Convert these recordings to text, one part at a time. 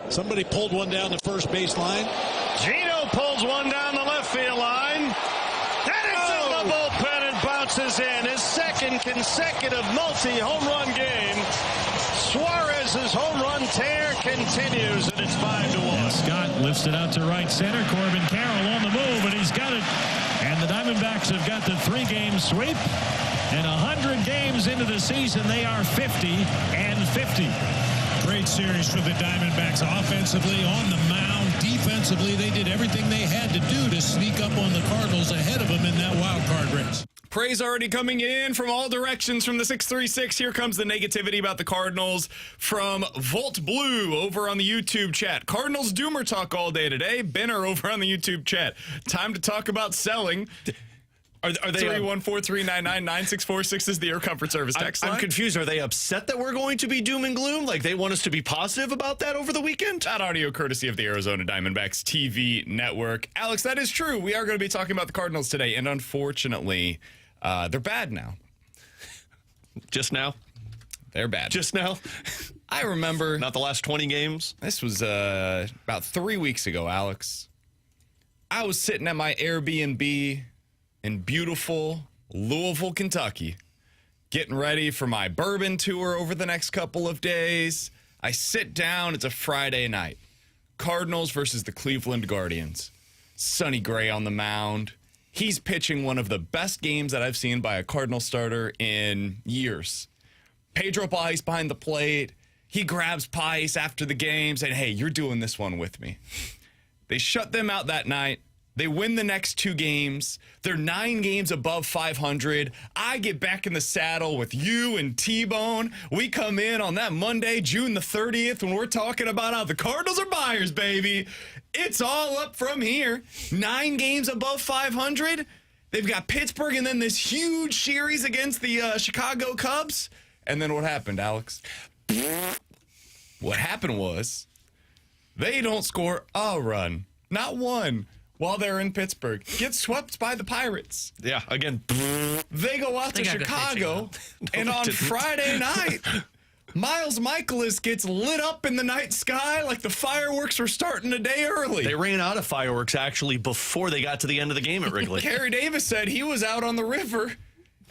Somebody pulled one down the first baseline. Gino pulls one down the left field line. And it's in the bullpen and bounces in. His second consecutive multi-home run game. Suarez's home run tear continues, and it's 5-1. And Scott lifts it out to right center. Corbin Carroll on the move, and he's got it. And the Diamondbacks have got the 3-game sweep. And 100 games into the season, they are 50-50. Great series for the Diamondbacks offensively, on the mound, defensively. They did everything they had to do to sneak up on the Cardinals ahead of them in that wild card race. Praise already coming in from all directions from the 636. Here comes the negativity about the Cardinals from Volt Blue over on the YouTube chat. Cardinals doomer talk all day today. Benner over on the YouTube chat. Time to talk about selling. Are they 314-399-9646 is the Air Comfort Service text line. I'm confused. Are they upset that we're going to be doom and gloom? Like they want us to be positive about that over the weekend? That audio courtesy of the Arizona Diamondbacks TV network. Alex, that is true. We are going to be talking about the Cardinals today, and unfortunately, they're bad now. Just now? They're bad. Just now? I remember. Not the last 20 games? This was about 3 weeks ago, Alex. I was sitting at my Airbnb in beautiful Louisville, Kentucky, getting ready for my bourbon tour over the next couple of days. I sit down. It's a Friday night. Cardinals versus the Cleveland Guardians. Sonny Gray on the mound. He's pitching one of the best games that I've seen by a Cardinal starter in years. Pedro Pais behind the plate. He grabs Pais after the game, saying, hey, you're doing this one with me. They shut them out that night. They win the next 2 games. They're 9 games above 500. I get back in the saddle with you and T-Bone. We come in on that Monday, June the 30th, when we're talking about how the Cardinals are buyers, baby. It's all up from here. 9 games above 500. They've got Pittsburgh and then this huge series against the Chicago Cubs. And then what happened, Alex? What happened was they don't score a run. Not one. While they're in Pittsburgh, get swept by the Pirates. Yeah, again. They go out to Chicago, and on Friday night, Miles Michaelis gets lit up in the night sky like the fireworks were starting a day early. They ran out of fireworks, actually, before they got to the end of the game at Wrigley. Kerry Davis said he was out on the river,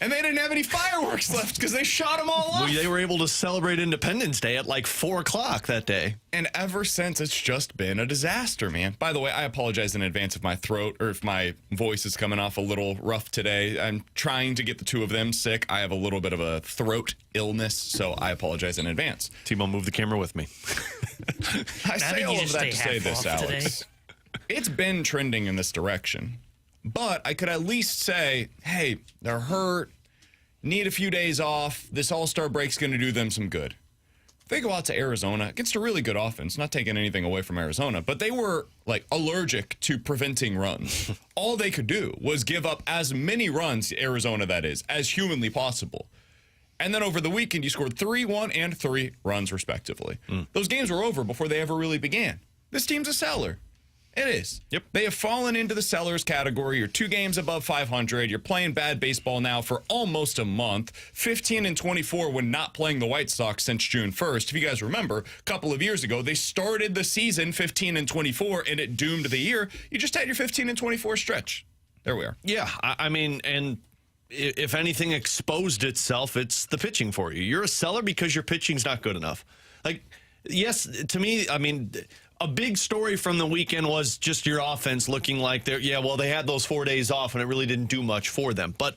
and they didn't have any fireworks left because they shot them all off. They were able to celebrate Independence Day at like 4 o'clock that day. And ever since, it's just been a disaster, man. By the way, I apologize in advance if my throat or if my voice is coming off a little rough today. I'm trying to get the 2 of them sick. I have a little bit of a throat illness, so I apologize in advance. Timo, move the camera with me. I say all of that to say this, Alex. It's been trending in this direction. But I could at least say, hey, they're hurt, need a few days off. This All-Star break's going to do them some good. They go out to Arizona against a really good offense, not taking anything away from Arizona, but they were like allergic to preventing runs. All they could do was give up as many runs, Arizona that is, as humanly possible. And then over the weekend, you scored 3, 1, and 3 runs respectively. Those games were over before they ever really began. This team's a seller. It is. Yep. They have fallen into the sellers category. You're 2 games above 500. You're playing bad baseball now for almost a month. 15-24 when not playing the White Sox since June 1st. If you guys remember, a couple of years ago, they started the season 15-24, and it doomed the year. You just had your 15-24 stretch. There we are. Yeah, I mean, and if anything exposed itself, it's the pitching for you. You're a seller because your pitching's not good enough. Like, yes, to me, I mean, a big story from the weekend was just your offense looking like they had those 4 days off and it really didn't do much for them. But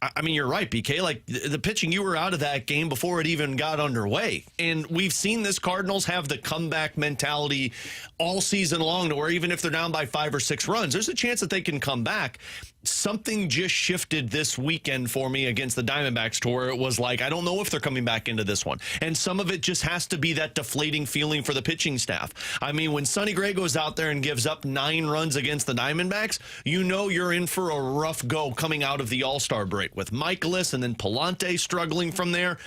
I mean, you're right, BK. Like the pitching, you were out of that game before it even got underway. And we've seen this Cardinals have the comeback mentality all season long to where even if they're down by 5 or 6 runs, there's a chance that they can come back. Something just shifted this weekend for me against the Diamondbacks to where it was like, I don't know if they're coming back into this one. And some of it just has to be that deflating feeling for the pitching staff. I mean, when Sonny Gray goes out there and gives up 9 runs against the Diamondbacks, you know you're in for a rough go coming out of the All-Star break with Michaelis and then Palante struggling from there.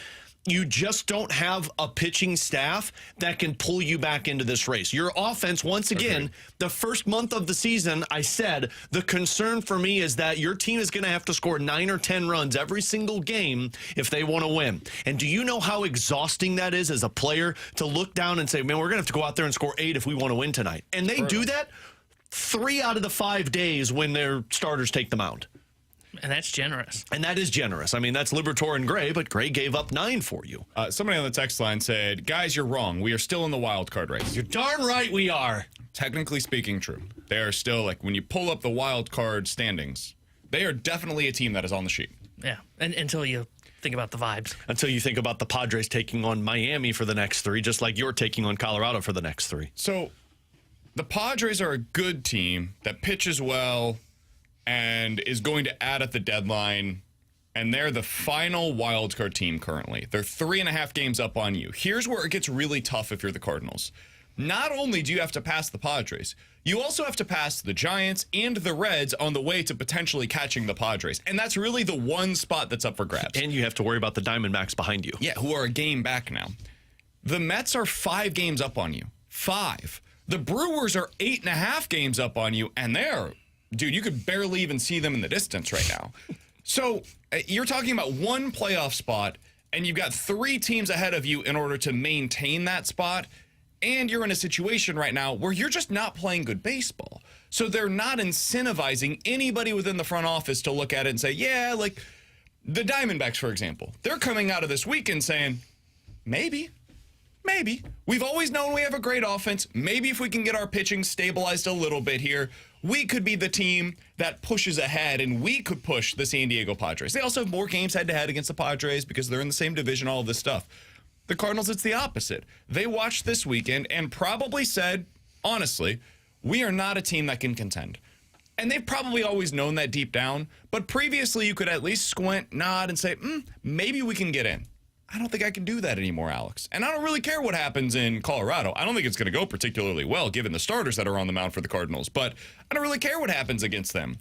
you just don't have a pitching staff that can pull you back into this race. Your offense, once again, the first month of the season, I said, the concern for me is that your team is going to have to score 9 or 10 runs every single game if they want to win. And do you know how exhausting that is as a player to look down and say, man, we're going to have to go out there and score 8 if we want to win tonight? And they do that 3 out of the 5 days when their starters take the mound. And that's generous. And that is generous. I mean, that's Liberatore and Gray, but Gray gave up 9 for you. Somebody on the text line said, guys, you're wrong. We are still in the wild card race. You're darn right we are. Technically speaking, true. They are still, like, when you pull up the wild card standings, they are definitely a team that is on the sheet. Yeah, and until you think about the vibes. Until you think about the Padres taking on Miami for the next 3, just like you're taking on Colorado for the next 3. So the Padres are a good team that pitches well and is going to add at the deadline, and they're the final wild card team currently. They're 3.5 games up on you. Here's where it gets really tough if you're the Cardinals. Not only do you have to pass the Padres, you also have to pass the Giants and the Reds on the way to potentially catching the Padres. And that's really the one spot that's up for grabs. And you have to worry about the Diamondbacks behind you. Yeah, who are a game back now. The Mets are 5 games up on you. 5. The Brewers are 8.5 games up on you, and they're... Dude, you could barely even see them in the distance right now. So you're talking about one playoff spot, and you've got 3 teams ahead of you in order to maintain that spot. And you're in a situation right now where you're just not playing good baseball. So they're not incentivizing anybody within the front office to look at it and say, yeah, like the Diamondbacks, for example. They're coming out of this weekend saying, maybe. We've always known we have a great offense. Maybe if we can get our pitching stabilized a little bit here, we could be the team that pushes ahead, and we could push the San Diego Padres. They also have more games head-to-head against the Padres because they're in the same division, all of this stuff. The Cardinals, it's the opposite. They watched this weekend and probably said, honestly, we are not a team that can contend. And they've probably always known that deep down, but previously you could at least squint, nod, and say, maybe we can get in. I don't think I can do that anymore, Alex. And I don't really care what happens in Colorado. I don't think it's going to go particularly well, given the starters that are on the mound for the Cardinals. But I don't really care what happens against them.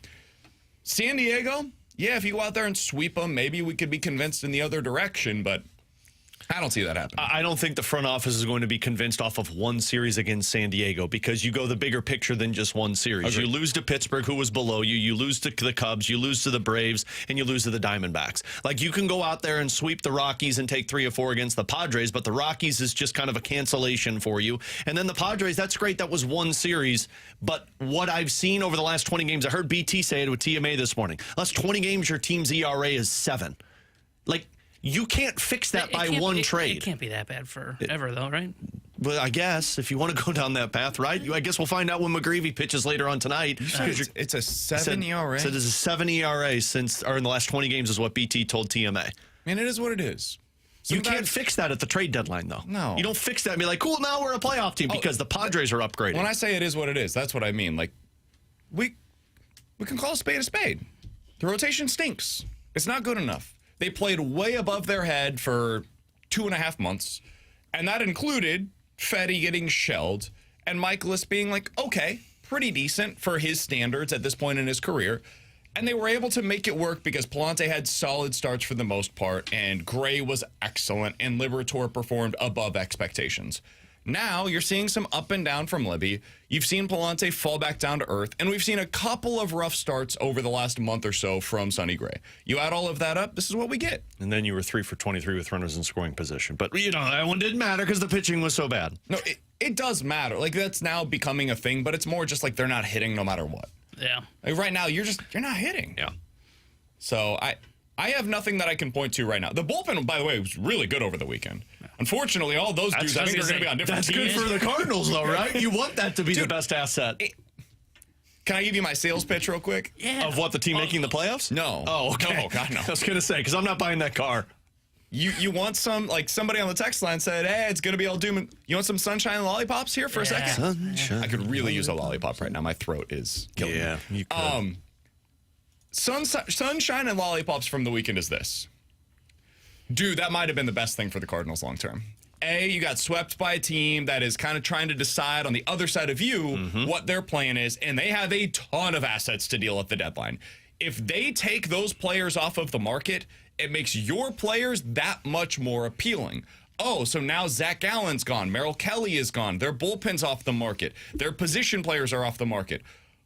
San Diego, yeah, if you go out there and sweep them, maybe we could be convinced in the other direction, but I don't see that happening. I don't think the front office is going to be convinced off of one series against San Diego because you go the bigger picture than just one series. Agreed. You lose to Pittsburgh, who was below you. You lose to the Cubs. You lose to the Braves, and you lose to the Diamondbacks. Like, you can go out there and sweep the Rockies and take 3 or 4 against the Padres, but the Rockies is just kind of a cancellation for you. And then the Padres, that's great. That was one series. But what I've seen over the last 20 games, I heard BT say it with TMA this morning. Last 20 games, your team's ERA is 7. Like, you can't fix that by one trade. It can't be that bad forever, though, right? Well, I guess if you want to go down that path, right? I guess we'll find out when McGreevy pitches later on tonight. It's a 7 ERA. So there's a 7 ERA or in the last 20 games is what BT told TMA. I mean, it is what it is. You can't fix that at the trade deadline, though. No. You don't fix that and be like, cool, now we're a playoff team because the Padres are upgrading. When I say it is what it is, that's what I mean. Like, we can call a spade a spade. The rotation stinks. It's not good enough. They played way above their head for 2.5 months, and that included Fetty getting shelled and Michaelis being like, okay, pretty decent for his standards at this point in his career. And they were able to make it work because Palante had solid starts for the most part, and Gray was excellent, and Liberatore performed above expectations. Now you're seeing some up and down from Libby. You've seen Palante fall back down to earth, and we've seen a couple of rough starts over the last month or so from Sonny Gray. You add all of that up, this is what we get. And then you were 3 for 23 with runners in scoring position. But, that one didn't matter because the pitching was so bad. No, it does matter. Like, that's now becoming a thing, but it's more just like they're not hitting no matter what. Yeah. Like, right now, you're not hitting. Yeah. So I have nothing that I can point to right now. The bullpen, by the way, was really good over the weekend. Unfortunately, all those dudes, I think, are going to be on different teams. That's good for the Cardinals, though, right? You want that to be the best asset. Can I give you my sales pitch real quick? Yeah. Of what, the team making the playoffs? No. Oh, okay. No, God, no. I was going to say, because I'm not buying that car. You want some, like somebody on the text line said, hey, it's going to be all doom. You want some sunshine and lollipops here for a second? Sunshine. I could really use a lollipop right now. My throat is killing me. You could. Sunshine and lollipops from the weekend is this. Dude, that might have been the best thing for the Cardinals long term. A, you got swept by a team that is kind of trying to decide on the other side of you what their plan is, and they have a ton of assets to deal at the deadline. If they take those players off of the market, it makes your players that much more appealing. Oh, so now Zach Allen's gone. Merrill Kelly is gone. Their bullpen's off the market. Their position players are off the market.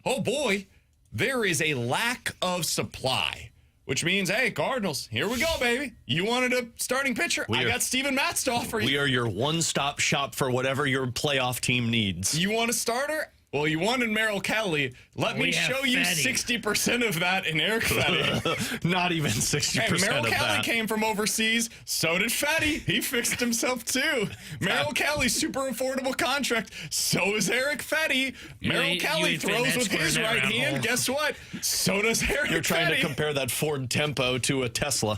Oh, boy, there is a lack of supply, which means, hey, Cardinals, here we go, baby. You wanted a starting pitcher? I got Steven Matz to offer you. We are your one-stop shop for whatever your playoff team needs. You want a starter? Well, you wanted Merrill Kelly. Let me show you Fetty. 60% of that in Eric Fetty. Not even 60% Hey, Merrill of Kelly that. came from overseas. So did Fetty. He fixed himself too. Merrill Kelly, super affordable contract. So is Eric Fetty. Merrill Kelly throws with his right hand. Guess what? So does Eric You're trying Fetty. to compare that Ford Tempo to a Tesla.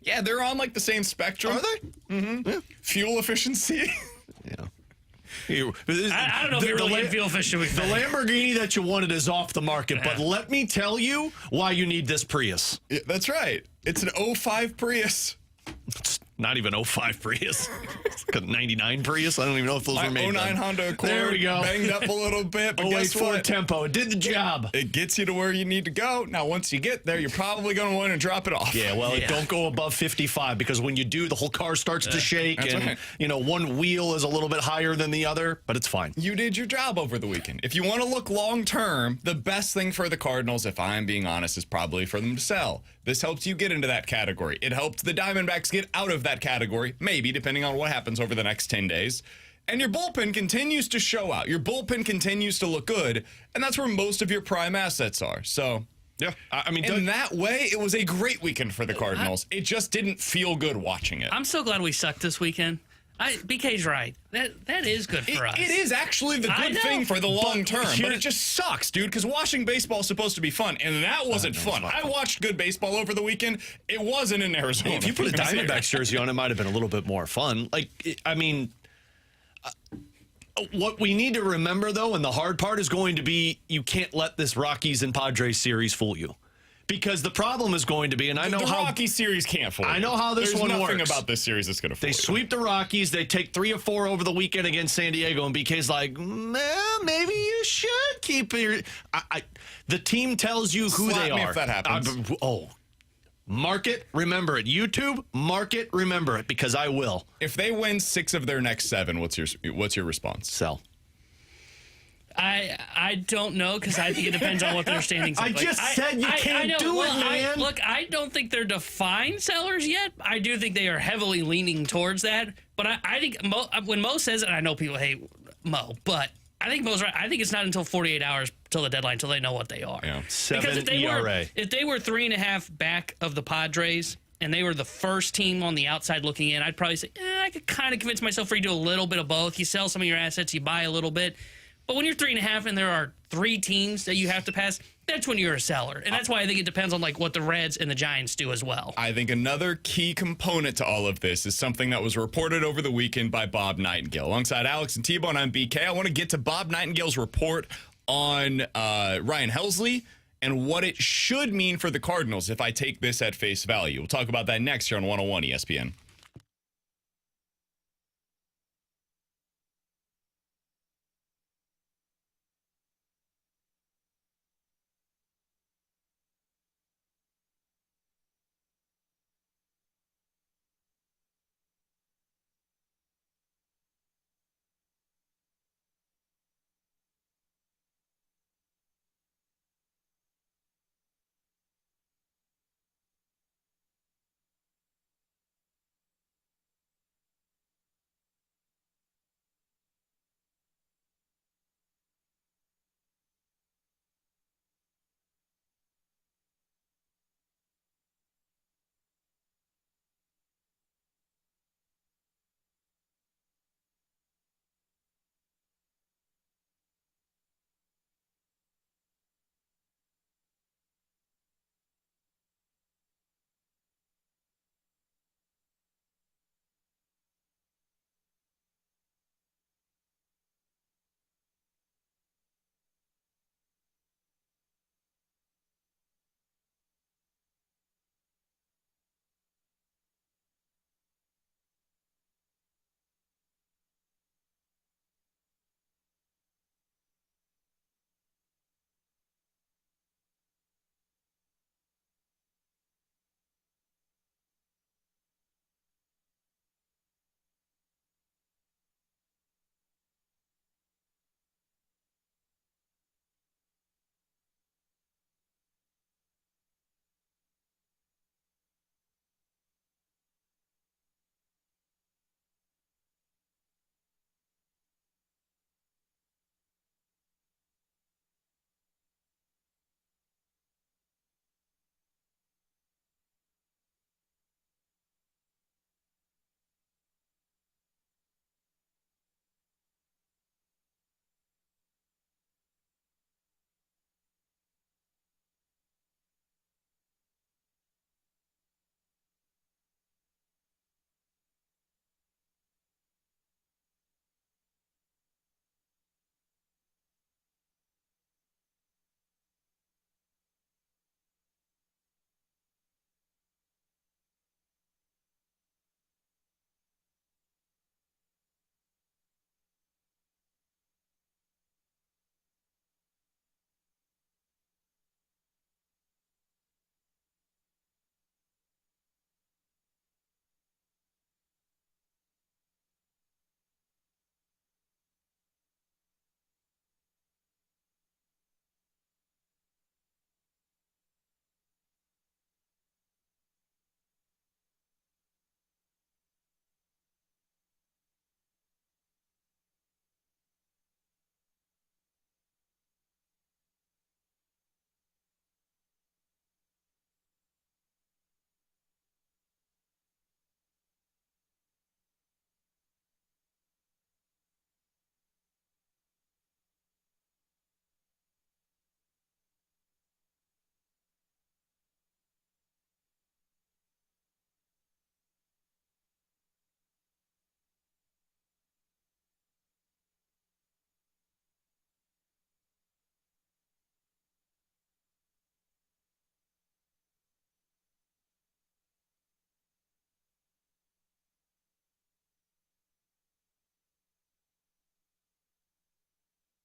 Yeah, they're on like the same spectrum. Are they? Mm-hmm. Yeah. Fuel efficiency. Yeah. I don't know if it really feel efficient with The Fetty. Lamborghini that you wanted is off the market, but let me tell you why you need this Prius. Yeah, that's right. It's an 05 Prius. It's not even 05 Prius. It's like a 99 Prius. I don't even know if those were made 09 then. Honda Accord. There we go. Banged up a little bit, but 08 guess Ford what? Tempo. It did the job. It gets you to where you need to go. Now, once you get there, you're probably going to want to drop it off. Yeah, well, Yeah. don't go above 55 because when you do, the whole car starts to shake That's and, right. one wheel is a little bit higher than the other, but it's fine. You did your job over the weekend. If you want to look long term, the best thing for the Cardinals, if I'm being honest, is probably for them to sell. This helps you get into that category. It helps the Diamondbacks get out of that category, maybe, depending on what happens over the next 10 days. And your bullpen continues to show out. Your bullpen continues to look good, and that's where most of your prime assets are. So, Yeah, I mean, in that way, it was a great weekend for the Cardinals. It just didn't feel good watching it. I'm so glad we sucked this weekend. BK's right. That is good for us. It is actually the I good know, thing for the long term, but here- it just sucks, dude, because watching baseball is supposed to be fun, and that wasn't fun. I watched good baseball over the weekend. It wasn't in Arizona. if you put a Diamondbacks jersey on, it might have been a little bit more fun. What we need to remember, though, and the hard part is going to be you can't let this Rockies and Padres series fool you. Because the problem is going to be, and I know the how Rocky series can't fool you. I know how this There's one nothing works. about this series that's going to fool They you. sweep the Rockies. They take 3 or 4 over the weekend against San Diego, and BK's like, maybe you should keep your. The team tells you who Slap they me are. if that happens. Mark it, remember it. YouTube, mark it, remember it, because I will. If they win 6 of their next 7, what's your response? Sell. I don't know because I think it depends on what their standings. I look just like. said you can't know. do it, Well, man. Look, I don't think they're defined sellers yet. I do think they are heavily leaning towards that. But I think when Mo says it, I know people hate Mo, but I think Mo's right. I think it's not until 48 hours till the deadline till they know what they are. Yeah. 7 if ERA. if they were 3.5 back of the Padres and they were the first team on the outside looking in, I'd probably say I could kind of convince myself for you to do a little bit of both. You sell some of your assets, you buy a little bit. But when you're 3.5 and there are 3 teams that you have to pass, that's when you're a seller. And that's why I think it depends on like what the Reds and the Giants do as well. I think another key component to all of this is something that was reported over the weekend by Bob Nightengale. Alongside Alex and T-Bone, I'm BK. I want to get to Bob Nightingale's report on Ryan Helsley and what it should mean for the Cardinals if I take this at face value. We'll talk about that next here on 101 ESPN.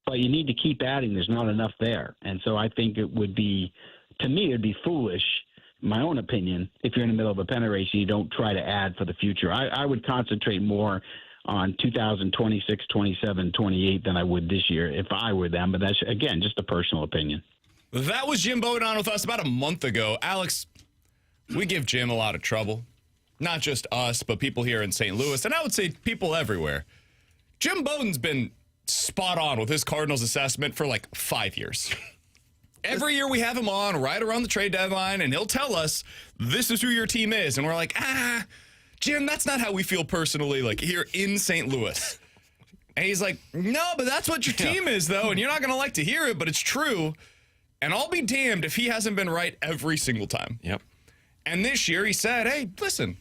but you need to keep adding. There's not enough there. And so I think it would be, to me, it would be foolish, my own opinion, if you're in the middle of a pennant race and you don't try to add for the future. I would concentrate more on 2026, 27, 28 than I would this year if I were them. But that's, again, just a personal opinion. That was Jim Bowden on with us about a month ago. Alex, we give Jim a lot of trouble. Not just us, but people here in St. Louis, and I would say people everywhere. Jim Bowden's been spot on with his Cardinals assessment for like 5 years. Every year we have him on right around the trade deadline, and he'll tell us, this is who your team is. And we're like, Jim, that's not how we feel personally, like here in St. Louis. And he's like, no, but that's what your team is, though, and you're not going to like to hear it, but it's true. And I'll be damned if he hasn't been right every single time. Yep. And this year he said, hey, listen,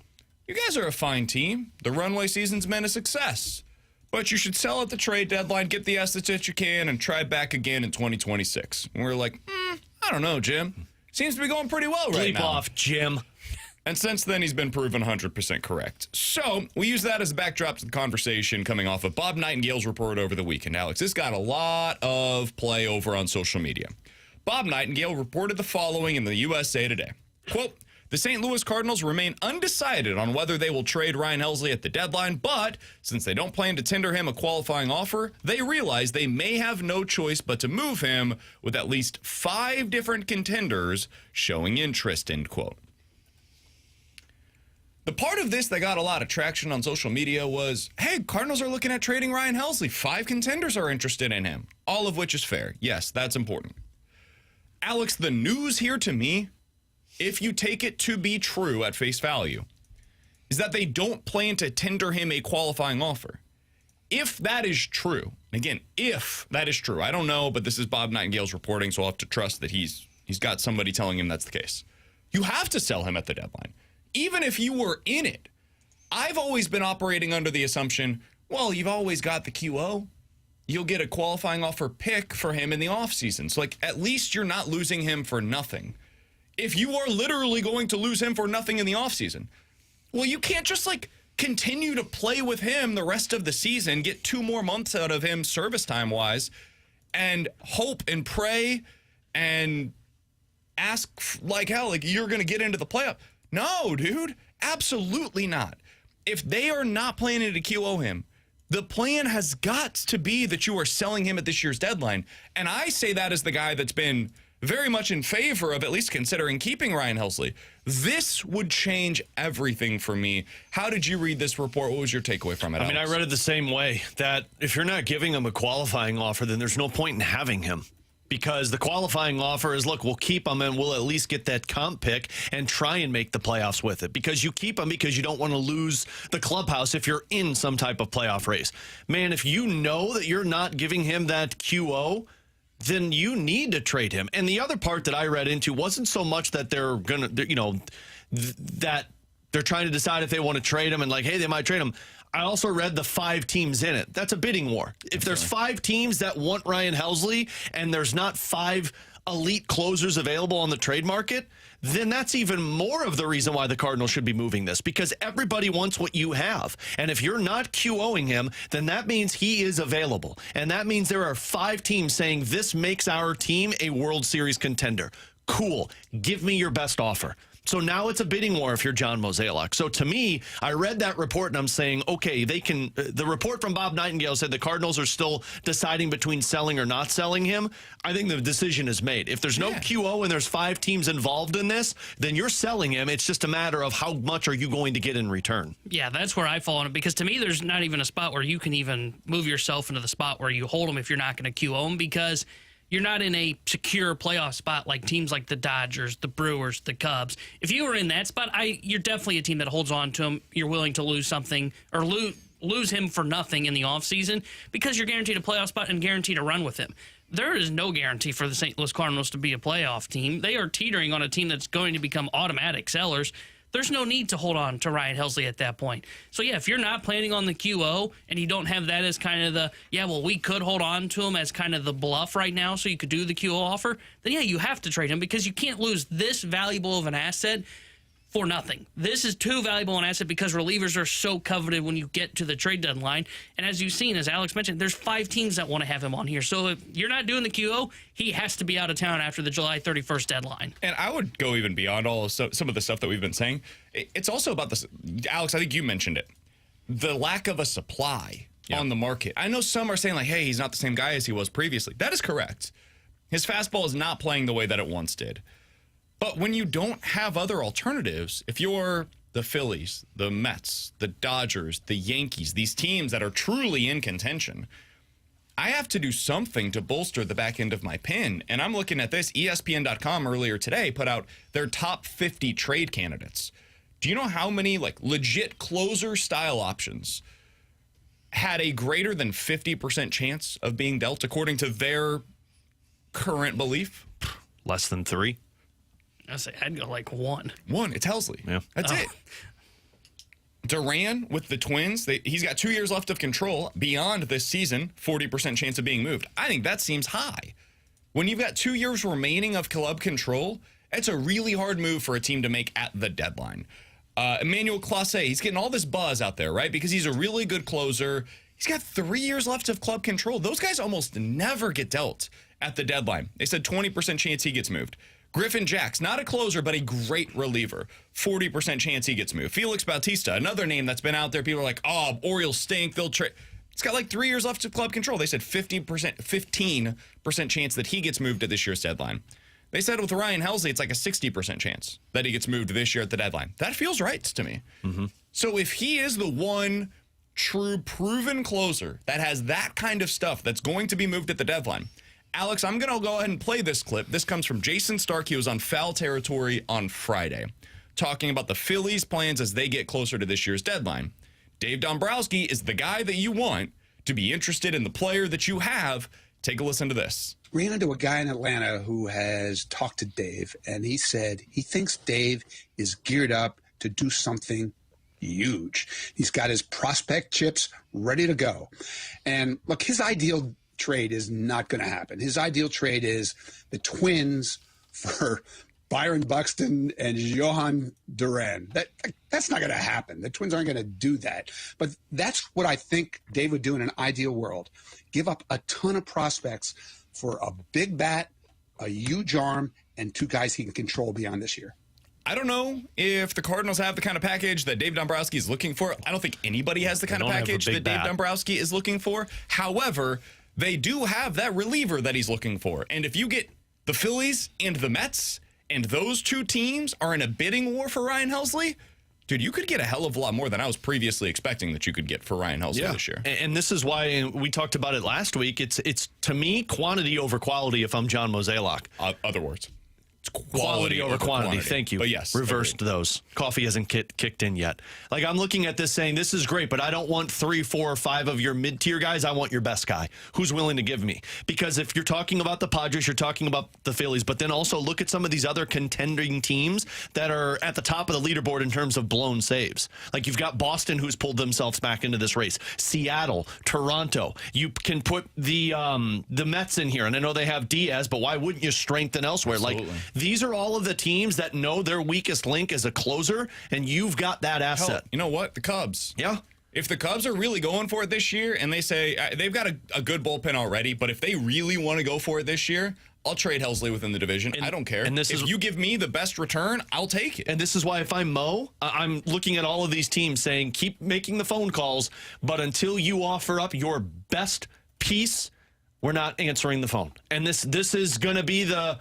you guys are a fine team. The runway season's been a success. But you should sell at the trade deadline, get the assets that you can, and try back again in 2026. And we're like, I don't know, Jim. Seems to be going pretty well right now. Sleep off, Jim. And since then, he's been proven 100% correct. So we use that as a backdrop to the conversation coming off of Bob Nightengale's report over the weekend. Alex, this got a lot of play over on social media. Bob Nightengale reported the following in the USA Today. Quote, the St. Louis Cardinals remain undecided on whether they will trade Ryan Helsley at the deadline, but since they don't plan to tender him a qualifying offer, they realize they may have no choice but to move him with at least 5 different contenders showing interest, end quote. The part of this that got a lot of traction on social media was, hey, Cardinals are looking at trading Ryan Helsley. 5 contenders are interested in him, all of which is fair. Yes, that's important. Alex, the news here to me, if you take it to be true at face value, is that they don't plan to tender him a qualifying offer. If that is true, and again, if that is true, I don't know, but this is Bob Nightingale's reporting, so I'll have to trust that he's got somebody telling him that's the case. You have to sell him at the deadline. Even if you were in it, I've always been operating under the assumption, well, you've always got the QO. You'll get a qualifying offer pick for him in the offseason. So, like, at least you're not losing him for nothing. If you are literally going to lose him for nothing in the offseason, well, you can't just, like, continue to play with him the rest of the season, get 2 more months out of him service time-wise, and hope and pray and ask like hell, like, you're going to get into the playoff. No, dude, absolutely not. If they are not planning to QO him, the plan has got to be that you are selling him at this year's deadline. And I say that as the guy that's been very much in favor of at least considering keeping Ryan Helsley. This would change everything for me. How did you read this report? What was your takeaway from it, Alex? I mean, I read it the same way, that if you're not giving him a qualifying offer, then there's no point in having him. Because the qualifying offer is, look, we'll keep him and we'll at least get that comp pick and try and make the playoffs with it. Because you keep him because you don't want to lose the clubhouse if you're in some type of playoff race. Man, if you know that you're not giving him that QO, then you need to trade him. And the other part that I read into wasn't so much that they're going to, that they're trying to decide if they want to trade him and like, hey, they might trade him. I also read the 5 teams in it. That's a bidding war. If there's 5 teams that want Ryan Helsley and there's not 5 elite closers available on the trade market, then that's even more of the reason why the Cardinals should be moving this, because everybody wants what you have. And if you're not QOing him, then that means he is available. And that means there are 5 teams saying this makes our team a World Series contender. Cool. Give me your best offer. So now it's a bidding war if you're John Mozeliak. So to me, I read that report and I'm saying, okay, they can. The report from Bob Nightengale said the Cardinals are still deciding between selling or not selling him. I think the decision is made. If there's no QO and there's 5 teams involved in this, then you're selling him. It's just a matter of how much are you going to get in return. Yeah, that's where I fall on it, because to me, there's not even a spot where you can even move yourself into the spot where you hold him if you're not going to QO him, because you're not in a secure playoff spot like teams like the Dodgers, the Brewers, the Cubs. If you were in that spot, you're definitely a team that holds on to him. You're willing to lose something or lose him for nothing in the offseason because you're guaranteed a playoff spot and guaranteed a run with him. There is no guarantee for the St. Louis Cardinals to be a playoff team. They are teetering on a team that's going to become automatic sellers. There's no need to hold on to Ryan Helsley at that point. So, yeah, if you're not planning on the QO and you don't have that as kind of the, we could hold on to him as kind of the bluff right now so you could do the QO offer, then, yeah, you have to trade him because you can't lose this valuable of an asset for nothing. This is too valuable an asset because relievers are so coveted when you get to the trade deadline. And as you've seen, as Alex mentioned, there's 5 teams that want to have him on here. So if you're not doing the QO, he has to be out of town after the July 31st deadline. And I would go even beyond all of some of the stuff that we've been saying. It's also about this. Alex, I think you mentioned it. The lack of a supply on the market. I know some are saying like, hey, he's not the same guy as he was previously. That is correct. His fastball is not playing the way that it once did. But when you don't have other alternatives, if you're the Phillies, the Mets, the Dodgers, the Yankees, these teams that are truly in contention, I have to do something to bolster the back end of my pin. And I'm looking at this. ESPN.com earlier today put out their top 50 trade candidates. Do you know how many like legit closer style options had a greater than 50% chance of being dealt according to their current belief? Less than 3. I'd go like 1. 1. It's Helsley. Yeah. That's it. Duran with the Twins, he's got 2 years left of control beyond this season, 40% chance of being moved. I think that seems high. When you've got 2 years remaining of club control, it's a really hard move for a team to make at the deadline. Emmanuel Clase, he's getting all this buzz out there, right? Because he's a really good closer. He's got 3 years left of club control. Those guys almost never get dealt at the deadline. They said 20% chance he gets moved. Griffin Jacks, not a closer, but a great reliever. 40% chance he gets moved. Felix Bautista, another name that's been out there. People are like, oh, Orioles stink. They'll trade. He's got like 3 years left of club control. They said 15% chance that he gets moved at this year's deadline. They said with Ryan Helsley, it's like a 60% chance that he gets moved this year at the deadline. That feels right to me. Mm-hmm. So if he is the one true proven closer that has that kind of stuff that's going to be moved at the deadline, Alex, I'm going to go ahead and play this clip. This comes from Jason Stark. He was on Foul Territory on Friday, talking about the Phillies' plans as they get closer to this year's deadline. Dave Dombrowski is the guy that you want to be interested in the player that you have. Take a listen to this. Ran into a guy in Atlanta who has talked to Dave, and he said he thinks Dave is geared up to do something huge. He's got his prospect chips ready to go. And look, his ideal trade is not going to happen. His ideal trade is the Twins for Byron Buxton and Johan Duran. That's not going to happen. The Twins aren't going to do that. But that's what I think Dave would do in an ideal world. Give up a ton of prospects for a big bat, a huge arm, and 2 guys he can control beyond this year. I don't know if the Cardinals have the kind of package that Dave Dombrowski is looking for. I don't think anybody has the kind of package that Dave Dombrowski is looking for. However, they do have that reliever that he's looking for. And if you get the Phillies and the Mets, and those 2 teams are in a bidding war for Ryan Helsley, dude, you could get a hell of a lot more than I was previously expecting that you could get for Ryan Helsley this year. And this is why we talked about it last week. It's to me, quantity over quality if I'm John Mozeliak. Other words. It's quality over quantity. Thank you. But yes, reversed those. Coffee hasn't kicked in yet. Like, I'm looking at this saying, this is great, but I don't want 3, 4, or 5 of your mid-tier guys. I want your best guy who's willing to give me. Because if you're talking about the Padres, you're talking about the Phillies, but then also look at some of these other contending teams that are at the top of the leaderboard in terms of blown saves. Like, you've got Boston, who's pulled themselves back into this race. Seattle, Toronto. You can put the Mets in here, and I know they have Diaz, but why wouldn't you strengthen elsewhere? Absolutely. Like, these are all of the teams that know their weakest link is a closer, and you've got that asset. Hell, you know what? The Cubs. Yeah. If the Cubs are really going for it this year, and they say they've got a good bullpen already, but if they really want to go for it this year, I'll trade Helsley within the division. I don't care. And if you give me the best return, I'll take it. And this is why if I'm Mo, I'm looking at all of these teams saying, keep making the phone calls, but until you offer up your best piece, we're not answering the phone. And this is going to be the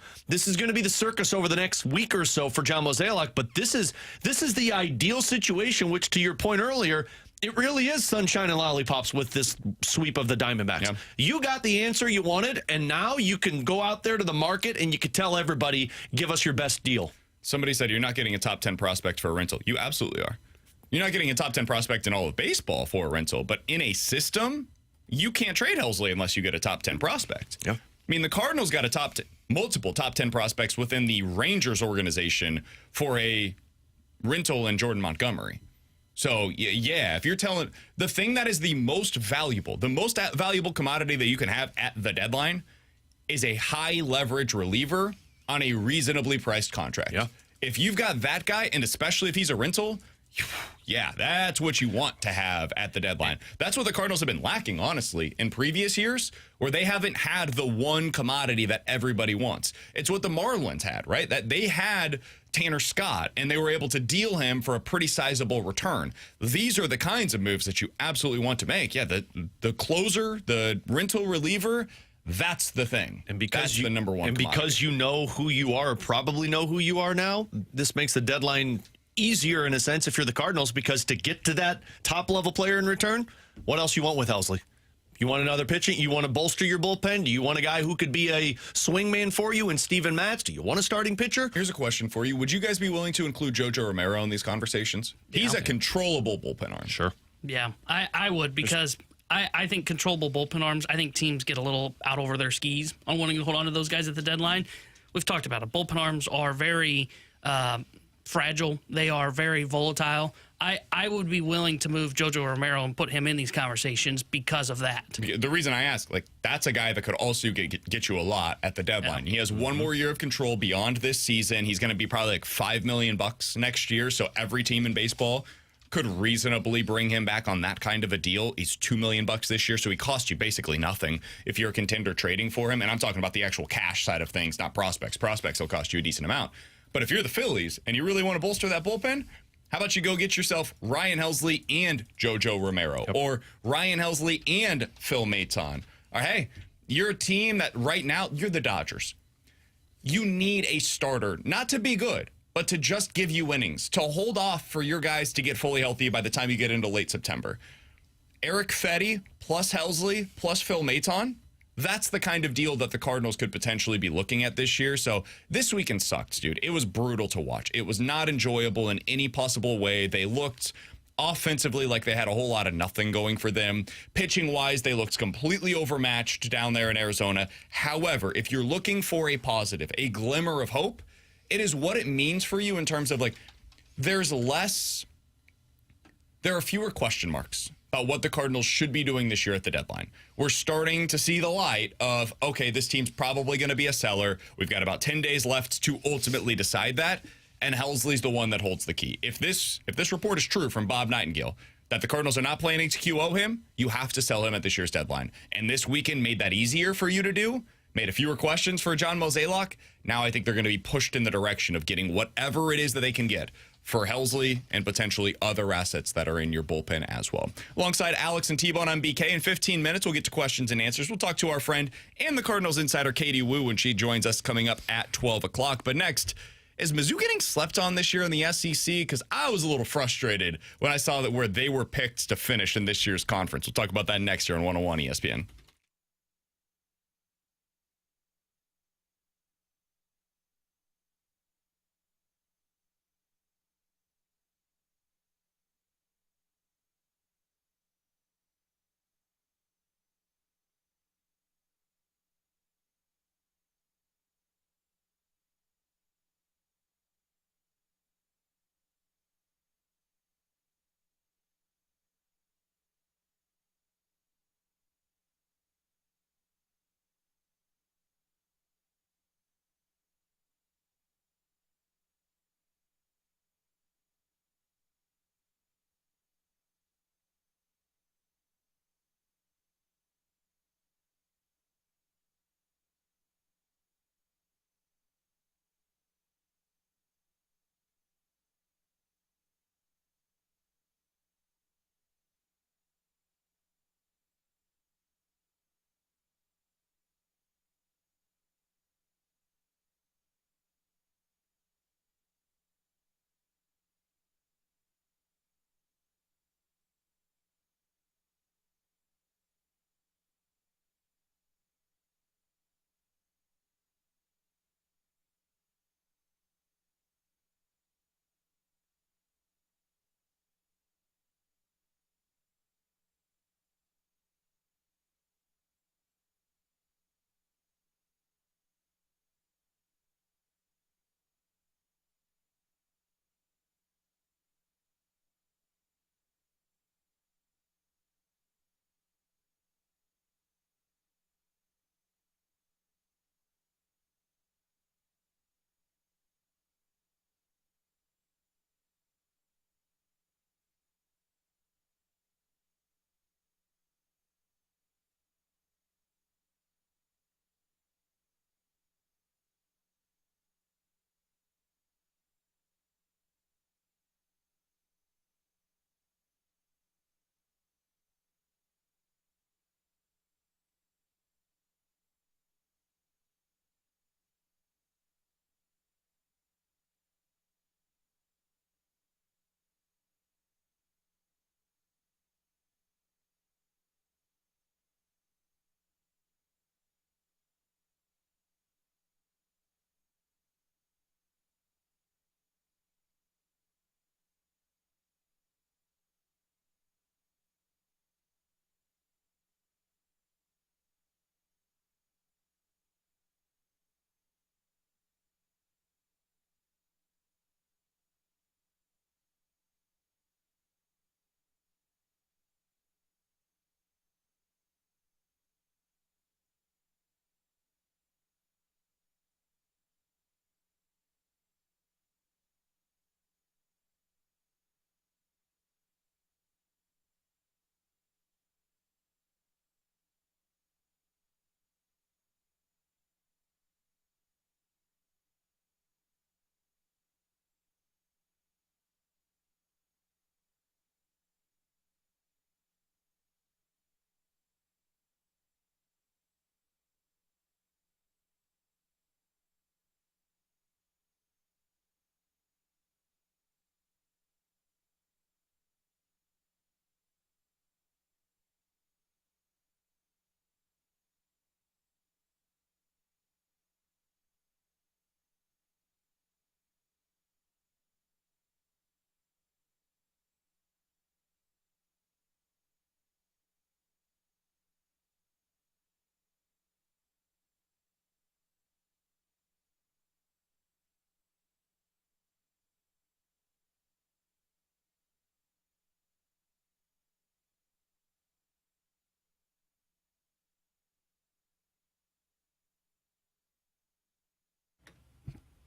circus over the next week or so for John Mozeliak. But this is the ideal situation, which, to your point earlier, it really is sunshine and lollipops with this sweep of the Diamondbacks. Yeah. You got the answer you wanted, and now you can go out there to the market and you can tell everybody, give us your best deal. Somebody said you're not getting a top 10 prospect for a rental. You absolutely are. You're not getting a top 10 prospect in all of baseball for a rental, but in a system, you can't trade Helsley unless you get a top 10 prospect. Yeah. I mean, the Cardinals got multiple top 10 prospects within the Rangers organization for a rental in Jordan Montgomery. So, yeah, if you're telling the thing that is the most valuable commodity that you can have at the deadline is a high leverage reliever on a reasonably priced contract. Yeah. If you've got that guy, and especially if he's a rental, yeah, that's what you want to have at the deadline. That's what the Cardinals have been lacking, honestly, in previous years, where they haven't had the one commodity that everybody wants. It's what the Marlins had, right? That they had Tanner Scott, and they were able to deal him for a pretty sizable return. These are the kinds of moves that you absolutely want to make. Yeah, the closer, the rental reliever, that's the thing. And because that's the number one commodity. Because you know who you are, or probably know who you are now, this makes the deadline easier in a sense if you're the Cardinals, because to get to that top-level player in return, what else you want with Helsley? You want another pitching? You want to bolster your bullpen? Do you want a guy who could be a swingman for you in Steven Matz? Do you want a starting pitcher? Here's a question for you. Would you guys be willing to include JoJo Romero in these conversations? He's a controllable bullpen arm. Sure. Yeah, I would, because I think controllable bullpen arms, I think teams get a little out over their skis on wanting to hold on to those guys at the deadline. We've talked about it. Bullpen arms are very fragile. They are very volatile. I would be willing to move JoJo Romero and put him in these conversations because of that. The reason I ask, that's a guy that could also get you a lot at the deadline. Yeah. He has one more year of control beyond this season. He's going to be probably like $5 million next year. So every team in baseball could reasonably bring him back on that kind of a deal. He's $2 million this year, so he costs you basically nothing if you're a contender trading for him. And I'm talking about the actual cash side of things, not prospects. Prospects will cost you a decent amount. But if you're the Phillies and you really want to bolster that bullpen, how about you go get yourself Ryan Helsley and JoJo Romero, or Ryan Helsley and Phil Maton? Or hey, you're a team that right now, you're the Dodgers. You need a starter, not to be good, but to just give you innings, to hold off for your guys to get fully healthy by the time you get into late September. Eric Fetty plus Helsley plus Phil Maton, that's the kind of deal that the Cardinals could potentially be looking at this year. So this weekend sucked, dude. It was brutal to watch. It was not enjoyable in any possible way. They looked offensively like they had a whole lot of nothing going for them. Pitching-wise, they looked completely overmatched down there in Arizona. However, if you're looking for a positive, a glimmer of hope, it is what it means for you in terms of there are fewer question marks about what the Cardinals should be doing this year at the deadline. We're starting to see the light of, okay, this team's probably going to be a seller. We've got about 10 days left to ultimately decide that, and Helsley's the one that holds the key. If this report is true from Bob Nightengale, that the Cardinals are not planning to QO him, you have to sell him at this year's deadline. And this weekend made that easier for you to do, made a fewer questions for John Mozeliak. Now I think they're going to be pushed in the direction of getting whatever it is that they can get for Helsley and potentially other assets that are in your bullpen as well. Alongside Alex and T-Bone, I'm BK. In 15 minutes, we'll get to questions and answers. We'll talk to our friend and the Cardinals insider, Katie Wu, when she joins us coming up at 12 o'clock. But next, is Mizzou getting slept on this year in the SEC? Because I was a little frustrated when I saw that where they were picked to finish in this year's conference. We'll talk about that next year on 101 ESPN.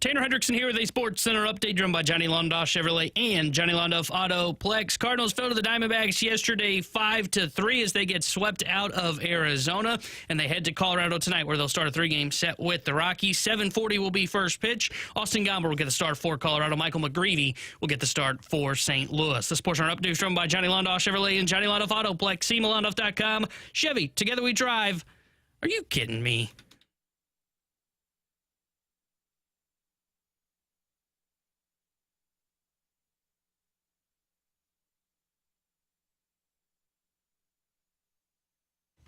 Tanner Hendrickson here with a Sports Center update driven by Johnny Londoff Chevrolet and Johnny Londoff Autoplex. Cardinals fell to the Diamondbacks yesterday 5-3 as they get swept out of Arizona, and they head to Colorado tonight where they'll start a 3-game set with the Rockies. 7:40 will be first pitch. Austin Gomber will get the start for Colorado. Michael McGreevy will get the start for St. Louis. The Sports Center update is driven by Johnny Londoff Chevrolet and Johnny Londoff Autoplex. CMalondoff.com. Chevy, together we drive. Are you kidding me?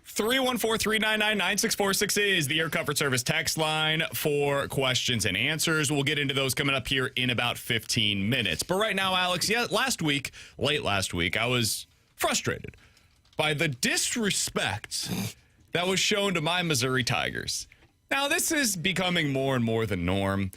Three 314-399-9646 is the Air Comfort Service text line for questions and answers. We'll get into those coming up here in about 15 minutes. But right now, Alex, late last week, I was frustrated by the disrespect that was shown to my Missouri Tigers. Now, this is becoming more and more the norm.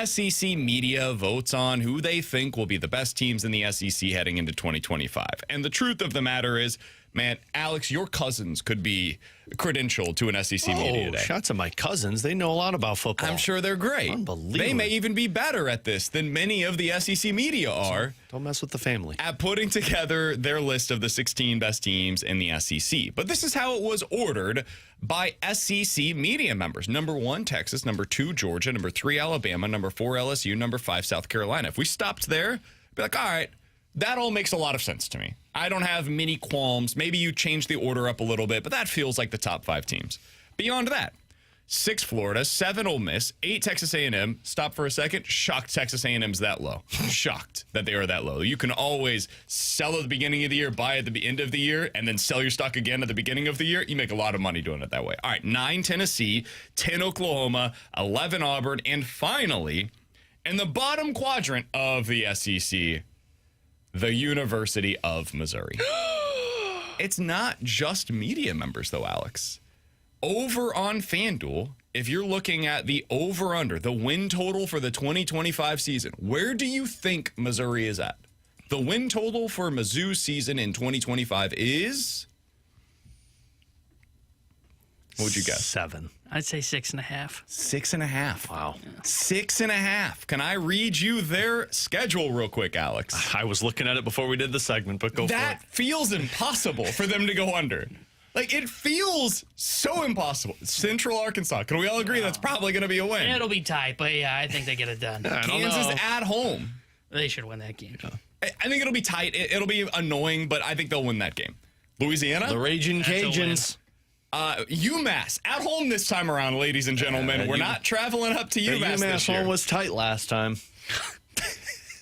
SEC media votes on who they think will be the best teams in the SEC heading into 2025. And the truth of the matter is, man, Alex, your cousins could be credentialed to an SEC media day. Shots at my cousins. They know a lot about football. I'm sure they're great. Unbelievable. They may even be better at this than many of the SEC media are. Don't mess with the family. At putting together their list of the 16 best teams in the SEC. But this is how it was ordered by SEC media members. Number 1, Texas. Number 2, Georgia. Number 3, Alabama. Number 4, LSU. Number 5, South Carolina. If we stopped there, I'd be like, all right, that all makes a lot of sense to me. I don't have many qualms. Maybe you change the order up a little bit, but that feels like the top 5 teams. Beyond that, 6 Florida, 7 Ole Miss, 8 Texas A&M. Stop for a second. Shocked Texas A&M's that low. Shocked that they are that low. You can always sell at the beginning of the year, buy at the end of the year, and then sell your stock again at the beginning of the year. You make a lot of money doing it that way. All right, 9 Tennessee, 10 Oklahoma, 11 Auburn, and finally, in the bottom quadrant of the SEC, the University of Missouri. It's not just media members, though, Alex. Over on FanDuel, if you're looking at the over-under, the win total for the 2025 season, where do you think Missouri is at? The win total for Mizzou's season in 2025 is? What would you guess? 7. I'd say 6.5. 6.5. Wow. 6.5. Can I read you their schedule real quick, Alex? I was looking at it before we did the segment, but go for it. That feels impossible for them to go under. Like, it feels so impossible. Central Arkansas. Can we all agree that's probably going to be a win? It'll be tight, but yeah, I think they get it done. Kansas at home. They should win that game. I think it'll be tight. It'll be annoying, but I think they'll win that game. Louisiana? The Raging Cajuns. UMass at home this time around, ladies and gentlemen. We're not traveling up to UMass this UMass year. home was tight last time.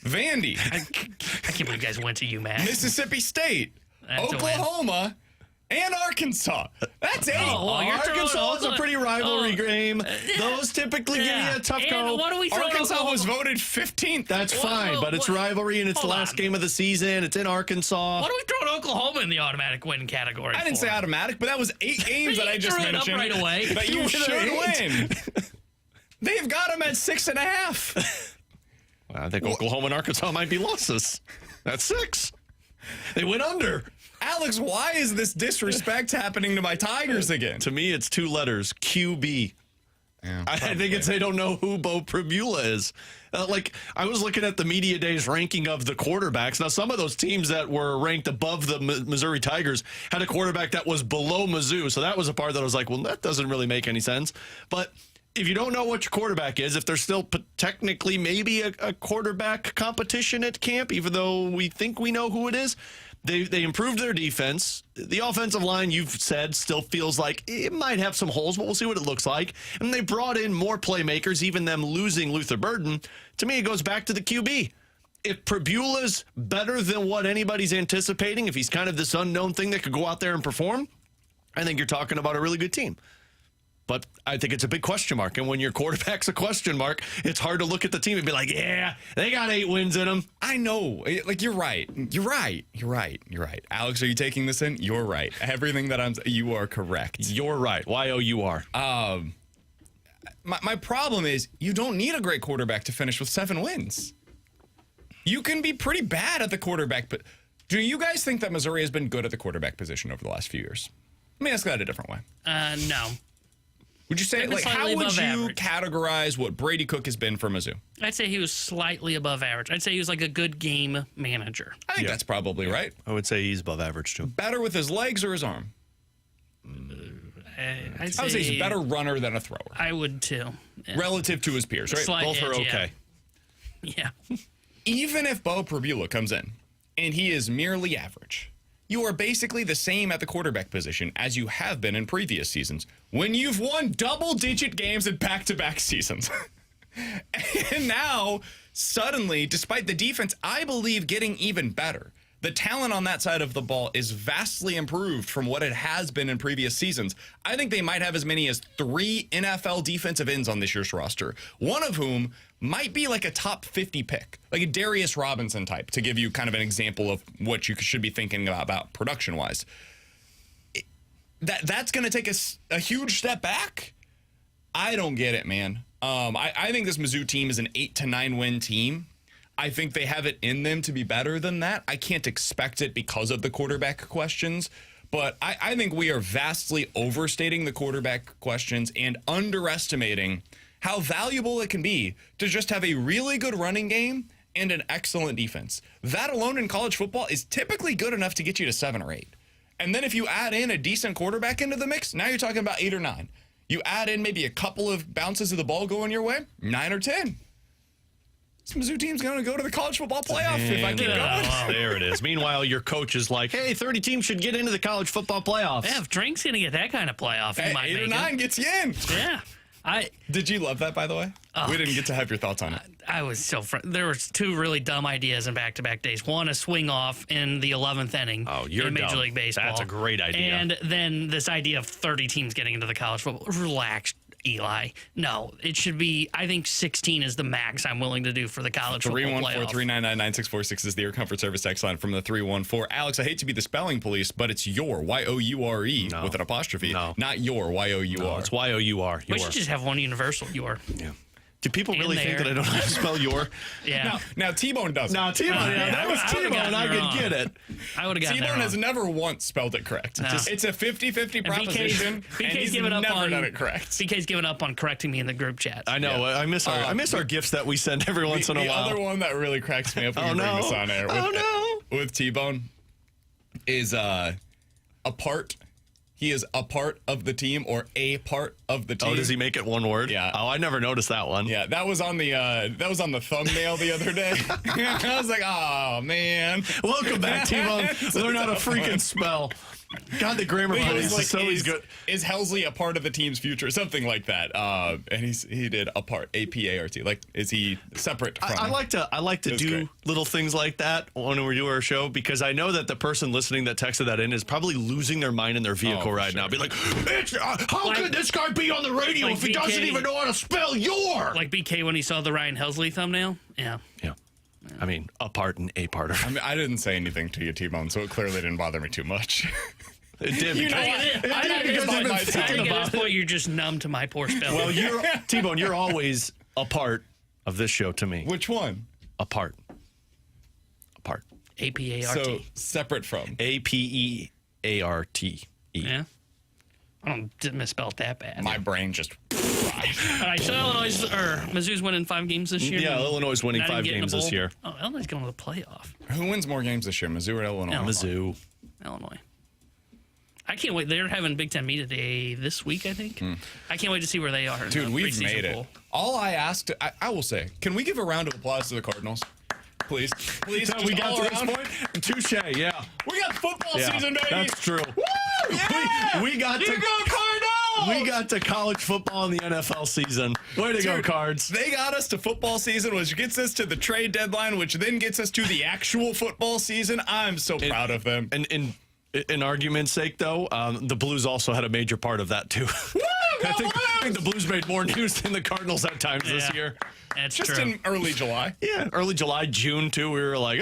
Vandy. I can't believe you guys went to UMass. Mississippi State. That's a win. Oklahoma. And Arkansas. That's 8. Arkansas is a pretty rivalry game. Those typically give you a tough go. What are we throwing Arkansas was voted 15th. That's fine, but it's rivalry and it's the last game of the season. It's in Arkansas. What are we throwing Oklahoma in the automatic win category? I didn't say automatic, but that was 8 games that I just mentioned. Right away. That you should win. They've got them at 6.5. Well, I think Oklahoma and Arkansas might be losses. That's 6. They went under. Alex, why is this disrespect happening to my Tigers again? To me, it's 2 letters, QB. Yeah, I think it's they don't know who Bo Pribula is. I was looking at the media days ranking of the quarterbacks. Now, some of those teams that were ranked above the Missouri Tigers had a quarterback that was below Mizzou. So that was a part that I was like, well, that doesn't really make any sense. But if you don't know what your quarterback is, if there's still technically maybe a quarterback competition at camp, even though we think we know who it is, They improved their defense. The offensive line, you've said, still feels like it might have some holes, but we'll see what it looks like. And they brought in more playmakers, even them losing Luther Burden. To me, it goes back to the QB. If Pribula's better than what anybody's anticipating, if he's kind of this unknown thing that could go out there and perform, I think you're talking about a really good team. But I think it's a big question mark. And when your quarterback's a question mark, it's hard to look at the team and be like, yeah, they got 8 wins in them. I know. Like, you're right. You're right. Alex, are you taking this in? You're right. Everything that you are correct. You're right. Y-O-U-R. My problem is you don't need a great quarterback to finish with 7 wins. You can be pretty bad at the quarterback. But do you guys think that Missouri has been good at the quarterback position over the last few years? Let me ask that a different way. No. Would you say, Maybe like, how slightly would above you average. categorize what Brady Cook has been for Mizzou? I'd say he was slightly above average. I'd say he was like a good game manager. I think that's probably right. I would say he's above average, too. Better with his legs or his arm? I'd I would say he's a better runner than a thrower. I would, too. Yeah. Relative to his peers, right? Slight Both are edge, okay. Yeah. Even if Bo Prabula comes in and he is merely average, you are basically the same at the quarterback position as you have been in previous seasons when you've won double-digit games in back-to-back seasons. And now, suddenly, despite the defense, I believe, getting even better, the talent on that side of the ball is vastly improved from what it has been in previous seasons. I think they might have as many as 3 NFL defensive ends on this year's roster, one of whom might be like a top 50 pick, like a Darius Robinson type, to give you kind of an example of what you should be thinking about production-wise. That's going to take a huge step back? I don't get it, man. I think this Mizzou team is an 8 to 9 win team. I think they have it in them to be better than that. I can't expect it because of the quarterback questions, but I think we are vastly overstating the quarterback questions and underestimating how valuable it can be to just have a really good running game and an excellent defense. That alone in college football is typically good enough to get you to 7 or 8. And then if you add in a decent quarterback into the mix, now you're talking about 8 or 9. You add in maybe a couple of bounces of the ball going your way, 9 or 10. This Mizzou team's going to go to the college football playoff if I keep going. There it is. Meanwhile, your coach is like, hey, 30 teams should get into the college football playoffs. Yeah, if Drink's going to get that kind of playoff, he might 8 or make 9 it. gets you in. Yeah. Did you love that, by the way? Oh, we didn't get to have your thoughts on it. I was so there was 2 really dumb ideas in back-to-back days. One, a swing off in the 11th inning in Major League Baseball. That's a great idea. And then this idea of 30 teams getting into the college football. Relax, Eli. No, it should be, I think 16 is the max I'm willing to do for the college football playoff. 314-399-9646 is the Air Comfort Service text line from the 314. Alex, I hate to be the spelling police, but it's your, Y-O-U-R-E, with an apostrophe. No. Not your, Y-O-U-R. No, it's Y-O-U-R. We should just have one universal, your. Yeah. Do people really think that I don't know how to spell your? Yeah. Now T-Bone does. No, T-Bone. That was T-Bone. I could get it. I would have gotten T-Bone has never once spelled it correct. No. It's a 50-50 proposition, and he's never done it correct. BK's given up on correcting me in the group chat. I know. Yeah. I miss our gifts that we send every once in a while. The other one that really cracks me up when you bring this on air with T-Bone is a part. He is a part of the team or a part of the team. Oh, does he make it one word? Yeah. Oh, I never noticed that one. Yeah, that was on the thumbnail the other day. I was like, oh man. Welcome back, T-Bone. Learn how to freaking spell. God, the grammar police is so good. Is Helsley a part of the team's future? Something like that. And he did a part, A-P-A-R-T. Like, is he separate from? I like to do great. little things like that when we do our show, because I know that the person listening that texted that in is probably losing their mind in their vehicle right now. Be like, how could this guy be on the radio if he doesn't even know how to spell your? Like BK when he saw the Ryan Helsley thumbnail? Yeah. Yeah. I mean, a part and a parter. I mean, I didn't say anything to you, T-Bone, so it clearly didn't bother me too much. It did. I think at this point you're just numb to my poor spelling. Well, T-Bone, you're always a part of this show to me. Which one? A part. A-P-A-R-T. So separate from. A-P-E-A-R-T-E. Yeah. I don't misspell it that bad. My brain just. All right, so Mizzou's winning 5 games this year. Yeah, Illinois is winning 5 games this year. Oh, Illinois is going to the playoff. Who wins more games this year, Mizzou or Illinois? Mizzou. Illinois. I can't wait. They're having Big Ten Media Day this week, I think. I can't wait to see where they are. Dude, we've made it. Pool. All I asked, I will say, can we give a round of applause to the Cardinals? Please. Please. We got to this point? Touche, yeah. We got football season, baby. That's true. Woo! Yeah! We got you go, Cardinals! We got to college football in the NFL season. Way to go, Cards. They got us to football season, which gets us to the trade deadline, which then gets us to the actual football season. I'm so proud of them. And in argument's sake, though, the Blues also had a major part of that, too. Woo! I think the Blues made more news than the Cardinals at times this year. That's just true. in early July. Yeah, early July, June, too. We were like,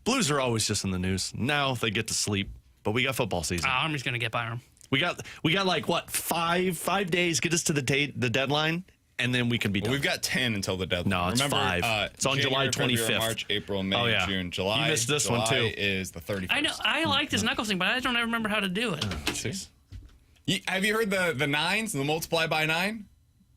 Blues are always just in the news. Now they get to sleep. But we got football season. Army's going to get by them. We got like, what, five days, get us to the deadline, and then we can be done. We've got 10 until the deadline. No, it's 5. It's on July 25th. March, April, May, June, July. You missed this July one, too. Is the 31st. I know. I like this knuckles thing, but I don't ever remember how to do it. See? Have you heard the nines, the multiply by 9?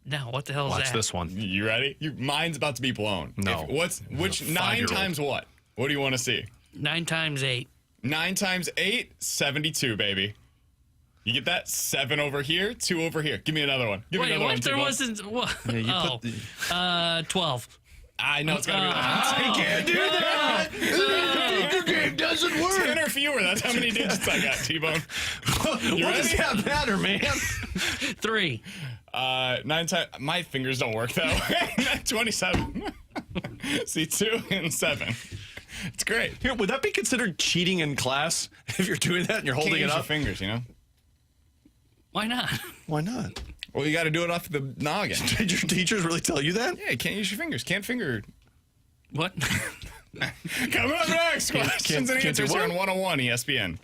No, what the hell is Watch that? this one. You ready? Your mind's about to be blown. No. Which 9 5-year-old. times what? What do you want to see? 9 times 8. 9 times 8, 72, baby. You get that? 7 over here, 2 over here. Give me another one. Give me Wait, another one. what? There T-Bone. wasn't. What? Yeah, you oh, put 12. I know it's got to be that. You can't do that. Your game doesn't work. 10 or fewer. That's how many digits I got, T-Bone. What does that matter, man? 3. 9 times. My fingers don't work though. 27. See, 2 and 7. It's great. Here, would that be considered cheating in class if you're doing that and you're holding Can't it use your up? fingers, you know. Why not? Why not? Well, you got to do it off the noggin. Did your teachers really tell you that? Yeah, you can't use your fingers. Can't finger. What? Come up next. Questions and can't do answers here what? on 101 ESPN.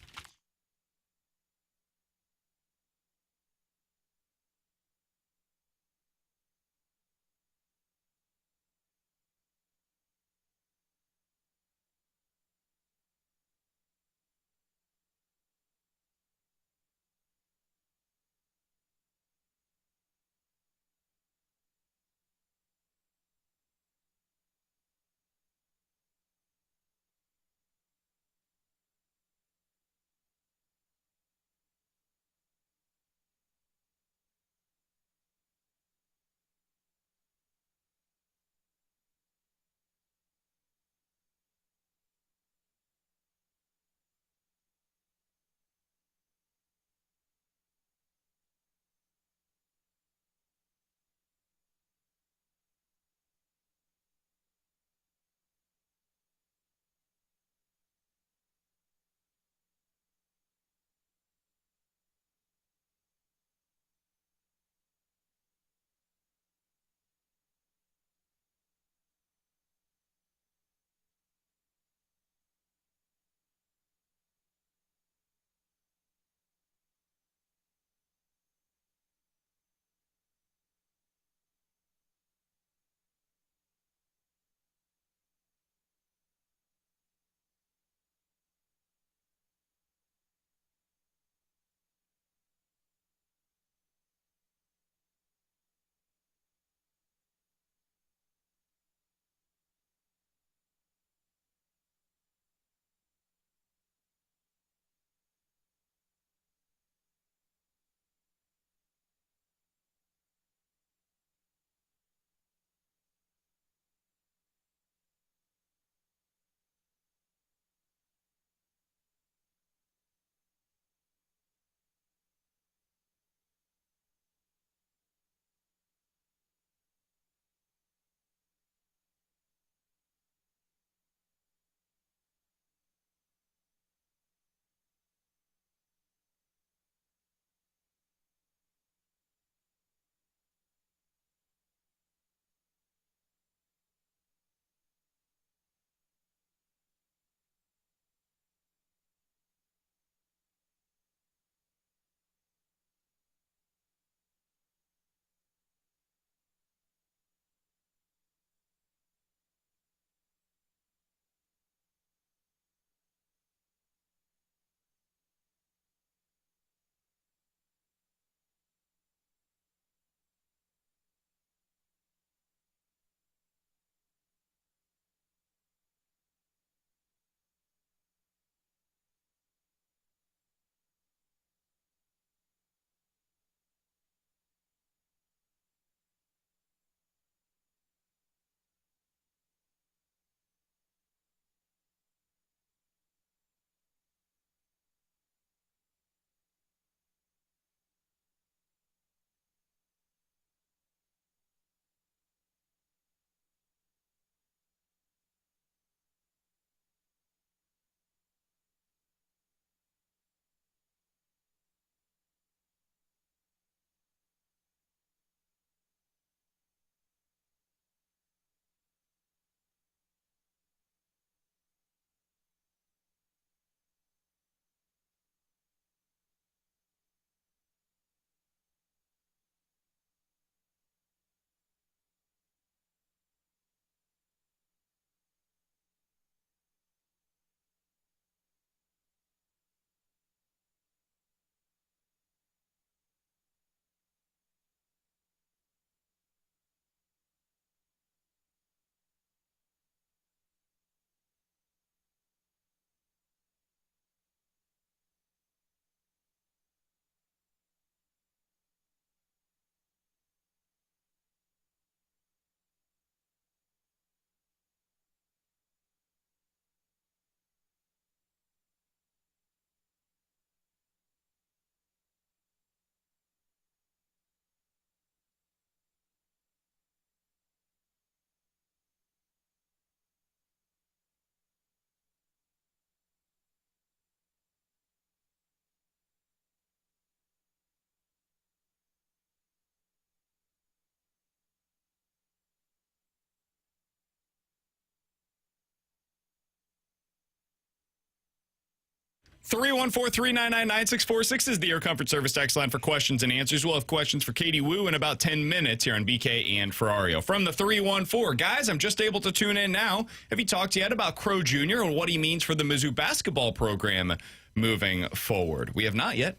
314-399-9646 is the Air Comfort Service text line for questions and answers. We'll have questions for Katie Wu in about 10 minutes here on BK and Ferrario. From the 314, guys, I'm just able to tune in now. Have you talked yet about Crow Jr. and what he means for the Mizzou basketball program moving forward? We have not yet,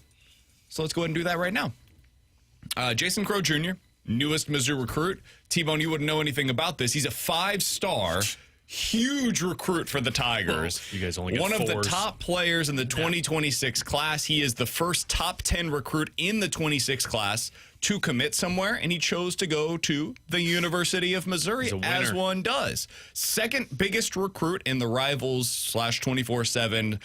so let's go ahead and do that right now. Jason Crow Jr., newest Mizzou recruit. T-Bone, you wouldn't know anything about this. He's a 5-star, huge recruit for the Tigers. You guys only get one of the fours. top players in the 2026 class. He is the first top 10 recruit in the 26 class to commit somewhere, and he chose to go to the University of Missouri, as one does. Second biggest recruit in the Rivals / 24/7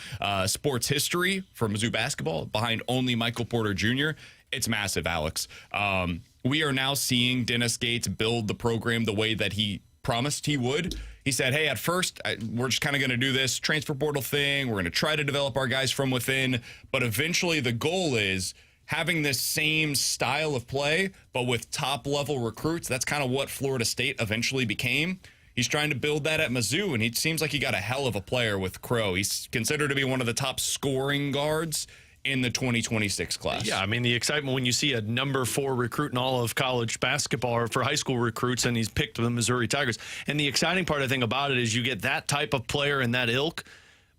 sports history for Mizzou basketball, behind only Michael Porter Jr. It's massive, Alex. We are now seeing Dennis Gates build the program the way that he promised he would. He said, hey, at first, we're just kind of going to do this transfer portal thing. We're going to try to develop our guys from within. But eventually the goal is having this same style of play, but with top-level recruits. That's kind of what Florida State eventually became. He's trying to build that at Mizzou, and it seems like he got a hell of a player with Crow. He's considered to be one of the top scoring guards in the 2026 class. Yeah, I mean, the excitement when you see a number 4 recruit in all of college basketball or for high school recruits, and he's picked the Missouri Tigers. And the exciting part, I think, about it is you get that type of player in that ilk,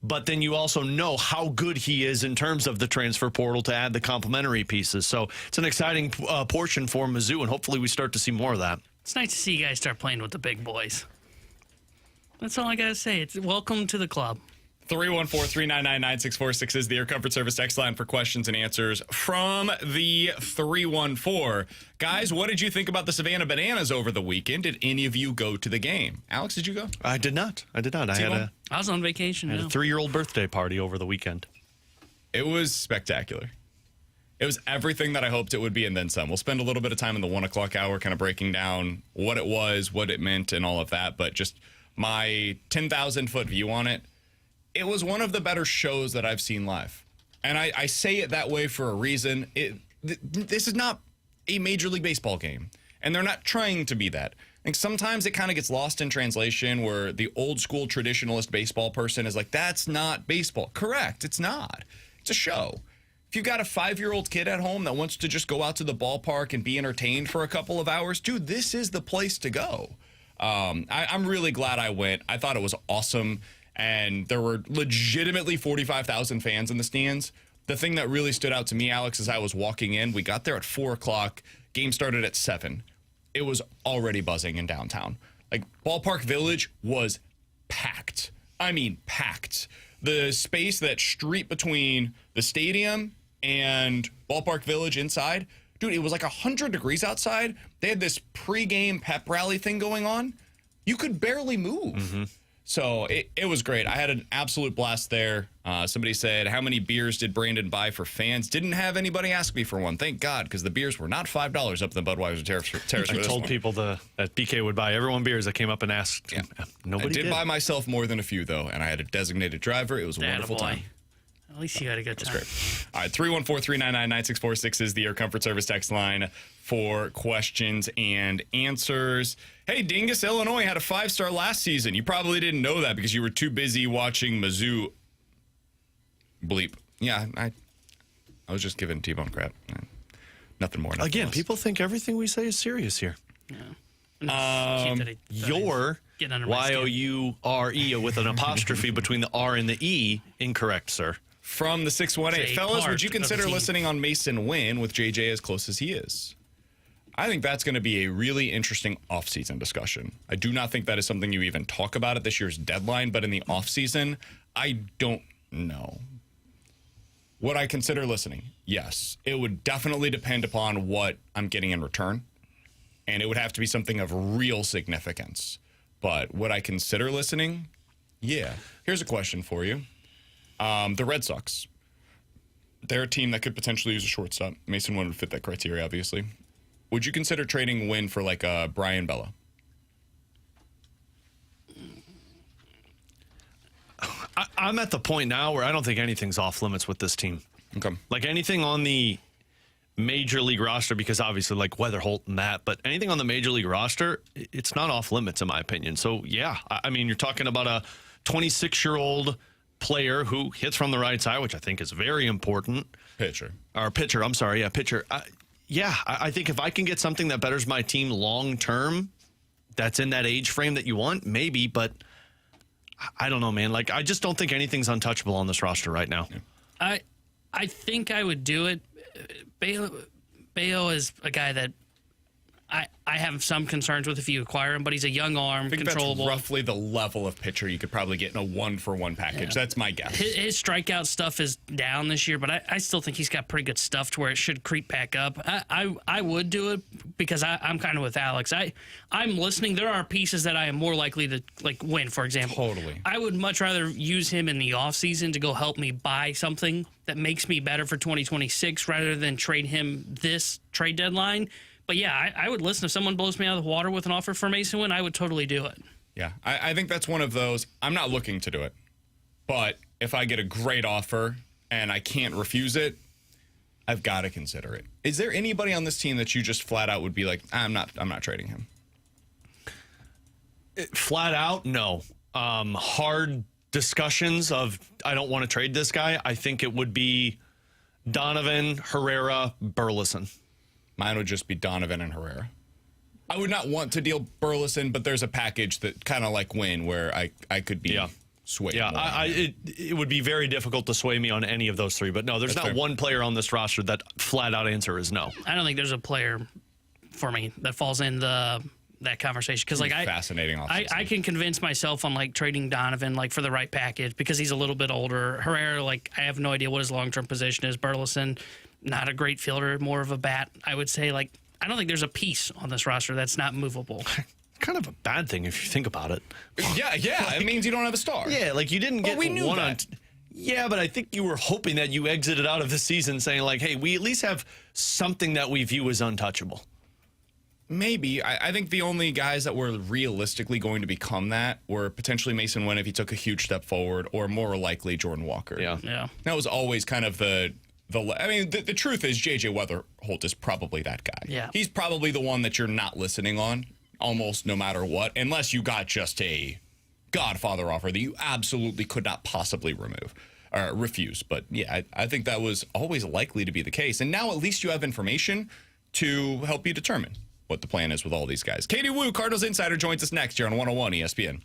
but then you also know how good he is in terms of the transfer portal to add the complementary pieces. So it's an exciting portion for Mizzou, and hopefully we start to see more of that. It's nice to see you guys start playing with the big boys. That's all I got to say. It's welcome to the club. 314-399-9646 is the Air Comfort Service text line for questions and answers from the 314. Guys, what did you think about the Savannah Bananas over the weekend? Did any of you go to the game? Alex, did you go? I did not. I was on vacation. I had a 3-year-old birthday party over the weekend. It was spectacular. It was everything that I hoped it would be and then some. We'll spend a little bit of time in the 1 o'clock hour kind of breaking down what it was, what it meant, and all of that. But just my 10,000-foot view on it, it was one of the better shows that I've seen live. And I say it that way for a reason. This is not a Major League Baseball game, and they're not trying to be that. I think sometimes it kind of gets lost in translation where the old school traditionalist baseball person is like, that's not baseball. Correct, it's not. It's a show. If you've got a 5-year-old kid at home that wants to just go out to the ballpark and be entertained for a couple of hours, dude, this is the place to go. I'm really glad I went. I thought it was awesome. And there were legitimately 45,000 fans in the stands. The thing that really stood out to me, Alex, as I was walking in, we got there at 4 o'clock. Game started at 7. It was already buzzing in downtown. Like, Ballpark Village was packed. I mean, packed. The space, that street between the stadium and Ballpark Village inside, dude, it was like 100 degrees outside. They had this pregame pep rally thing going on. You could barely move. Mm-hmm. So it was great. I had an absolute blast there. Somebody said, how many beers did Brandon buy for fans? Didn't have anybody ask me for one. Thank God, because the beers were not $5 up in the Budweiser Terrace. I told people that BK would buy everyone beers that came up and asked. Yeah. Nobody did. I did buy myself more than a few, though, and I had a designated driver. It was a wonderful time. At least you had a good time. That's great. All right, 314-399-9646 is the Air Comfort Service text line for questions and answers. Hey, Dingus, Illinois had a 5-star last season. You probably didn't know that because you were too busy watching Mizzou. Bleep. Yeah, I was just giving T-Bone crap. Nothing more. Again, less. people think everything we say is serious here. Yeah. Your Y-O-U-R-E with an apostrophe between the R and the E, incorrect, sir. From the 618. Fellas, would you consider listening on Mason Wynn with JJ as close as he is? I think that's going to be a really interesting offseason discussion. I do not think that is something you even talk about at this year's deadline, but in the offseason, I don't know. Would I consider listening? Yes. It would definitely depend upon what I'm getting in return, and it would have to be something of real significance. But would I consider listening? Yeah. Here's a question for you. The Red Sox. They're a team that could potentially use a shortstop. Mason Wynn would fit that criteria, obviously. Would you consider trading Wynn for, like, Brian Bella? I'm at the point now where I don't think anything's off limits with this team. Okay. Like, anything on the major league roster, because obviously, like, Weatherholt and that, but anything on the major league roster, it's not off limits, in my opinion. So, yeah, I mean, you're talking about a 26-year-old player who hits from the right side, which I think is very important. Pitcher. Or pitcher, I'm sorry. Yeah, pitcher. I think if I can get something that betters my team long term, that's in that age frame that you want, maybe, but I don't know, man. Like, I just don't think anything's untouchable on this roster right now. I think I would do it. Bayo is a guy that I have some concerns with if you acquire him, but he's a young arm, I think controllable. that's roughly the level of pitcher you could probably get in a 1-for-1 package. Yeah. That's my guess. His strikeout stuff is down this year, but I still think he's got pretty good stuff to where it should creep back up. I would do it because I'm kind of with Alex. I'm listening. There are pieces that I am more likely to win, for example. Totally. I would much rather use him in the offseason to go help me buy something that makes me better for 2026 rather than trade him this trade deadline. But yeah, I would listen. If someone blows me out of the water with an offer for Mason Wynn, I would totally do it. Yeah, I think that's one of those. I'm not looking to do it. But if I get a great offer and I can't refuse it, I've got to consider it. Is there anybody on this team that you just flat out would be like, I'm not trading him? Flat out, no. Hard discussions of, I don't want to trade this guy. I think it would be Donovan, Herrera, Burleson. Mine would just be Donovan and Herrera. I would not want to deal Burleson, but there's a package that kind of like Wynn where I could be swayed. Yeah, it would be very difficult to sway me on any of those three. But no, there's not one player on this roster that flat out answer is no. I don't think there's a player for me that falls in that conversation because fascinating. I can convince myself on trading Donovan for the right package because he's a little bit older. Herrera, I have no idea what his long-term position is. Burleson, not a great fielder, more of a bat. I would say I don't think there's a piece on this roster that's not movable. Kind of a bad thing if you think about it. Yeah, it means you don't have a star. Yeah, you didn't get we knew one that. Yeah, but I think you were hoping that you exited out of the season saying hey, we at least have something that we view as untouchable. Maybe. I think the only guys that were realistically going to become that were potentially Mason Wynn if he took a huge step forward, or more likely Jordan Walker. Yeah. That was always kind of the truth is J.J. Weatherholt is probably that guy. Yeah. He's probably the one that you're not listening on almost no matter what, unless you got just a Godfather offer that you absolutely could not possibly refuse. But yeah, I think that was always likely to be the case. And now at least you have information to help you determine what the plan is with all these guys. Katie Wu, Cardinals Insider, joins us next here on 101 ESPN.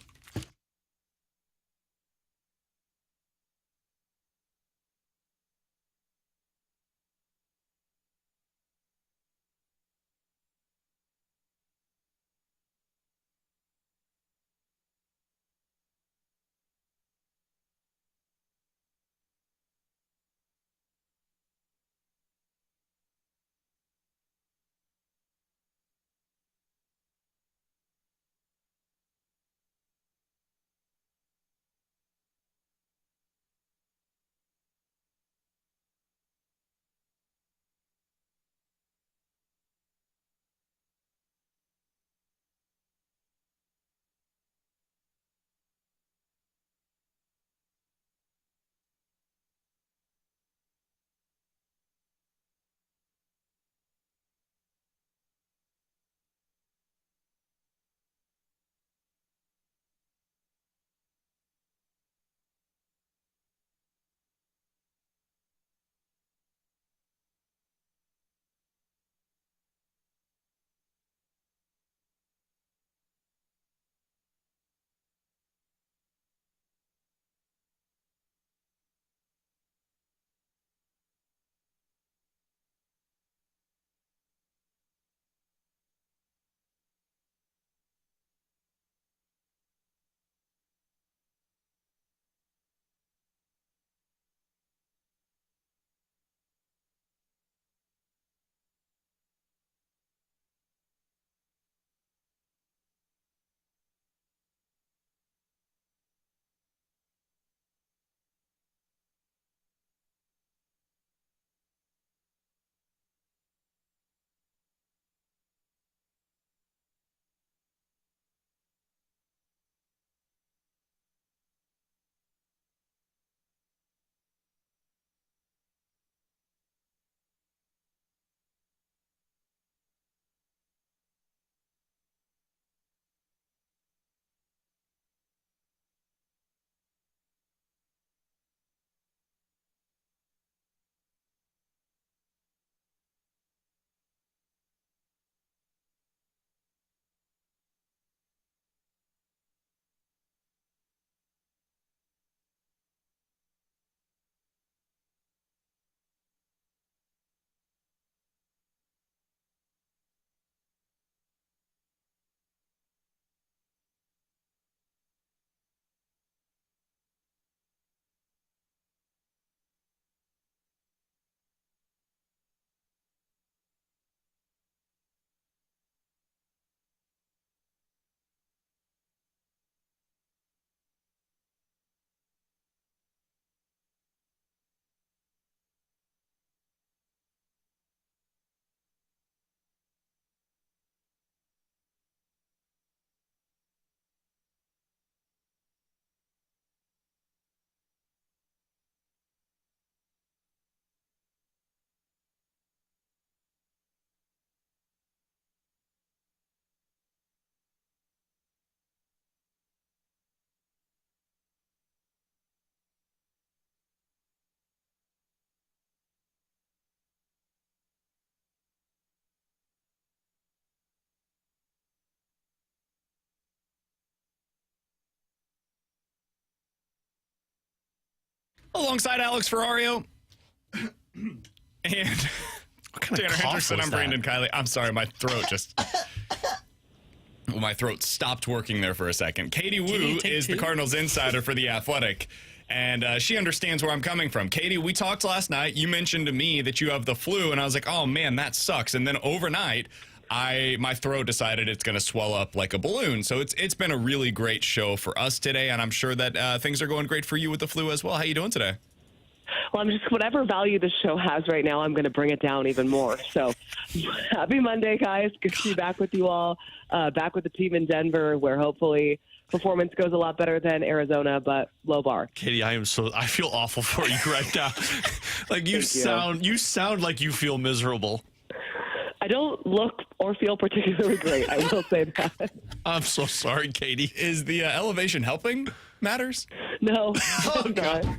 Alongside Alex Ferrario and Tanner Hendrickson, I'm Brandon Kiley. I'm sorry, my throat just... my throat stopped working there for a second. Katie Wu is the Cardinals insider for The Athletic, and she understands where I'm coming from. Katie, we talked last night. You mentioned to me that you have the flu, and I was like, oh, man, that sucks. And then overnight, my throat decided it's going to swell up like a balloon. So it's been a really great show for us today, and I'm sure that things are going great for you with the flu as well. How you doing today? Well, I'm just, whatever value this show has right now, I'm going to bring it down even more. So happy Monday, guys. Good to be back with you all, back with the team in Denver, where hopefully performance goes a lot better than Arizona, but low bar. Katie, I feel awful for you right now. Like you sound like you feel miserable. I don't look or feel particularly great. I will say that. I'm so sorry, Katie. Is the elevation helping matters? No. Oh, God.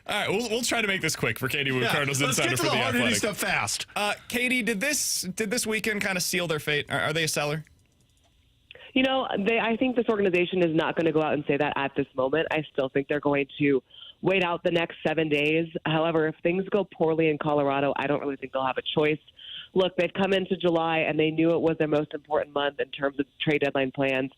All right, we'll try to make this quick for Katie Wu, Cardinals insider for The Athletic. Let's get to the hard stuff fast. Katie, did this weekend kind of seal their fate? Are they a seller? You know, I think this organization is not going to go out and say that at this moment. I still think they're going to wait out the next 7 days. However, if things go poorly in Colorado, I don't really think they'll have a choice. Look, they've come into July, and they knew it was their most important month in terms of trade deadline plans,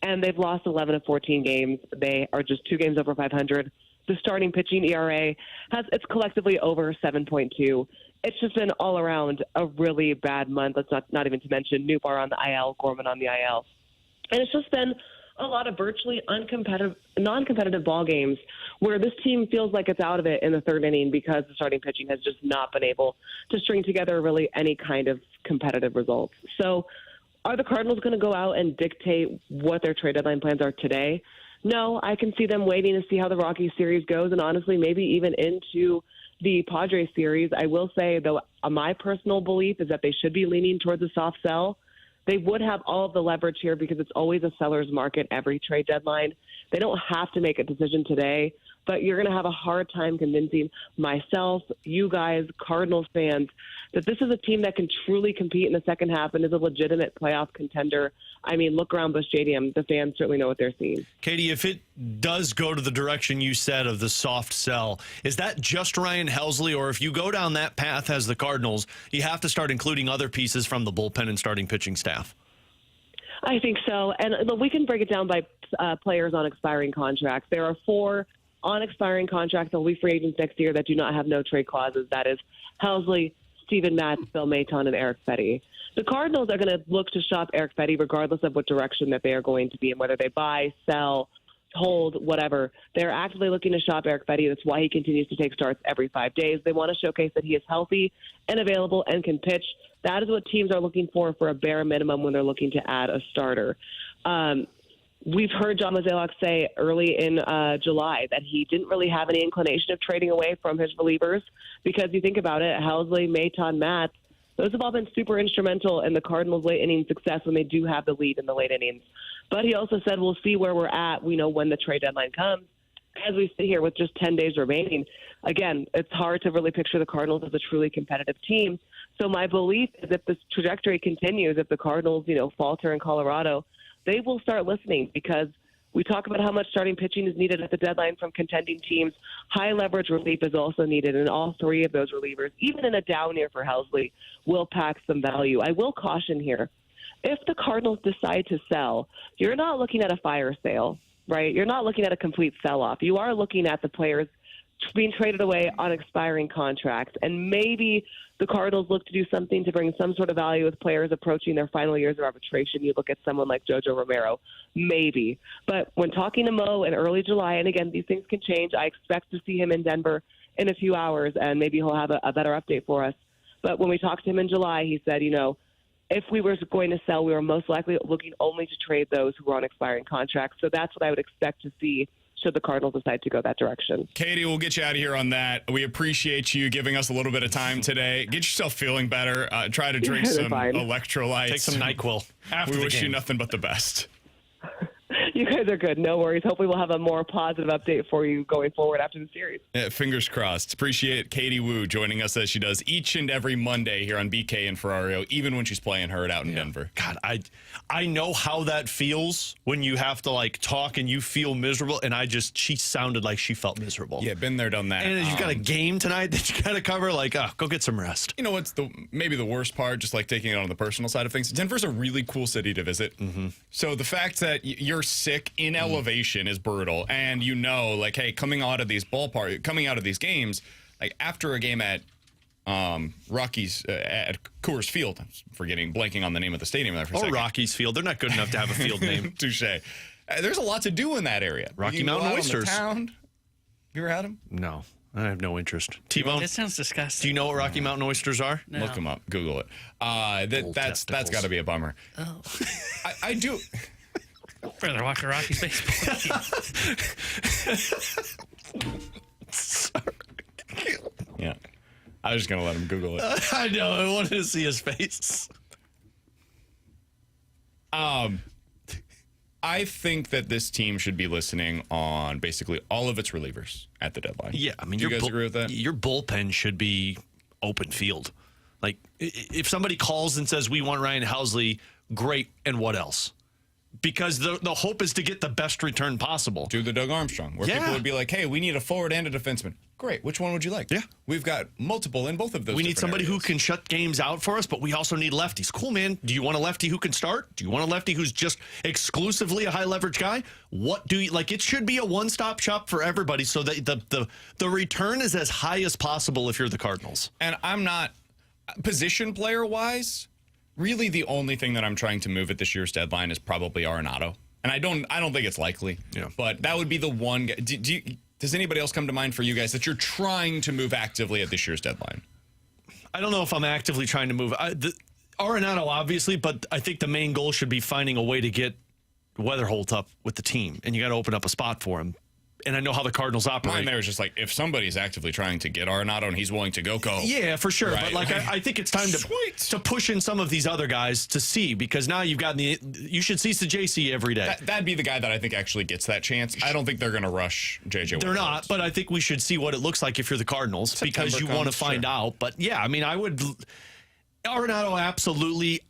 and they've lost 11 of 14 games. They are just 2 games over 500. The starting pitching ERA it's collectively over 7.2. It's just been all around a really bad month. Let's not even to mention Newbar on the IL, Gorman on the IL. And it's just been a lot of virtually non-competitive ball games where this team feels like it's out of it in the third inning because the starting pitching has just not been able to string together really any kind of competitive results. So are the Cardinals going to go out and dictate what their trade deadline plans are today? No, I can see them waiting to see how the Rockies series goes, and honestly, maybe even into the Padres series. I will say, though, my personal belief is that they should be leaning towards a soft sell. They would have all of the leverage here because it's always a seller's market every trade deadline. They don't have to make a decision today, but you're going to have a hard time convincing myself, you guys, Cardinals fans, that this is a team that can truly compete in the second half and is a legitimate playoff contender. I mean, look around Busch Stadium. The fans certainly know what they're seeing. Katie, if it does go to the direction you said of the soft sell, is that just Ryan Helsley, or if you go down that path as the Cardinals, you have to start including other pieces from the bullpen and starting pitching staff? I think so. And we can break it down by players on expiring contracts. There are 4 on expiring contracts that will be free agents next year that do not have no trade clauses. That is Helsley, Steven Matz, Phil Maton, and Eric Fetty. The Cardinals are going to look to shop Eric Fetty regardless of what direction that they are going to be in, whether they buy, sell, hold, whatever. They're actively looking to shop Eric Fetty. That's why he continues to take starts every 5 days. They want to showcase that he is healthy and available and can pitch. That is what teams are looking for a bare minimum when they're looking to add a starter. We've heard John Mozeliak say early in July that he didn't really have any inclination of trading away from his relievers because you think about it, Helsley, Maton, Matz, those have all been super instrumental in the Cardinals' late inning success when they do have the lead in the late innings. But he also said we'll see where we're at, when the trade deadline comes. As we sit here with just 10 days remaining, again, it's hard to really picture the Cardinals as a truly competitive team. So my belief is if this trajectory continues, if the Cardinals, falter in Colorado, they will start listening because we talk about how much starting pitching is needed at the deadline from contending teams. High leverage relief is also needed, and all 3 of those relievers, even in a down year for Helsley, will pack some value. I will caution here. If the Cardinals decide to sell, you're not looking at a fire sale, right? You're not looking at a complete sell-off. You are looking at the players being traded away on expiring contracts, and maybe the Cardinals look to do something to bring some sort of value with players approaching their final years of arbitration. You look at someone like Jojo Romero, maybe. But when talking to Mo in early July, and again, these things can change, I expect to see him in Denver in a few hours, and maybe he'll have a better update for us. But when we talked to him in July, he said, if we were going to sell, we were most likely looking only to trade those who were on expiring contracts. So that's what I would expect to see should the Cardinals decide to go that direction. Katie, we'll get you out of here on that. We appreciate you giving us a little bit of time today. Get yourself feeling better. Try to drink some electrolytes. Take some NyQuil after we the wish game. you nothing but the best. You guys are good. No worries. Hopefully we'll have a more positive update for you going forward after the series. Yeah, fingers crossed. Appreciate Katie Wu joining us as she does each and every Monday here on BK and Ferrario, even when she's playing hurt out in Denver. God, I know how that feels when you have to like talk and you feel miserable. And she sounded like she felt miserable. Yeah, been there, done that. And you've got a game tonight that you got to cover. Like, go get some rest. You know what's maybe the worst part? Just like taking it on the personal side of things. Denver's a really cool city to visit. Mm-hmm. So the fact that you're sick in elevation is brutal, and like, hey, coming out of these games, like after a game at Rockies at Coors Field, I'm blanking on the name of the stadium there for a second. Rockies Field. They're not good enough to have a field name. Touche. There's a lot to do in that area. Rocky Mountain oysters. You ever had them? No, I have no interest. T-Bone. That sounds disgusting. Do you know what Rocky Mountain oysters are? No. Look them up. Google it. That's got to be a bummer. Oh. I do. Rather watch a Rockies baseball game. Sorry. Yeah. I was just going to let him Google it. I know. I wanted to see his face. I think that this team should be listening on basically all of its relievers at the deadline. Yeah, I mean, do you guys agree with that? Your bullpen should be open field. Like, if somebody calls and says, we want Ryan Housley, great, and what else? Because the hope is to get the best return possible. Do the Doug Armstrong, where people would be like, hey, we need a forward and a defenseman. Great. Which one would you like? Yeah. We've got multiple in both of those. We need somebody who can shut games out for us, but we also need lefties. Cool, man. Do you want a lefty who can start? Do you want a lefty who's just exclusively a high leverage guy? What do you like? It should be a one-stop shop for everybody so that the return is as high as possible if you're the Cardinals. And I'm not position player wise. Really, the only thing that I'm trying to move at this year's deadline is probably Arenado, and I don't think it's likely. Yeah. But that would be the one. Does anybody else come to mind for you guys that you're trying to move actively at this year's deadline? I don't know if I'm actively trying to move. Arenado, obviously, but I think the main goal should be finding a way to get Weatherholt up with the team, and you got to open up a spot for him. And I know how the Cardinals operate. Mine there is just like, if somebody's actively trying to get Arenado and he's willing to go. Yeah, for sure. Right. But like, I think it's time to push in some of these other guys to see, because now you've got you should see JC every day. That'd be the guy that I think actually gets that chance. I don't think they're going to rush JJ. They're not, but I think we should see what it looks like if you're the Cardinals, because you want to find out. But yeah, I mean, Arenado absolutely,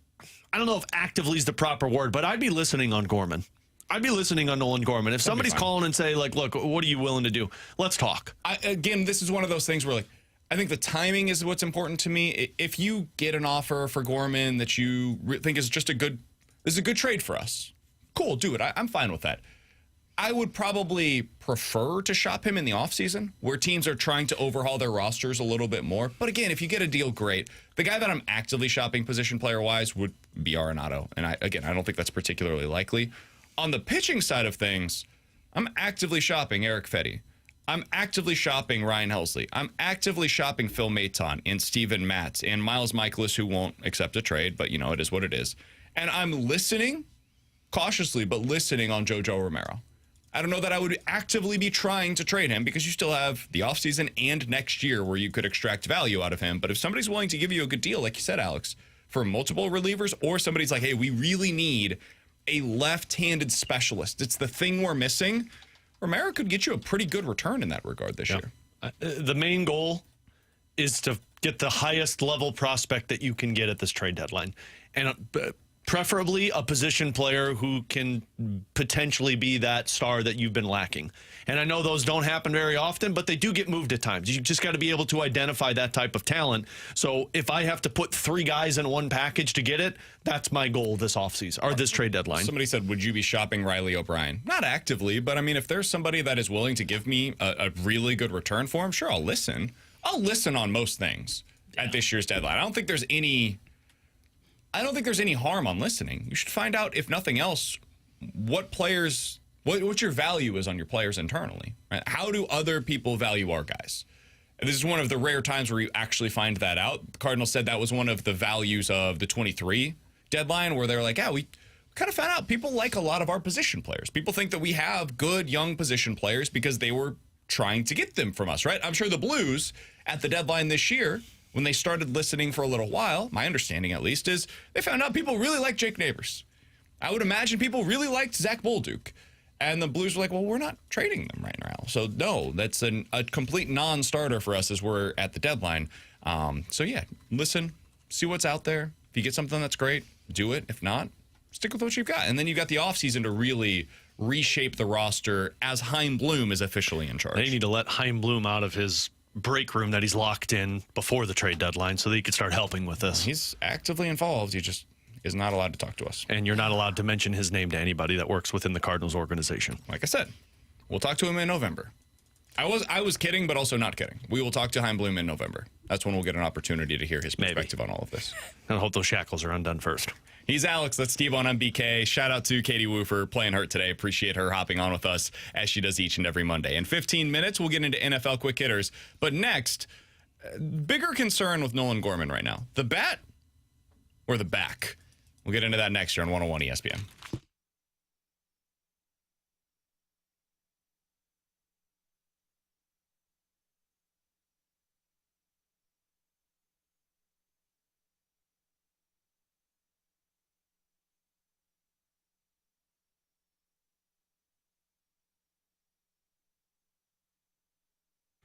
I don't know if actively is the proper word, but I'd be listening on Gorman. I'd be listening on Nolan Gorman. If somebody's calling and say, like, look, what are you willing to do? Let's talk. Again, this is one of those things where, like, I think the timing is what's important to me. If you get an offer for Gorman that you think is just this is a good trade for us, cool, do it. I'm fine with that. I would probably prefer to shop him in the offseason, where teams are trying to overhaul their rosters a little bit more. But again, if you get a deal, great. The guy that I'm actively shopping position player-wise would be Arenado. And I don't think that's particularly likely. On the pitching side of things, I'm actively shopping Eric Fetty. I'm actively shopping Ryan Helsley. I'm actively shopping Phil Maton and Steven Matz and Miles Michaelis, who won't accept a trade, but, it is what it is. And I'm listening, cautiously, but listening on JoJo Romero. I don't know that I would actively be trying to trade him, because you still have the offseason and next year where you could extract value out of him. But if somebody's willing to give you a good deal, like you said, Alex, for multiple relievers, or somebody's like, hey, we really need a left-handed specialist, it's the thing we're missing, Romero could get you a pretty good return in that regard this year. The main goal is to get the highest level prospect that you can get at this trade deadline, and preferably a position player who can potentially be that star that you've been lacking. And I know those don't happen very often, but they do get moved at times. You just got to be able to identify that type of talent. So if I have to put 3 guys in one package to get it, that's my goal this offseason, or this trade deadline. Somebody said, would you be shopping Riley O'Brien? Not actively, but I mean, if there's somebody that is willing to give me a really good return for him, sure, I'll listen. I'll listen on most things at this year's deadline. I don't think there's any harm on listening. You should find out, if nothing else, what your value is on your players internally. Right? How do other people value our guys? And this is one of the rare times where you actually find that out. The Cardinals said that was one of the values of the 23 deadline, where they're like, we kind of found out people like a lot of our position players. People think that we have good young position players because they were trying to get them from us, right? I'm sure the Blues at the deadline this year, when they started listening for a little while, my understanding at least, is they found out people really like Jake Neighbors. I would imagine people really liked Zach Bolduc. And the Blues were like, well, we're not trading them right now. So, no, that's a complete non-starter for us as we're at the deadline. So, yeah, listen, see what's out there. If you get something that's great, do it. If not, stick with what you've got. And then you've got the offseason to really reshape the roster as Chaim Bloom is officially in charge. They need to let Chaim Bloom out of his break room that he's locked in before the trade deadline so that he can start helping with this. He's actively involved. He just is not allowed to talk to us. And you're not allowed to mention his name to anybody that works within the Cardinals organization. Like I said, we'll talk to him in November. I was kidding, but also not kidding. We will talk to Chaim Bloom in November. That's when we'll get an opportunity to hear his perspective on all of this. And I hope those shackles are undone first. He's Alex. That's Steve on MBK. Shout out to Katie Wu for playing hurt today. Appreciate her hopping on with us as she does each and every Monday. In 15 minutes, we'll get into NFL quick hitters. But next, bigger concern with Nolan Gorman right now. The bat or the back? We'll get into that next year on 101 ESPN.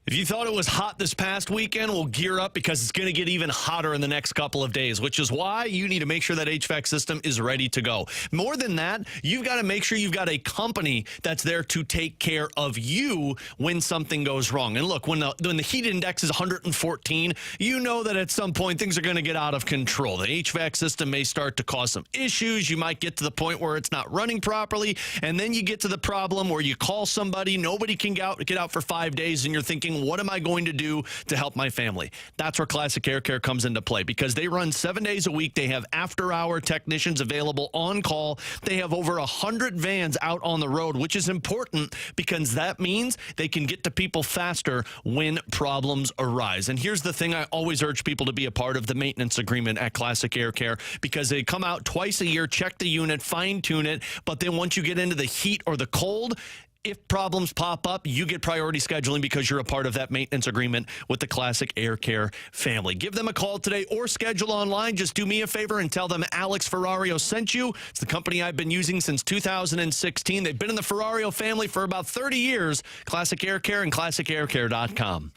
If you thought it was hot this past weekend, we'll gear up because it's going to get even hotter in the next couple of days, which is why you need to make sure that HVAC system is ready to go. More than that, you've got to make sure you've got a company that's there to take care of you when something goes wrong. And look, when the heat index is 114, you know that at some point things are going to get out of control. The HVAC system may start to cause some issues. You might get to the point where it's not running properly, and then you get to the problem where you call somebody, nobody can get out for 5 days, and you're thinking, what am I going to do to help my family? That's where Classic Air Care comes into play because they run 7 days a week. They have after-hour technicians available on call. They have over 100 vans out on the road, which is important because that means they can get to people faster when problems arise. And here's the thing I always urge people to be a part of: the maintenance agreement at Classic Air Care, because they come out twice a year, check the unit, fine-tune it, but then once you get into the heat or the cold, if problems pop up, you get priority scheduling because you're a part of that maintenance agreement with the Classic Air Care family. Give them a call today or schedule online. Just do me a favor and tell them Alex Ferrario sent you. It's the company I've been using since 2016. They've been in the Ferrario family for about 30 years. Classic Air Care and ClassicAirCare.com.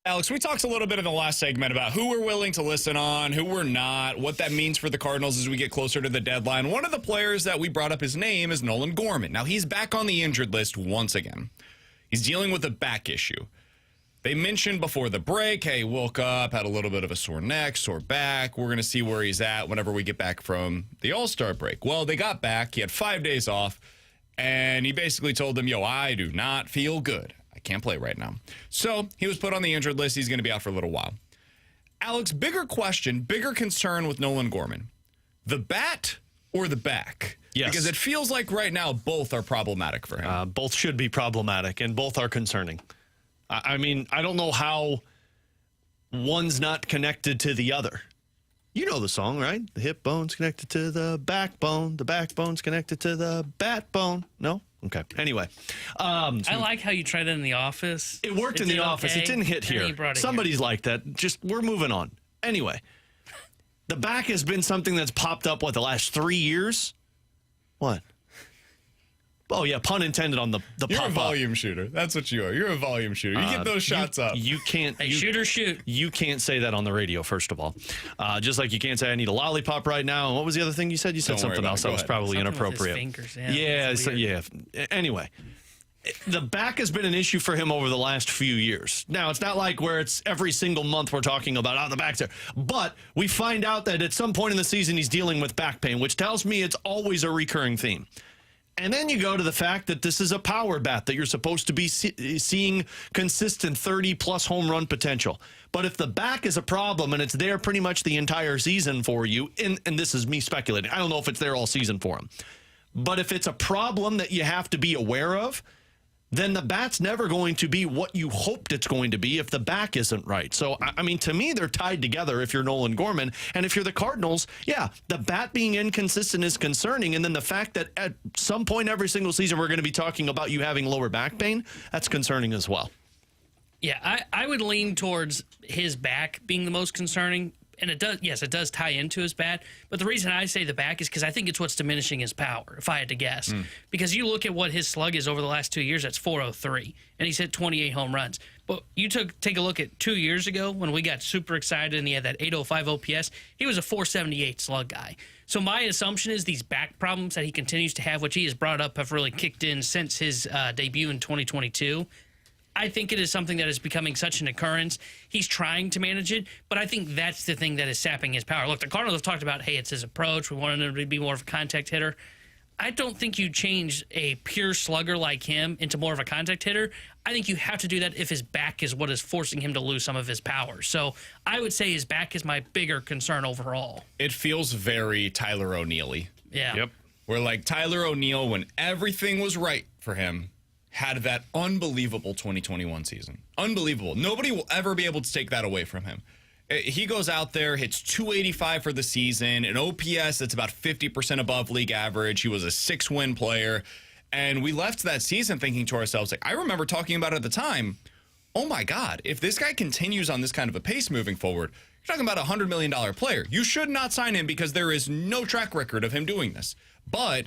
Alex, we talked a little bit in the last segment about who we're willing to listen on, who we're not, what that means for the Cardinals as we get closer to the deadline. One of the players that we brought up his name is Nolan Gorman. Now, he's back on the injured list once again. He's dealing with a back issue. They mentioned before the break, hey, woke up, had a little bit of a sore neck, sore back. We're going to see where he's at whenever we get back from the All-Star break. Well, they got back. He had 5 days off, and he basically told them, I do not feel good. Can't play right now. So he was put on the injured list. He's going to be out for a little while. Alex, bigger question, bigger concern with Nolan Gorman. The bat or the back? Yes. Because it feels like right now both are problematic for him. Both should be problematic, and both are concerning. I mean, I don't know how one's not connected to the other. You know the song, right? The hip bone's connected to the backbone's connected to the bat bone. No? Okay. Anyway. I like how you tried it in the office. It worked in the office. Okay. It didn't hit here. Somebody's like that. We're moving on. Anyway, the back has been something that's popped up, the last 3 years? What? Oh, yeah, pun intended on the You're pop-up. a volume shooter. That's what you are. You're a volume shooter. You get those shots up. You can't. Hey, shoot or shoot. You can't say that on the radio, first of all. Just like you can't say I need a lollipop right now. And what was the other thing you said? You said something else that was probably something inappropriate. With his fingers, yeah. Anyway, the back has been an issue for him over the last few years. Now, it's not like where it's every single month we're talking about, the back's there. But we find out that at some point in the season he's dealing with back pain, which tells me it's always a recurring theme. And then you go to the fact that this is a power bat, that you're supposed to be seeing consistent 30-plus home run potential. But if the back is a problem and it's there pretty much the entire season for you, and this is me speculating, I don't know if it's there all season for him. But if it's a problem that you have to be aware of, then the bat's never going to be what you hoped it's going to be if the back isn't right. So, I mean, to me, they're tied together if you're Nolan Gorman. And if you're the Cardinals, yeah, the bat being inconsistent is concerning. And then the fact that at some point every single season we're going to be talking about you having lower back pain, that's concerning as well. Yeah, I would lean towards his back being the most concerning. And it does tie into his bat. But the reason I say the back is because I think it's what's diminishing his power, if I had to guess. Because you look at what his slug is over the last 2 years, that's .403. And he's hit 28 home runs. But you take a look at 2 years ago when we got super excited and he had that .805 OPS, he was a .478 slug guy. So my assumption is these back problems that he continues to have, which he has brought up, have really kicked in since his debut in 2022. I think it is something that is becoming such an occurrence. He's trying to manage it, but I think that's the thing that is sapping his power. Look, the Cardinals have talked about, hey, it's his approach. We wanted him to be more of a contact hitter. I don't think you change a pure slugger like him into more of a contact hitter. I think you have to do that if his back is what is forcing him to lose some of his power. So I would say his back is my bigger concern overall. It feels very Tyler O'Neill-y. Yeah. Yep. Where like Tyler O'Neill, when everything was right for him, had that unbelievable 2021 season. Unbelievable. Nobody will ever be able to take that away from him. He goes out there, hits .285 for the season, an OPS that's about 50% above league average. He was a 6-win player. And we left that season thinking to ourselves, like, I remember talking about it at the time, oh my God, if this guy continues on this kind of a pace moving forward, you're talking about a $100 million player. You should not sign him because there is no track record of him doing this. But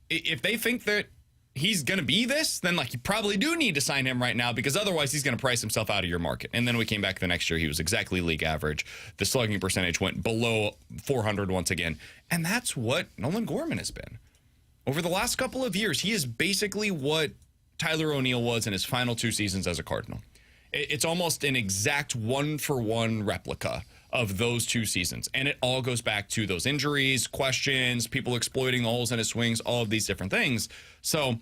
if they think that he's going to be this, then like you probably do need to sign him right now because otherwise he's going to price himself out of your market. And then we came back the next year. He was exactly league average. The slugging percentage went below 400 once again. And that's what Nolan Gorman has been. Over the last couple of years, he is basically what Tyler O'Neill was in his final 2 seasons as a Cardinal. It's almost an exact one-for-one replica of those 2 seasons. And it all goes back to those injuries, questions, people exploiting the holes in his swings, all of these different things. So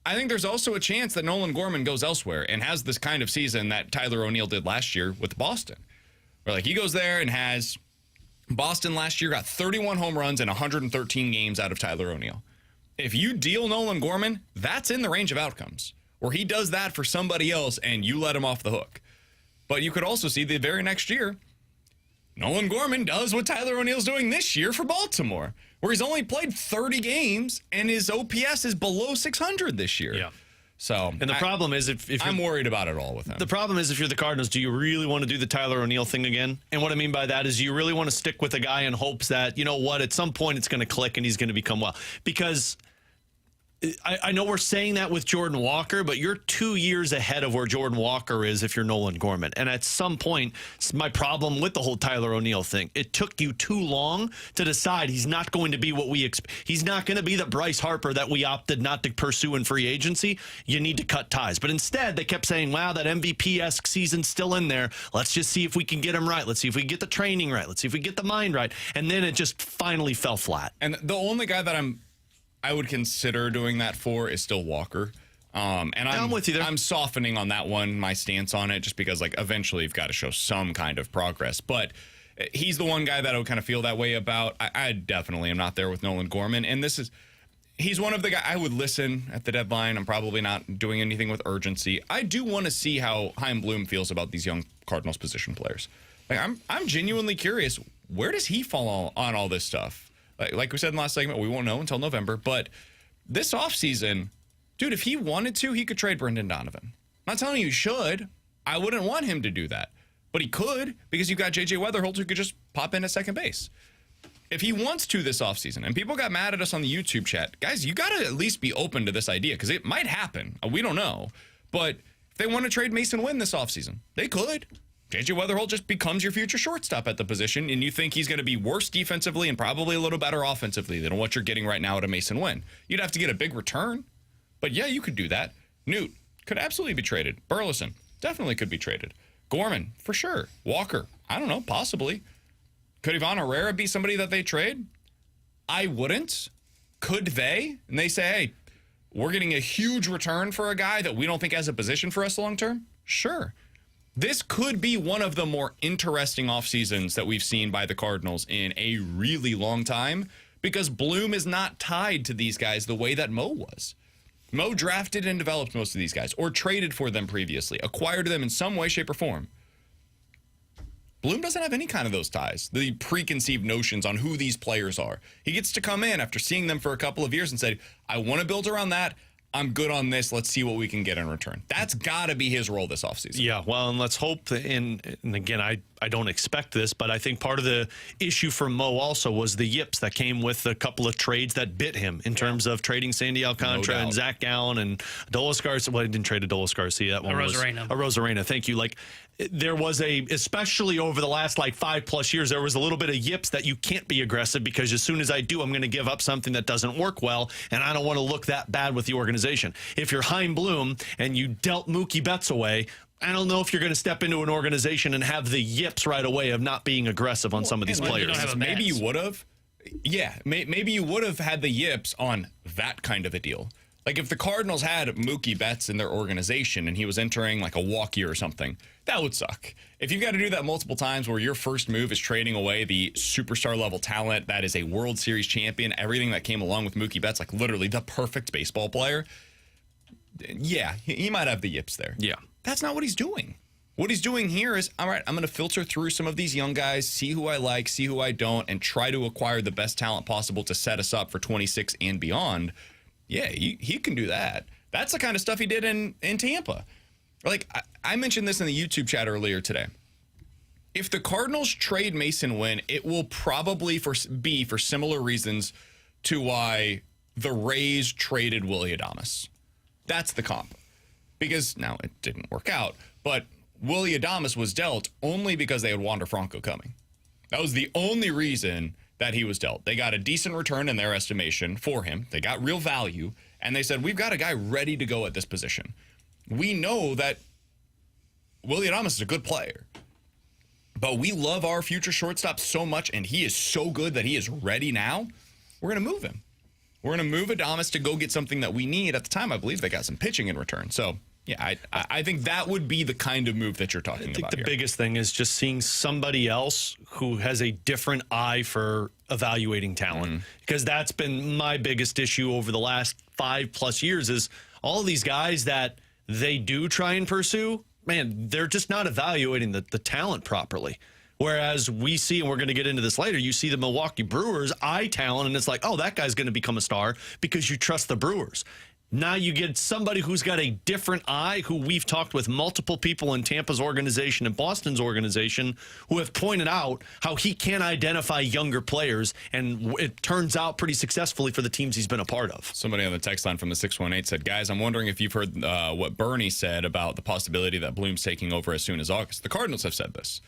I think there's also a chance that Nolan Gorman goes elsewhere and has this kind of season that Tyler O'Neill did last year with Boston. Where like he goes there and has Boston last year got 31 home runs in 113 games out of Tyler O'Neill. If you deal Nolan Gorman, that's in the range of outcomes. Or he does that for somebody else and you let him off the hook. But you could also see the very next year, Nolan Gorman does what Tyler O'Neill's doing this year for Baltimore, where he's only played 30 games and his OPS is below 600 this year. Yeah. So, and the problem is if I'm worried about it all with him. The problem is if you're the Cardinals, do you really want to do the Tyler O'Neill thing again? And what I mean by that is you really want to stick with a guy in hopes that, you know what, at some point it's going to click and he's going to become well. Because I know we're saying that with Jordan Walker, but you're 2 years ahead of where Jordan Walker is if you're Nolan Gorman. And at some point, it's my problem with the whole Tyler O'Neill thing. It took you too long to decide he's not going to be what we expect. He's not going to be the Bryce Harper that we opted not to pursue in free agency. You need to cut ties. But instead, they kept saying, wow, that MVP-esque season's still in there. Let's just see if we can get him right. Let's see if we can get the training right. Let's see if we get the mind right. And then it just finally fell flat. And the only guy that I would consider doing that for is still Walker. And I'm with you there. I'm softening on that one, my stance on it, just because like eventually you've got to show some kind of progress. But he's the one guy that I would kind of feel that way about. I definitely am not there with Nolan Gorman. And he's one of the guys I would listen at the deadline. I'm probably not doing anything with urgency. I do want to see how Chaim Bloom feels about these young Cardinals position players. Like I'm genuinely curious, where does he fall on all this stuff? Like we said in the last segment, we won't know until November. But this offseason, dude, if he wanted to, he could trade Brendan Donovan. I'm not telling you he should. I wouldn't want him to do that. But he could, because you've got J.J. Weatherholt who could just pop in at second base. If he wants to this offseason, and people got mad at us on the YouTube chat, guys, you got to at least be open to this idea, because it might happen. We don't know. But if they want to trade Mason Wynn this offseason, they could. J.J. Weatherholt just becomes your future shortstop at the position, and you think he's going to be worse defensively and probably a little better offensively than what you're getting right now at a Mason Wynn. You'd have to get a big return. But yeah, you could do that. Newt could absolutely be traded. Burleson definitely could be traded. Gorman, for sure. Walker, I don't know, possibly. Could Ivan Herrera be somebody that they trade? I wouldn't. Could they? And they say, hey, we're getting a huge return for a guy that we don't think has a position for us long term? Sure. This could be one of the more interesting off seasons that we've seen by the Cardinals in a really long time, because Bloom is not tied to these guys the way that Mo was. Mo drafted and developed most of these guys, or traded for them previously, acquired them in some way, shape, or form. Bloom doesn't have any kind of those ties, the preconceived notions on who these players are. He gets to come in after seeing them for a couple of years and say, I want to build around that. I'm good on this. Let's see what we can get in return. That's got to be his role this offseason. Yeah, well, and let's hope that, and again, I don't expect this, but I think part of the issue for Mo also was the yips that came with a couple of trades that bit him in terms of trading Sandy Alcantara and Zach Gallen and Adolis Garcia. Well, he didn't trade Adolis Garcia. That one was Arozarena. Thank you. Like, there was especially over the last 5+ years, there was a little bit of yips that you can't be aggressive, because as soon as I do, I'm going to give up something that doesn't work well, and I don't want to look that bad with the organization. If you're Chaim Bloom and you dealt Mookie Betts away, I don't know if you're going to step into an organization and have the yips right away of not being aggressive on some of these players. Maybe you would have. Yeah, maybe you would have had the yips on that kind of a deal. Like if the Cardinals had Mookie Betts in their organization and he was entering like a walk year or something, that would suck. If you've got to do that multiple times where your first move is trading away the superstar level talent that is a World Series champion, everything that came along with Mookie Betts, like literally the perfect baseball player, yeah, he might have the yips there. Yeah. That's not what he's doing. What he's doing here is, all right, I'm going to filter through some of these young guys, see who I like, see who I don't, and try to acquire the best talent possible to set us up for 26 and beyond. Yeah, he can do that. That's the kind of stuff he did in Tampa. Like, I mentioned this in the YouTube chat earlier today. If the Cardinals trade Mason Wynn, it will probably be for similar reasons to why the Rays traded Willy Adames. That's the comp. Because, now, it didn't work out, but Willy Adames was dealt only because they had Wander Franco coming. That was the only reason that he was dealt. They got a decent return in their estimation for him. They got real value, and they said, we've got a guy ready to go at this position. We know that Willy Adames is a good player, but we love our future shortstop so much, and he is so good that he is ready now. We're going to move him. We're going to move Adames to go get something that we need. At the time, I believe they got some pitching in return. So, yeah, I think that would be the kind of move that you're talking about. I think the biggest thing is just seeing somebody else who has a different eye for evaluating talent, because that's been my biggest issue over the last 5+ years is all of these guys that they do try and pursue, man, they're just not evaluating the talent properly. Whereas we see, and we're going to get into this later, you see the Milwaukee Brewers eye talent, and it's like, oh, that guy's going to become a star because you trust the Brewers. Now you get somebody who's got a different eye, who we've talked with multiple people in Tampa's organization and Boston's organization who have pointed out how he can identify younger players, and it turns out pretty successfully for the teams he's been a part of. Somebody on the text line from the 618 said, guys, I'm wondering if you've heard what Bernie said about the possibility that Bloom's taking over as soon as August. The Cardinals have said this.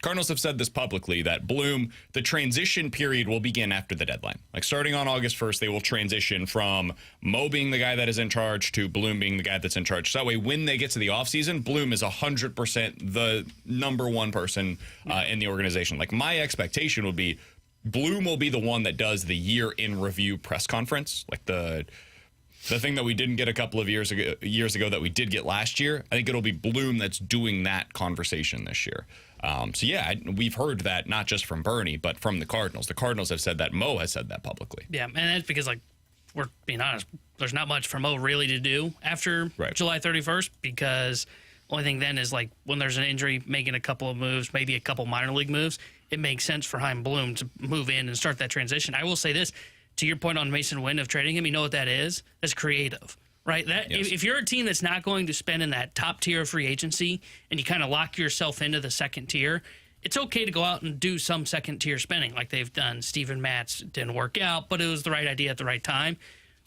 Cardinals have said this publicly, that Bloom, the transition period will begin after the deadline. Like starting on August 1st, they will transition from Mo being the guy that is in charge to Bloom being the guy that's in charge. So that way, when they get to the offseason, Bloom is 100% the number one person in the organization. Like my expectation would be Bloom will be the one that does the year in review press conference, like the thing that we didn't get a couple of years ago that we did get last year. I think it'll be Bloom that's doing that conversation this year. So, yeah, we've heard that not just from Bernie, but from the Cardinals. The Cardinals have said that. Mo has said that publicly. Yeah, and that's because, like, we're being honest, there's not much for Mo really to do after July 31st, because only thing then is, like, when there's an injury, making a couple of moves, maybe a couple minor league moves, it makes sense for Chaim Bloom to move in and start that transition. I will say this, to your point on Mason Wynn of trading him, you know what that is? That's creative. Right? If you're a team that's not going to spend in that top tier of free agency and you kind of lock yourself into the second tier, it's okay to go out and do some second tier spending like they've done. Steven Matz didn't work out, but it was the right idea at the right time.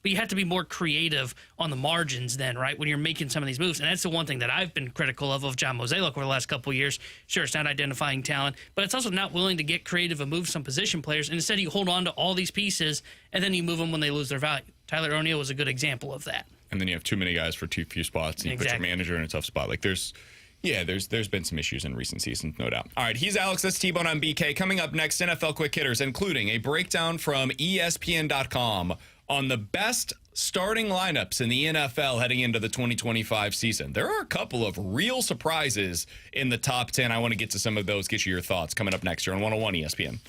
But you have to be more creative on the margins then, right, when you're making some of these moves. And that's the one thing that I've been critical of John Mozeliak over the last couple of years. Sure, it's not identifying talent, but it's also not willing to get creative and move some position players. And instead, you hold on to all these pieces, and then you move them when they lose their value. Tyler O'Neill was a good example of that. And then you have too many guys for too few spots, and you put your manager in a tough spot. Like there's been some issues in recent seasons, no doubt. All right, he's Alex, that's T-Bone on BK. Coming up next, NFL Quick Hitters, including a breakdown from ESPN.com on the best starting lineups in the NFL heading into the 2025 season. There are a couple of real surprises in the top 10. I want to get to some of those, get you your thoughts. Coming up next here on 101 ESPN.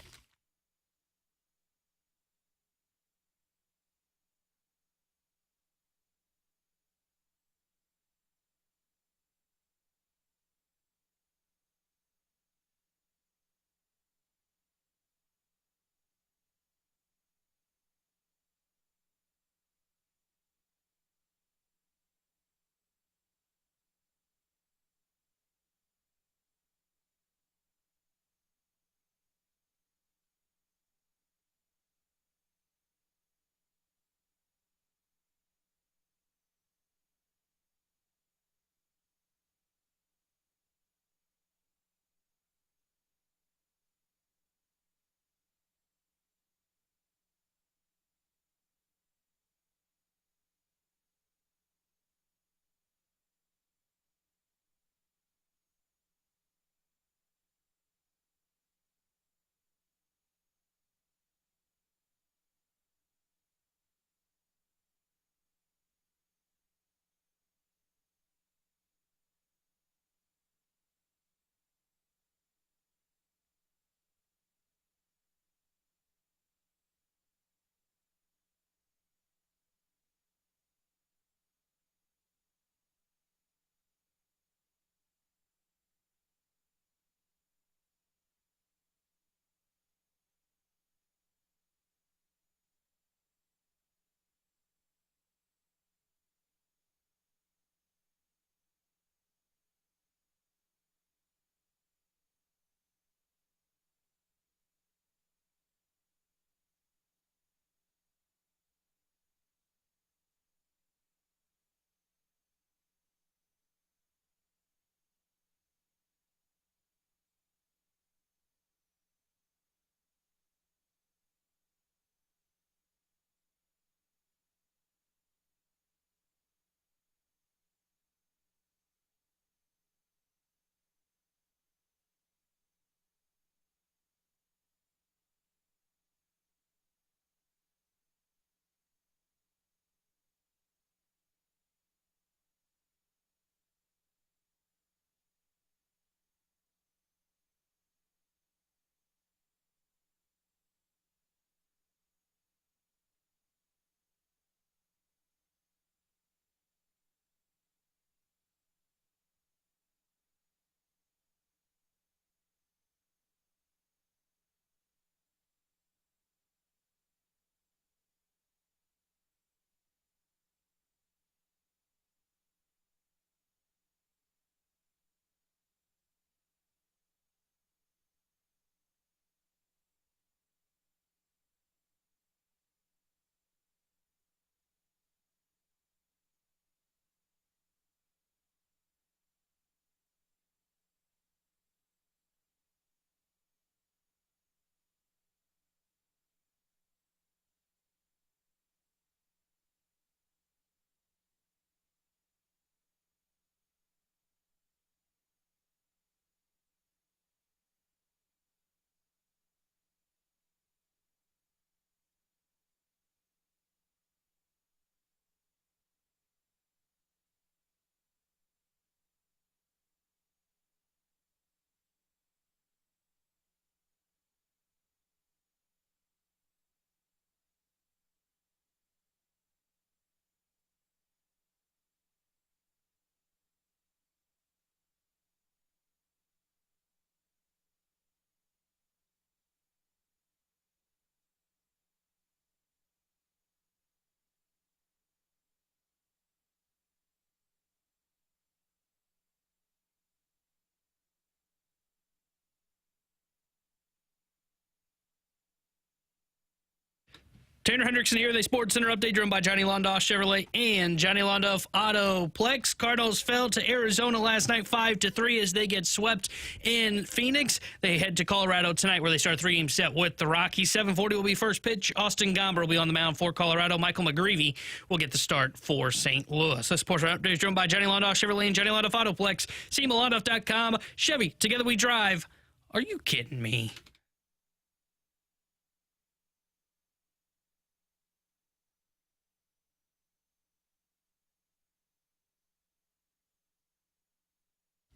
Tanner Hendrickson here. The Sports Center update driven by Johnny Londoff Chevrolet and Johnny Londoff Autoplex. Cardinals fell to Arizona last night 5-3 as they get swept in Phoenix. They head to Colorado tonight where they start a 3-game set with the Rockies. 7:40 will be first pitch. Austin Gomber will be on the mound for Colorado. Michael McGreevy will get the start for St. Louis. The Sports Center update is driven by Johnny Londoff Chevrolet and Johnny Londoff Autoplex. See Londoff.com. Chevy, together we drive. Are you kidding me?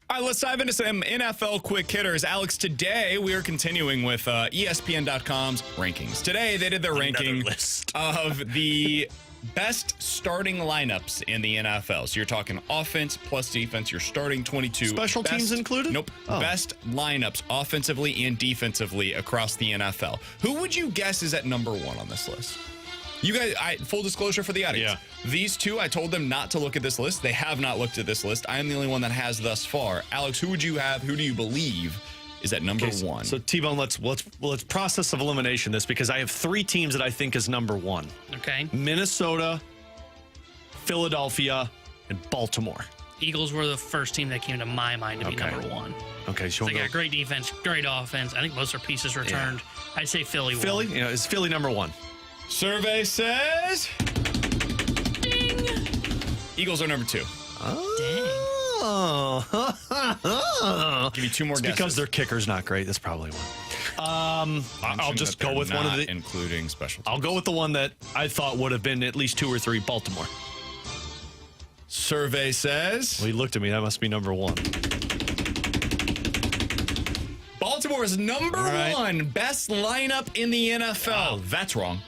All right, let's dive into some NFL quick hitters. Alex, today we are continuing with ESPN.com's rankings. Today they did their ranking of the best starting lineups in the NFL. So you're talking offense plus defense. You're starting 22. Special teams included? Nope. Oh. Best lineups offensively and defensively across the NFL. Who would you guess is at number one on this list? You guys, full disclosure for the audience. Yeah. These two, I told them not to look at this list. They have not looked at this list. I am the only one that has thus far. Alex, who would you have? Who do you believe is at number one? So T-Bone, let's process of elimination this because I have 3 teams that I think is number one. Okay. Minnesota, Philadelphia, and Baltimore. Eagles were the first team that came to my mind to be number one. Okay, so they got great defense, great offense. I think most of their pieces returned. Yeah. I'd say Philly. Philly, is Philly number one? Survey says... Ding! Eagles are number 2. Oh. Give you 2 more guesses. Because their kicker's not great. That's probably one. I'll just go with one of the... including special teams. I'll go with the one that I thought would have been at least 2 or 3, Baltimore. Survey says... Well, he looked at me. That must be number 1. Baltimore is number 1 best lineup in the NFL. Wow. That's wrong.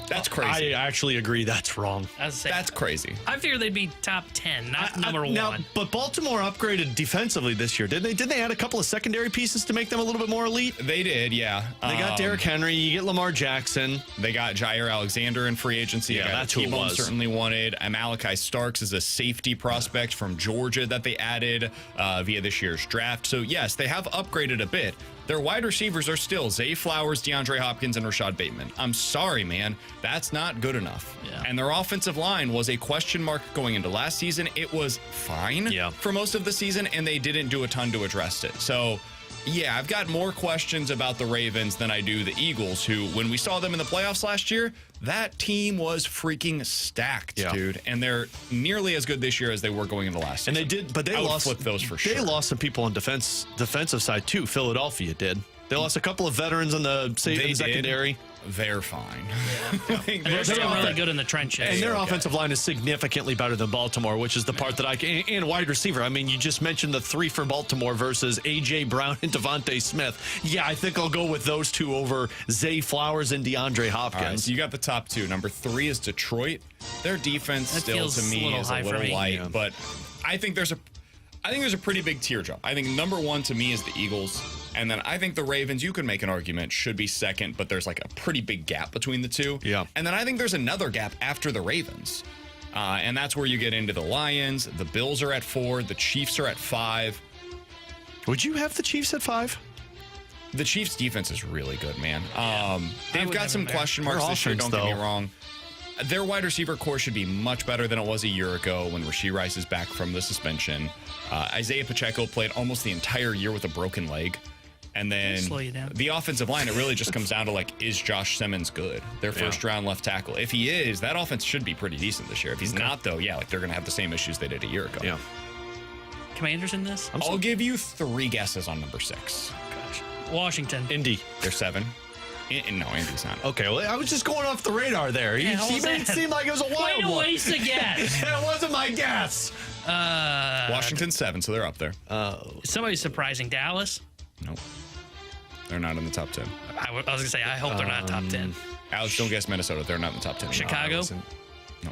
That's crazy. I actually agree that's wrong. That's crazy. I figured they'd be top 10, not number 1. Now, but Baltimore upgraded defensively this year, didn't they? Did they add a couple of secondary pieces to make them a little bit more elite? They did, yeah. They got Derrick Henry. You get Lamar Jackson. They got Jair Alexander in free agency. Yeah, that's who it was. Certainly wanted. Malachi Starks is a safety prospect from Georgia that they added via this year's draft. So, yes, they have upgraded a bit. Their wide receivers are still Zay Flowers, DeAndre Hopkins, and Rashad Bateman. I'm sorry, man. That's not good enough. Yeah. And their offensive line was a question mark going into last season. It was fine for most of the season, and they didn't do a ton to address it. So, yeah, I've got more questions about the Ravens than I do the Eagles, who, when we saw them in the playoffs last year, that team was freaking stacked, dude. And they're nearly as good this year as they were going into last season. And they did, but they lost those for sure. They lost some people on defensive side too. Philadelphia did. They lost a couple of veterans on the secondary. They're fine. They're still really good in the trenches. And their offensive line is significantly better than Baltimore, which is the part that and wide receiver. I mean, you just mentioned the 3 for Baltimore versus A.J. Brown and Devontae Smith. Yeah, I think I'll go with those 2 over Zay Flowers and DeAndre Hopkins. Right, so you got the top 2. Number 3 is Detroit. Their defense still, to me, is a little light, but I think there's a pretty big teardrop. I think number 1 to me is the Eagles. And then I think the Ravens, you can make an argument, should be second, but there's like a pretty big gap between the 2. Yeah. And then I think there's another gap after the Ravens. And that's where you get into the Lions. The Bills are at 4. The Chiefs are at 5. Would you have the Chiefs at 5? The Chiefs' defense is really good, man. They've got some question marks this year, don't get me wrong. Their wide receiver core should be much better than it was a year ago when Rashee Rice is back from the suspension. Isaiah Pacheco played almost the entire year with a broken leg. And then the offensive line, it really just comes down to, like, is Josh Simmons good? Their first-round left tackle. If he is, that offense should be pretty decent this year. If he's not, though, they're going to have the same issues they did a year ago. Yeah. Commanders in this? I'll give you 3 guesses on number 6. Gosh. Washington. Indy. They're 7. No, Indy's not. Okay, well, I was just going off the radar there. You made it seem like it was a wild one. Way to waste a guess. That wasn't my guess. Washington's 7, so they're up there. Somebody's surprising. Dallas? Nope. They're not in the top 10. I was going to say, I hope they're not top 10. Alex, don't guess Minnesota. They're not in the top 10. Chicago? No.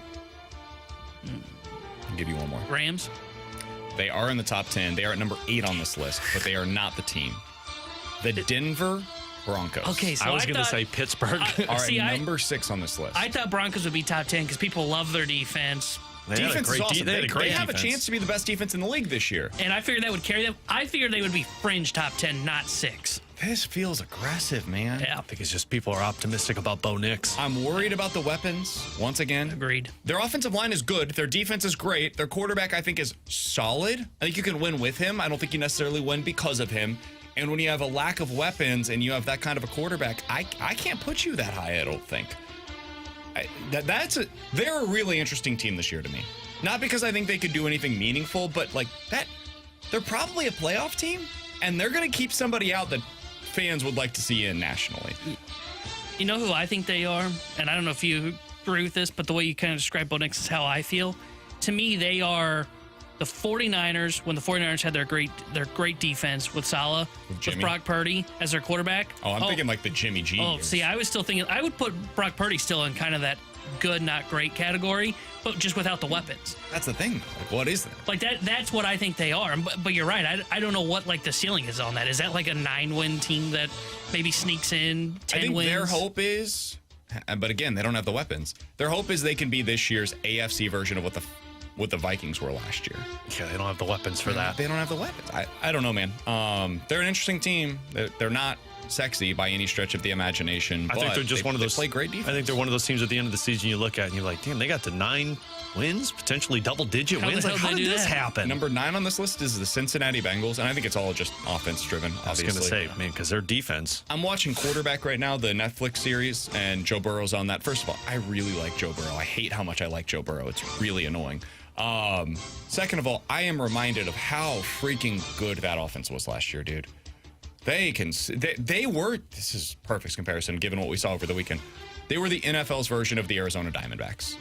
I'll give you one more. Rams? They are in the top 10. They are at number 8 on this list, but they are not the team. The Denver Broncos. Okay, so I was going to say Pittsburgh. Are at number 6 on this list. I thought Broncos would be top 10 because people love their defense. Defense is awesome. They have a defense. chance to be the best defense in the league this year. And I figured that would carry them. I figured they would be fringe top 10, not 6. This feels aggressive, man. Yeah. I think it's just people are optimistic about Bo Nix. I'm worried about the weapons, once again. Agreed. Their offensive line is good. Their defense is great. Their quarterback, I think, is solid. I think you can win with him. I don't think you necessarily win because of him. And when you have a lack of weapons and you have that kind of a quarterback, I can't put you that high, I don't think. They're a really interesting team this year to me. Not because I think they could do anything meaningful, but like that, they're probably a playoff team, and they're going to keep somebody out that fans would like to see in nationally. You know who I think they are? And I don't know if you agree with this, but the way you kind of describe Bo Nix is how I feel. To me, they are the 49ers when the 49ers had their great defense with Saleh, with Brock Purdy as their quarterback. Oh, I'm thinking like the Jimmy G years. See, I was still thinking I would put Brock Purdy still in kind of that good, not great category, but just without the weapons. That's the thing. Like, what is that? Like that's what I think they are. But you're right. I don't know what like the ceiling is on that. Is that like a 9-win team that maybe sneaks in 10 I think wins? their hope is, but again, they don't have the weapons. Their hope is they can be this year's AFC version of what the Vikings were last year. Yeah, they don't have the weapons for that. They don't have the weapons. I don't know, man. They're an interesting team. They're not sexy by any stretch of the imagination. I think they're just one of those. They play great defense. I think they're one of those teams at the end of the season you look at and you're like, damn, they got to 9 wins, potentially double-digit wins. Like, how did this happen? Number 9 on this list is the Cincinnati Bengals, and I think it's all just offense-driven, obviously. I was going to say, man, because their defense. I'm watching Quarterback right now, the Netflix series, and Joe Burrow's on that. First of all, I really like Joe Burrow. I hate how much I like Joe Burrow. It's really annoying. Second of all, I am reminded of how freaking good that offense was last year, dude. They were, this is perfect comparison given what we saw over the weekend. They were the NFL's version of the Arizona Diamondbacks.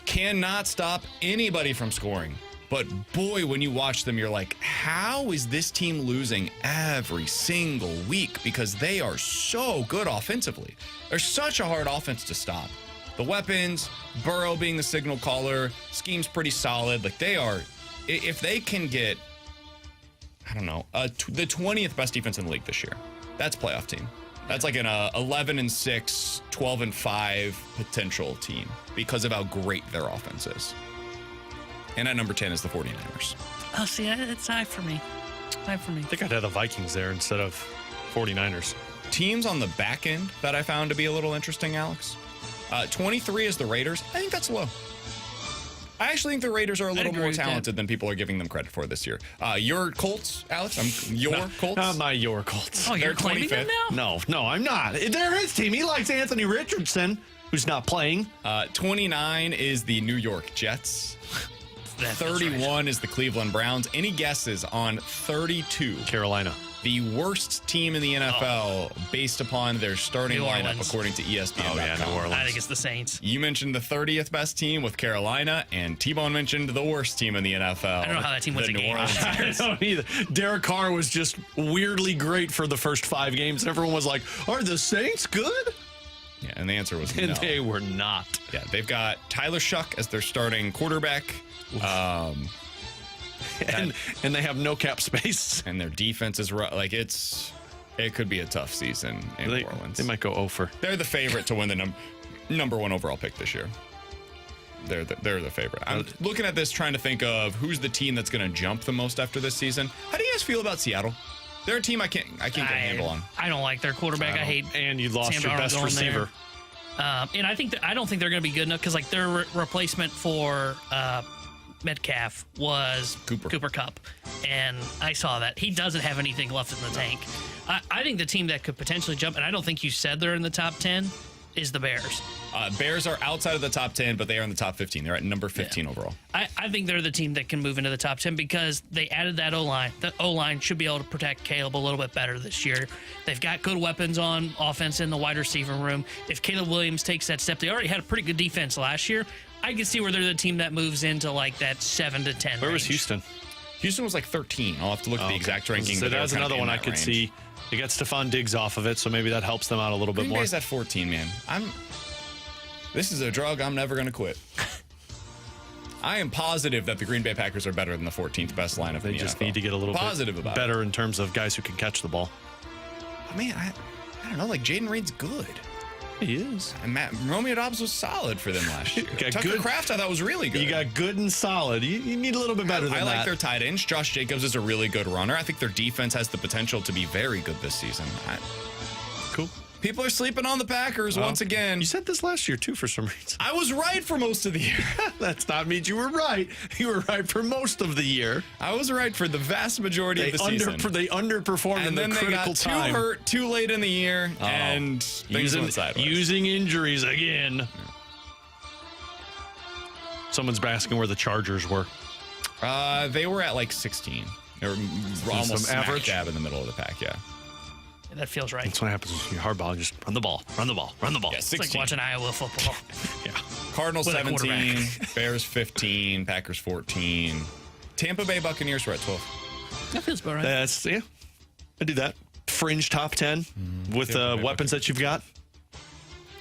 Cannot stop anybody from scoring. But boy, when you watch them, you're like, how is this team losing every single week? Because they are so good offensively. They're such a hard offense to stop. The weapons, Burrow being the signal caller, scheme's pretty solid. Like they are, if they can get, I don't know, the 20th best defense in the league this year, that's playoff team. That's like an 11-6, 12-5 potential team because of how great their offense is. And at number 10 is the 49ers. Oh, see, it's high for me. High for me. I think I'd have the Vikings there instead of 49ers. Teams on the back end that I found to be a little interesting, Alex. 23 is the Raiders. I think that's low. I actually think the Raiders are a little more talented than people are giving them credit for this year. Your Colts, Alex? Colts? Not my your Colts. Oh, you're claiming them now? No, I'm not. They're his team. He likes Anthony Richardson, who's not playing. 29 is the New York Jets. 31 is the Cleveland Browns. Any guesses on 32? Carolina. The worst team in the NFL based upon their starting lineup, according to ESPN. Oh, yeah, New Orleans. I think it's the Saints. You mentioned the 30th best team with Carolina, and T-Bone mentioned the worst team in the NFL. I don't know how that team wins a game. I don't either. Derek Carr was just weirdly great for the first 5 games. Everyone was like, are the Saints good? Yeah, and the answer was no. And they were not. Yeah, they've got Tyler Shuck as their starting quarterback. And they have no cap space. And their defense is like it could be a tough season in New Orleans. They might go over. They're the favorite to win the number 1 overall pick this year. They're the favorite. I'm looking at this trying to think of who's the team that's going to jump the most after this season. How do you guys feel about Seattle? They're a team I can't get a handle on. I don't like their quarterback. I hate. And you lost your best receiver. And I don't think they're going to be good enough because like their replacement for Metcalf was Cooper Kupp, and I saw that he doesn't have anything left in the tank. I think the team that could potentially jump, and I don't think you said they're in the top 10, is the Bears. Bears are outside of the top 10, but they are in the top 15. They're at number 15 overall. I think they're the team that can move into the top 10 because they added that O-line. The O-line should be able to protect Caleb a little bit better this year. They've got good weapons on offense in the wide receiver room. If Caleb Williams takes that step, they already had a pretty good defense last year. I can see where they're the team that moves into like that 7 to 10 Where range. was Houston? Houston was like 13. I'll have to look at the exact ranking. So that's another one I could see. They got Stephon Diggs off of it, so maybe that helps them out a little bit more. Green Bay's at 14, man. This is a drug I'm never going to quit. I am positive that the Green Bay Packers are better than the 14th best lineup. They just need to get a little bit better in terms of guys who can catch the ball. Man, I don't know. Like Jaden Reed's good. He is. And Romeo Dobbs was solid for them last year. Tucker Kraft, I thought, was really good. You got good and solid. You need a little bit better than that. I like their tight ends. Josh Jacobs is a really good runner. I think their defense has the potential to be very good this season. Cool. People are sleeping on the Packers once again. You said this last year, too, for some reason. I was right for most of the year. That's not means you were right. You were right for most of the year. I was right for the vast majority of the season. They underperformed in the critical time. Too hurt, too late in the year, and things went sideways. Using injuries again. Someone's asking where the Chargers were. They were at like 16. They were almost smack dab in the middle of the pack, yeah. That feels right. That's what happens when you're hardball. Just run the ball. Run the ball. Run the ball. Yeah, it's like watching Iowa football. Yeah. Cardinals 17, Bears 15, Packers 14. Tampa Bay Buccaneers were at 12. That feels about right. Yeah. I do that. Fringe top 10 with weapons that you've got.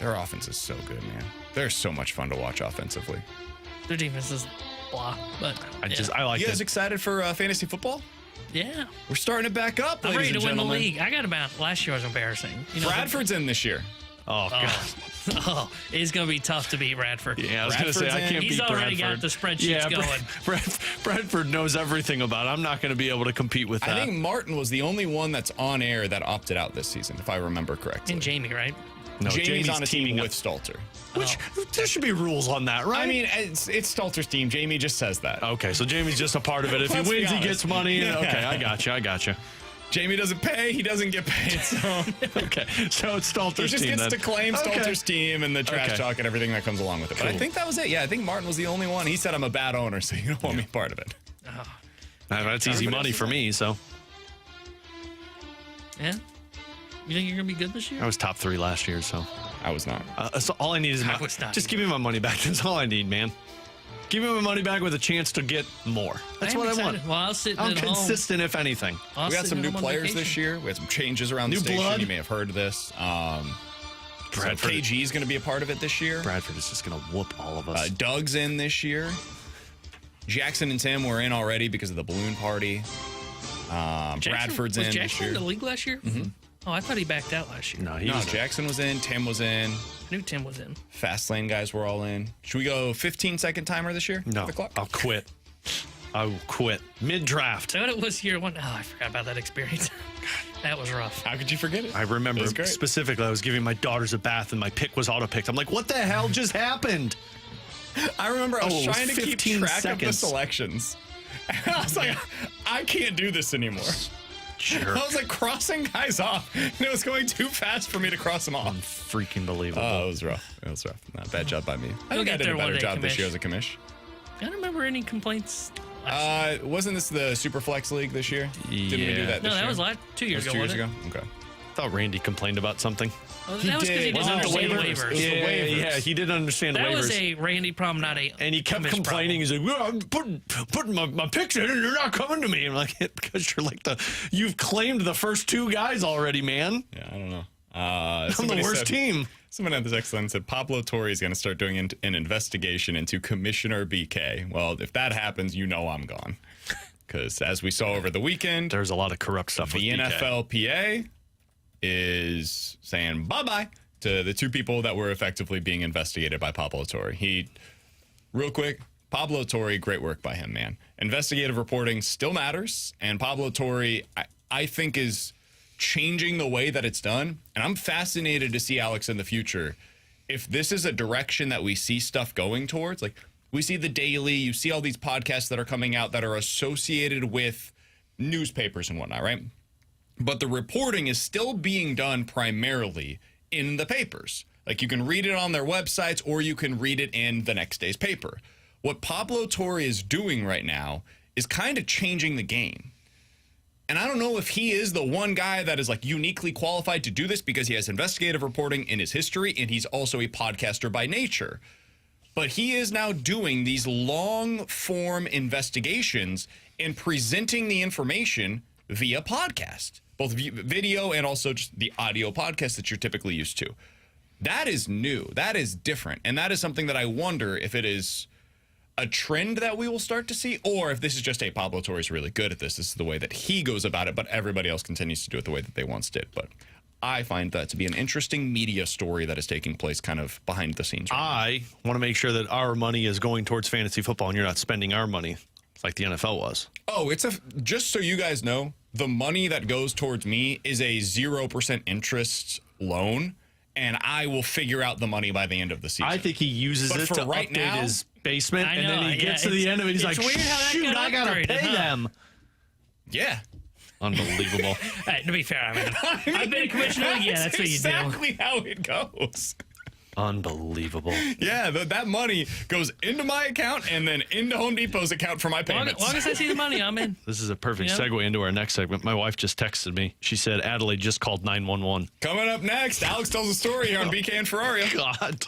Their offense is so good, man. They're so much fun to watch offensively. Their defense is blah, but I like it. You guys excited for fantasy football? Yeah. We're starting to back up, I'm ready ladies to and win the gentlemen. league. I got about last year was embarrassing. Bradford's in this year. Oh, God. It's going to be tough to beat Bradford. Yeah, I was going to say, I can't beat Bradford. He's already got the spreadsheets going. Bradford knows everything about it. I'm not going to be able to compete with that. I think Martin was the only one that's on air that opted out this season, if I remember correctly. And Jamie, right? No, Jamie's on a team with Stalter. There should be rules on that, right? I mean, it's Stalter's team. Jamie just says that. Okay, so Jamie's just a part of it. If he wins, he gets money. Yeah. Okay, I got you. Jamie doesn't pay. He doesn't get paid. So okay, so it's Stalter's team. He just gets to claim Stalter's team and the trash talk and everything that comes along with it. But I think that was it. Yeah, I think Martin was the only one. He said, "I'm a bad owner, so you don't want me part of it." That's easy money for me. So yeah. You think you're going to be good this year? I was top 3 last year, so I was not. So all I need is just give me my money back. That's all I need, man. Give me my money back with a chance to get more. That's what I want. Well, I'll sit I'm at home. consistent, if anything. We got some new players this year. We had some changes around the station. Blood. You may have heard of this. Bradford. KG is going to be a part of it this year. Bradford is just going to whoop all of us. Doug's in this year. Jackson and Tim were in already because of the balloon party. Bradford's in this year. Was Jackson in the league last year? Mm-hmm. Oh, I thought he backed out last year. No, Jackson was in. Tim was in. I knew Tim was in. Fast lane guys were all in. Should we go 15-second timer this year? No, I'll quit. I will quit mid-draft. So it was year 1. Oh, I forgot about that experience. That was rough. How could you forget it? I remember specifically I was giving my daughters a bath and my pick was auto-picked. I'm like, what the hell just happened? I remember I was trying to keep track seconds. of the selections. And I was like, I can't do this anymore. Sure. I was like crossing guys off, and it was going too fast for me to cross them off. Freaking believable. Oh, it was rough. Not a bad job by me. I think I did a better job this year as a commish. I don't remember any complaints. Wasn't this the Superflex League this year? Yeah. Didn't we do that this year? No, that was 2 years ago. 2 years ago? Okay. I thought Randy complained about something. That was because he didn't understand waivers. Yeah, he didn't understand waivers. That was a Randy problem, not a And he kept complaining. He's like, well, I'm putting my picks in and you're not coming to me. I'm like, because you're like you've claimed the first 2 guys already, man. Yeah, I don't know. I'm the worst team. Someone at this excellence said Pablo Torre is going to start doing an investigation into Commissioner BK. Well, if that happens, you know I'm gone. Because as we saw over the weekend, there's a lot of corrupt stuff with the BK. NFLPA is saying bye-bye to the 2 people that were effectively being investigated by Pablo Torre. Real quick, Pablo Torre, great work by him, man. Investigative reporting still matters, and Pablo Torre, I think, is changing the way that it's done. And I'm fascinated to see, Alex, in the future, if this is a direction that we see stuff going towards. Like, we see The Daily, you see all these podcasts that are coming out that are associated with newspapers and whatnot, right? But the reporting is still being done primarily in the papers. Like, you can read it on their websites or you can read it in the next day's paper. What Pablo Torre is doing right now is kind of changing the game. And I don't know if he is the one guy that is like uniquely qualified to do this because he has investigative reporting in his history and he's also a podcaster by nature. But he is now doing these long form investigations and presenting the information via podcast, both video and also just the audio podcast that you're typically used to. That is new. That is different. And that is something that I wonder if it is a trend that we will start to see, or if this is just, hey, Pablo Torre is really good at this. This is the way that he goes about it, but everybody else continues to do it the way that they once did. But I find that to be an interesting media story that is taking place kind of behind the scenes. I want to make sure that our money is going towards fantasy football and you're not spending our money like the NFL was. Oh, just so you guys know, the money that goes towards me is a 0% interest loan, and I will figure out the money by the end of the season. I think he uses it to update his basement, and then he gets to the end of it, he's like, shoot, I got to pay them. Yeah. Unbelievable. Hey, to be fair, I've been a commissioner. Yeah, that's what you do. Exactly how it goes. Unbelievable. Yeah, that money goes into my account and then into Home Depot's account for my payments. As long as I see the money, I'm in. This is a perfect segue into our next segment. My wife just texted me. She said Adelaide just called 911. Coming up next, Alex tells a story here on BK and Ferrario. God.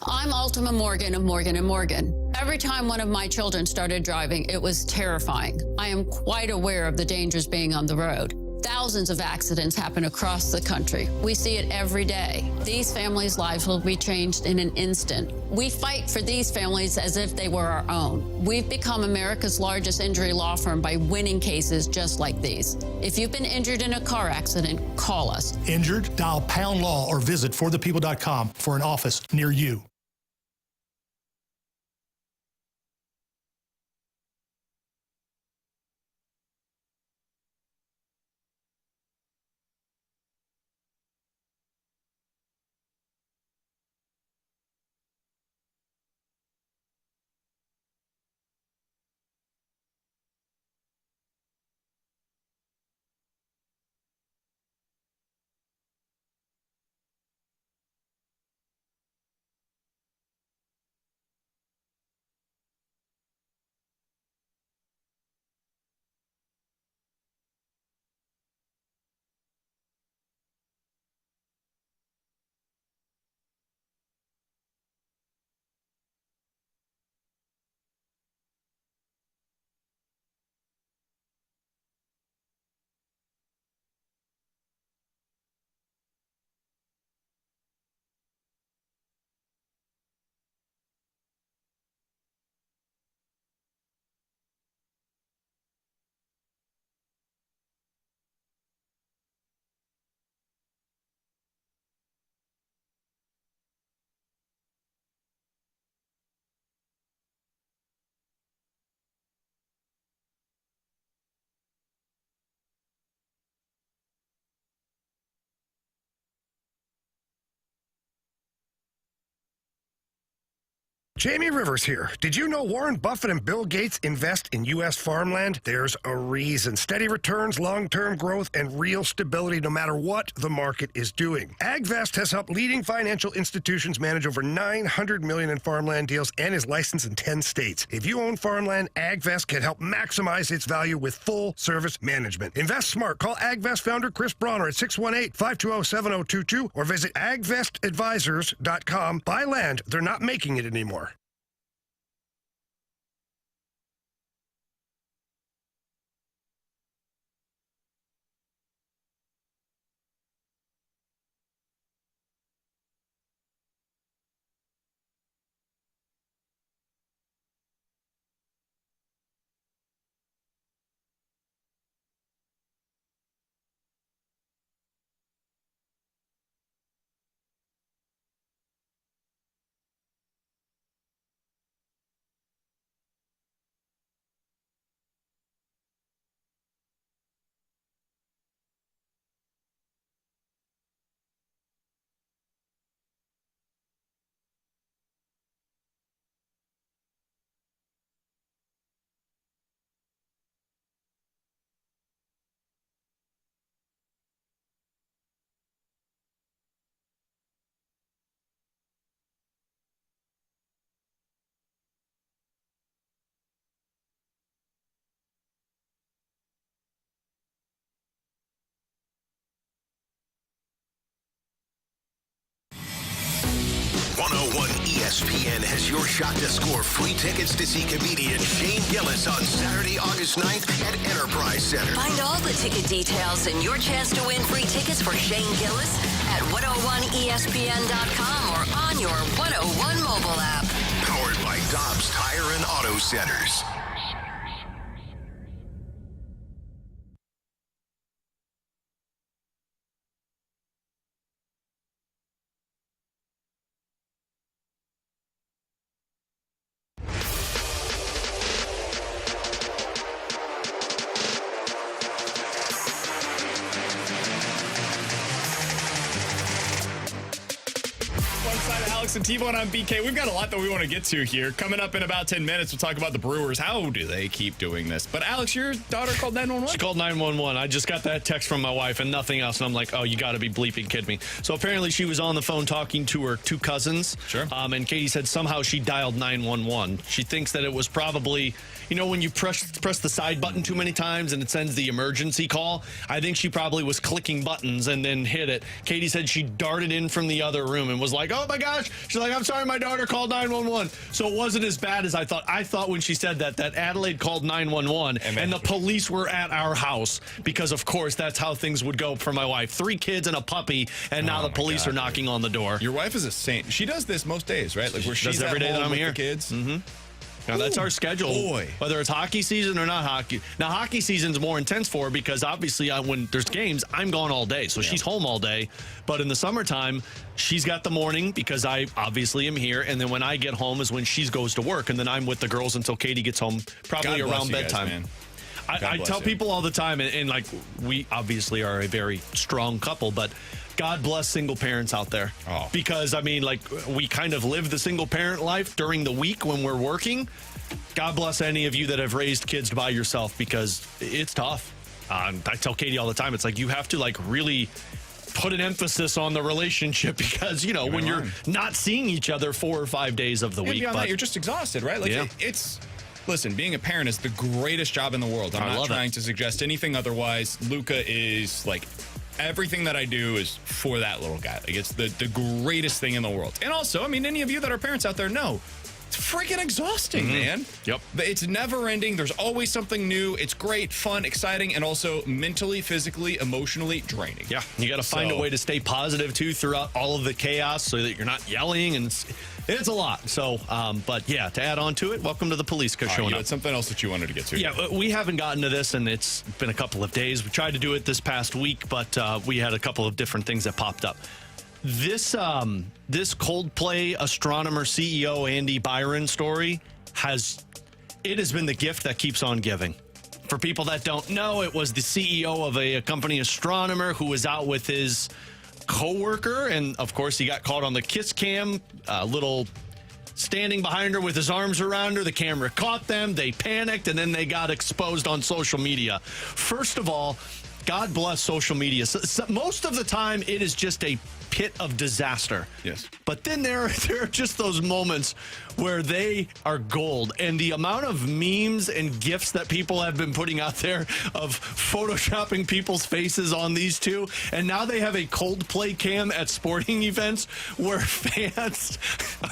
I'm Ultima Morgan of Morgan & Morgan. Every time one of my children started driving, it was terrifying. I am quite aware of the dangers being on the road. Thousands of accidents happen across the country. We see it every day. These families' lives will be changed in an instant. We fight for these families as if they were our own. We've become America's largest injury law firm by winning cases just like these. If you've been injured in a car accident, call us. Injured? Dial pound law or visit forthepeople.com for an office near you. Jamie Rivers here. Did you know Warren Buffett and Bill Gates invest in U.S. farmland? There's a reason. Steady returns, long-term growth, and real stability no matter what the market is doing. AgVest has helped leading financial institutions manage over $900 million in farmland deals and is licensed in 10 states. If you own farmland, AgVest can help maximize its value with full-service management. Invest smart. Call AgVest founder Chris Bronner at 618-520-7022 or visit agvestadvisors.com. Buy land. They're not making it anymore. 101 ESPN has your shot to score free tickets to see comedian Shane Gillis on Saturday, August 9th at Enterprise Center. Find all the ticket details and your chance to win free tickets for Shane Gillis at 101ESPN.com or on your 101 mobile app. Powered by Dobbs Tire and Auto Centers. Alex and T-Bone on BK. We've got a lot that we want to get to here. Coming up in about 10 minutes, we'll talk about the Brewers. How do they keep doing this? But Alex, your daughter called 911? She called 911. I just got that text from my wife and nothing else. And I'm like, oh, you got to be bleeping kidding me. So apparently she was on the phone talking to her two cousins. Sure. And Katie said somehow she dialed 911. She thinks that it was probably, you know, when you press the side button too many times and it sends the emergency call. I think she probably was clicking buttons and then hit it. Katie said she darted in from the other room and was like, oh my gosh. She's like, I'm sorry, my daughter called 911. So it wasn't as bad as I thought. I thought when she said that Adelaide called 911 and the police were at our house because, of course, that's how things would go for my wife. 3 kids and a puppy, and now the police are knocking on the door. Your wife is a saint. She does this most days, right? Like where she's does every day that I'm here. The kids. Mm-hmm. Now, that's our schedule, whether it's hockey season or not hockey. Now, hockey season's more intense for her because, obviously, when there's games, I'm gone all day. So she's home all day. But in the summertime, she's got the morning because I obviously am here. And then when I get home is when she goes to work. And then I'm with the girls until Katie gets home, probably around bedtime. I tell people all the time, and like, we obviously are a very strong couple, but God bless single parents out there. Oh. Because, I mean, like, we kind of live the single parent life during the week when we're working. God bless any of you that have raised kids by yourself because it's tough. I tell Katie all the time, it's like you have to, like, really put an emphasis on the relationship because, you know, when you're not seeing each other 4 or 5 days of the week. Beyond that, you're just exhausted, right? Like, it's... Listen, being a parent is the greatest job in the world. I'm not trying to suggest anything otherwise. Luca is, like... Everything that I do is for that little guy. Like, it's the greatest thing in the world. And also, I mean, any of you that are parents out there know, it's freaking exhausting, man. Yep. It's never ending. There's always something new. It's great, fun, exciting, and also mentally, physically, emotionally draining. Yeah. You got to find a way to stay positive, too, throughout all of the chaos so that you're not yelling. And it's a lot. So, but yeah, to add on to it, welcome to the police car showing up. Had something else that you wanted to get to. Yeah, we haven't gotten to this, and it's been a couple of days. We tried to do it this past week, but we had a couple of different things that popped up. This Coldplay astronomer CEO Andy Byron story has been the gift that keeps on giving. For people that don't know, it was the CEO of a company astronomer who was out with his co-worker, and of course he got caught on the kiss cam, little standing behind her with his arms around her. The camera caught them, they panicked, and then they got exposed on social media. First of all, God bless social media. So most of the time it is just a pit of disaster. Yes. But then there are just those moments where they are gold. And the amount of memes and GIFs that people have been putting out there of photoshopping people's faces on these two. And now they have a Coldplay cam at sporting events where fans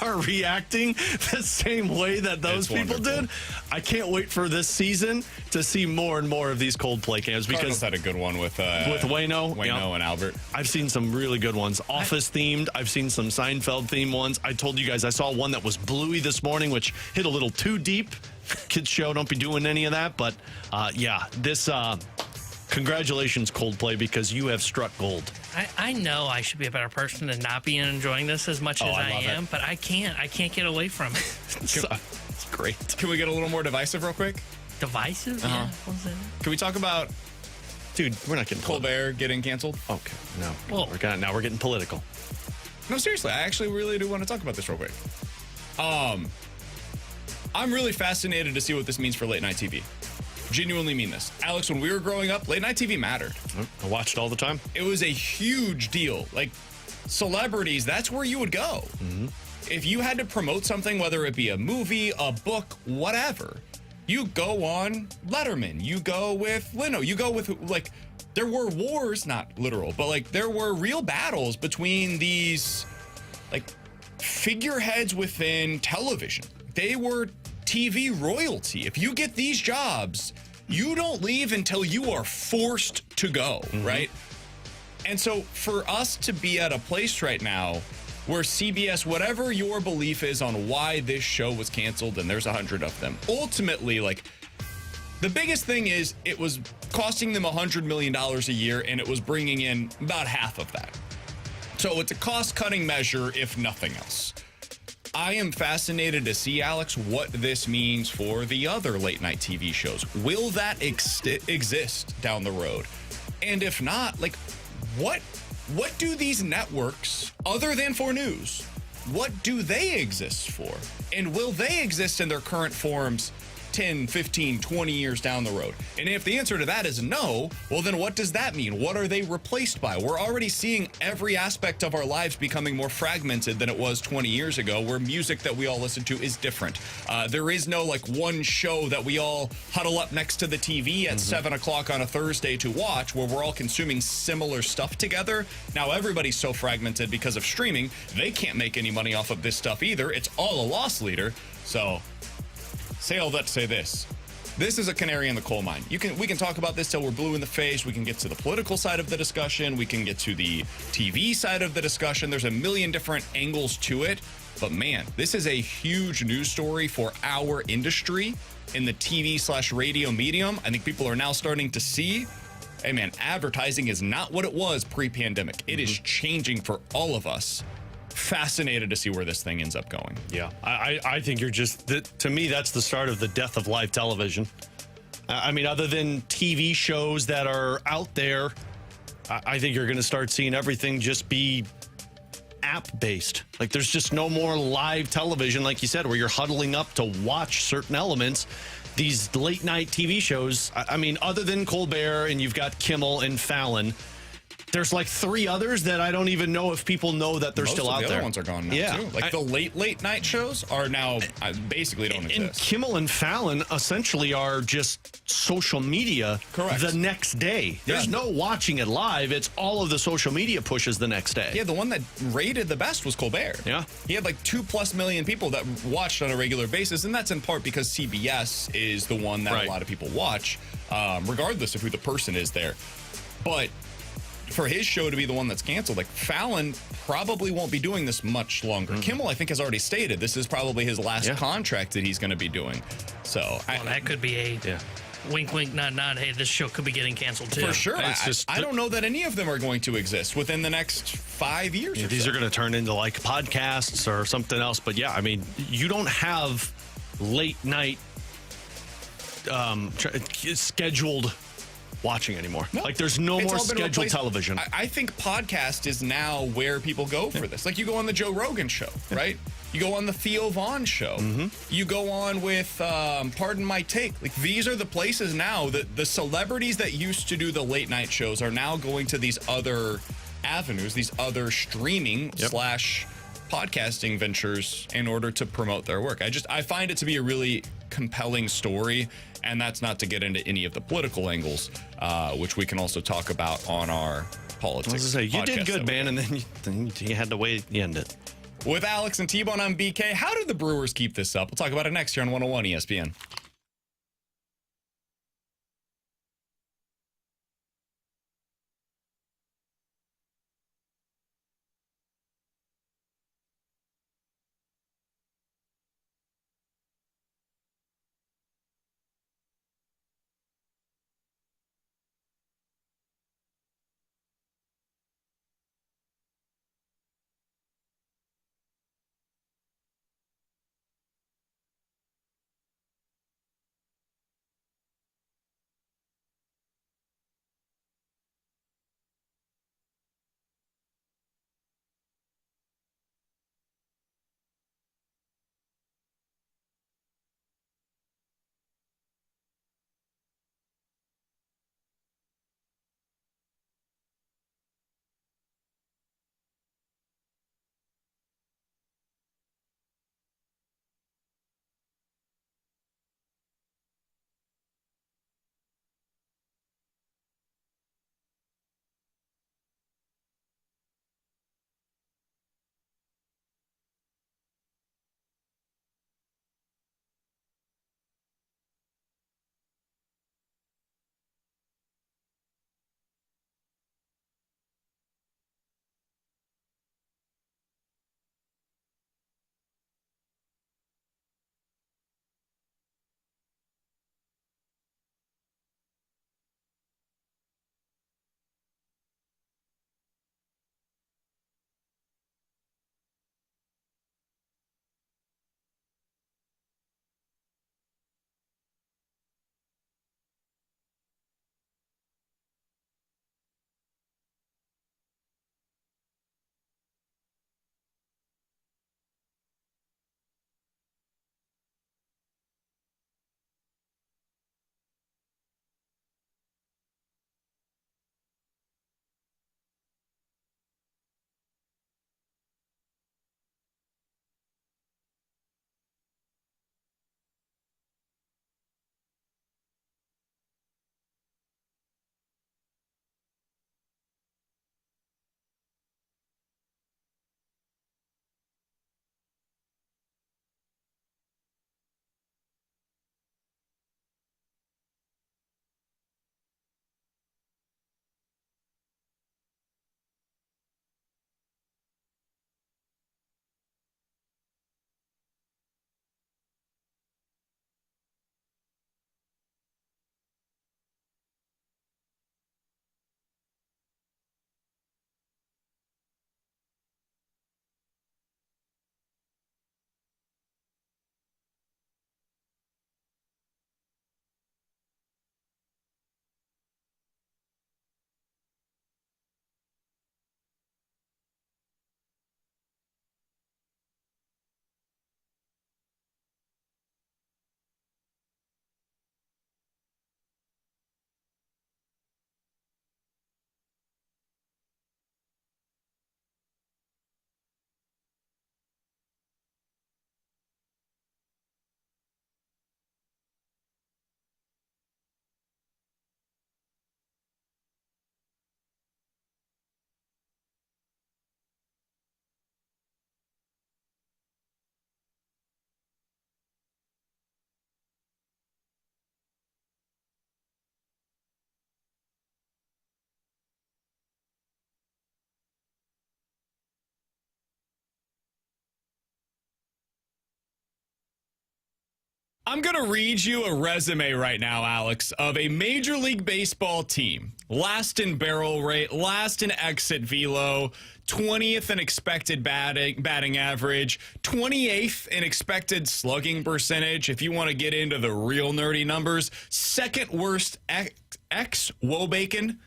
are reacting the same way that those people did. I can't wait for this season to see more and more of these Coldplay cams. Cardinals had a good one with Wayno and Albert. I've seen some really good ones. Office themed. I've seen some Seinfeld themed ones. I told you guys I saw one that was Bluey this morning, which hit a little too deep. Kids show, don't be doing any of that. But yeah, this congratulations, Coldplay, because you have struck gold. I know I should be a better person and not be enjoying this as much as I am, but I can't get away from it. It's great. Can we get a little more divisive real quick? Divisive? Yeah. What's that? Can we talk about, dude, we're not getting Colbert getting canceled? Okay, no. Well, we're getting political. No, seriously, I actually really do want to talk about this real quick. I'm really fascinated to see what this means for late night TV. Genuinely mean this. Alex, when we were growing up, late night TV mattered. I watched all the time. It was a huge deal. Like, celebrities, that's where you would go. Mm-hmm. If you had to promote something, whether it be a movie, a book, whatever, you go on Letterman. You go with Leno. You go with, like, there were wars, not literal, but, like, there were real battles between these, like, figureheads within television. They were TV royalty. If you get these jobs, you don't leave until you are forced to go, right? And so for us to be at a place right now where CBS, whatever your belief is on why this show was canceled, and there's 100 of them, ultimately, like, the biggest thing is it was costing them $100 million a year, and it was bringing in about half of that. So it's a cost-cutting measure, if nothing else. I am fascinated to see, Alex, what this means for the other late-night TV shows. Will that exist down the road? And if not, like, what do these networks, other than for news, what do they exist for? And will they exist in their current forms 10, 15, 20 years down the road? And if the answer to that is no, well, then what does that mean? What are they replaced by? We're already seeing every aspect of our lives becoming more fragmented than it was 20 years ago, where music that we all listen to is different. There is no like one show that we all huddle up next to the TV at 7 o'clock on a Thursday to watch, where we're all consuming similar stuff together. Now everybody's so fragmented because of streaming, they can't make any money off of this stuff either. It's all a loss leader. So say all that to say this. This is a canary in the coal mine. We can talk about this till we're blue in the face. We can get to the political side of the discussion. We can get to the TV side of the discussion. There's a million different angles to it. But man, this is a huge news story for our industry in the TV/radio medium. I think people are now starting to see, hey man, advertising is not what it was pre-pandemic. It is changing for all of us. Fascinated to see where this thing ends up going. Yeah, I think you're just, to me, that's the start of the death of live television. I mean, other than TV shows that are out there, I think you're going to start seeing everything just be app-based. Like, there's just no more live television, like you said, where you're huddling up to watch certain elements. These late-night TV shows, I mean, other than Colbert, and you've got Kimmel and Fallon, there's like 3 others that I don't even know if people know that they're still out there. The other ones are gone now, too. Like the late night shows are now basically don't exist. And Kimmel and Fallon essentially are just social media the next day. There's no watching it live. It's all of the social media pushes the next day. Yeah, the one that rated the best was Colbert. Yeah. He had like 2+ million people that watched on a regular basis, and that's in part because CBS is the one that a lot of people watch, regardless of who the person is there. But for his show to be the one that's canceled, like Fallon probably won't be doing this much longer. Kimmel, I think, has already stated this is probably his last contract that he's going to be doing. So that could be a wink, wink, nod, nod. Hey, this show could be getting canceled too. For sure. I don't know that any of them are going to exist within the next 5 years. Yeah, these are going to turn into like podcasts or something else. But yeah, I mean, you don't have late night scheduled watching anymore. No. Like, there's no more scheduled television. I think podcast is now where people go for this. Like, you go on the Joe Rogan show, right? You go on the Theo Vaughn show. You go on with Pardon My Take. Like, these are the places now that the celebrities that used to do the late night shows are now going to these other avenues, these other streaming / podcasting ventures in order to promote their work. I find it to be a really compelling story, and that's not to get into any of the political angles, which we can also talk about on our politics. I was gonna say, you did good, man, and then you had to wait the end it. With Alex and T-Bone, I'm BK. How did the Brewers keep this up? We'll talk about it next year on 101 ESPN. I'm going to read you a resume right now, Alex, of a Major League Baseball team. Last in barrel rate, last in exit velo, 20th in expected batting average, 28th in expected slugging percentage. If you want to get into the real nerdy numbers, second worst ex-Wobacon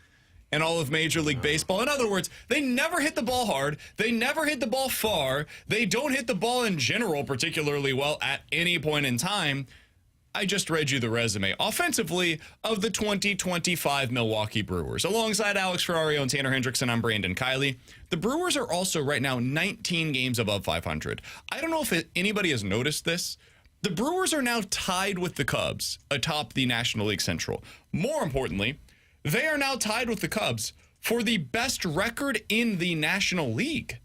in all of Major League Baseball. In other words, they never hit the ball hard. They never hit the ball far. They don't hit the ball in general particularly well at any point in time. I just read you the resume offensively of the 2025 Milwaukee Brewers. Alongside Alex Ferrario and Tanner Hendrickson, I'm Brandon Kiley. The Brewers are also right now 19 games above 500. I don't know if anybody has noticed this. The Brewers are now tied with the Cubs atop the National League Central. More importantly, they are now tied with the Cubs for the best record in the National League.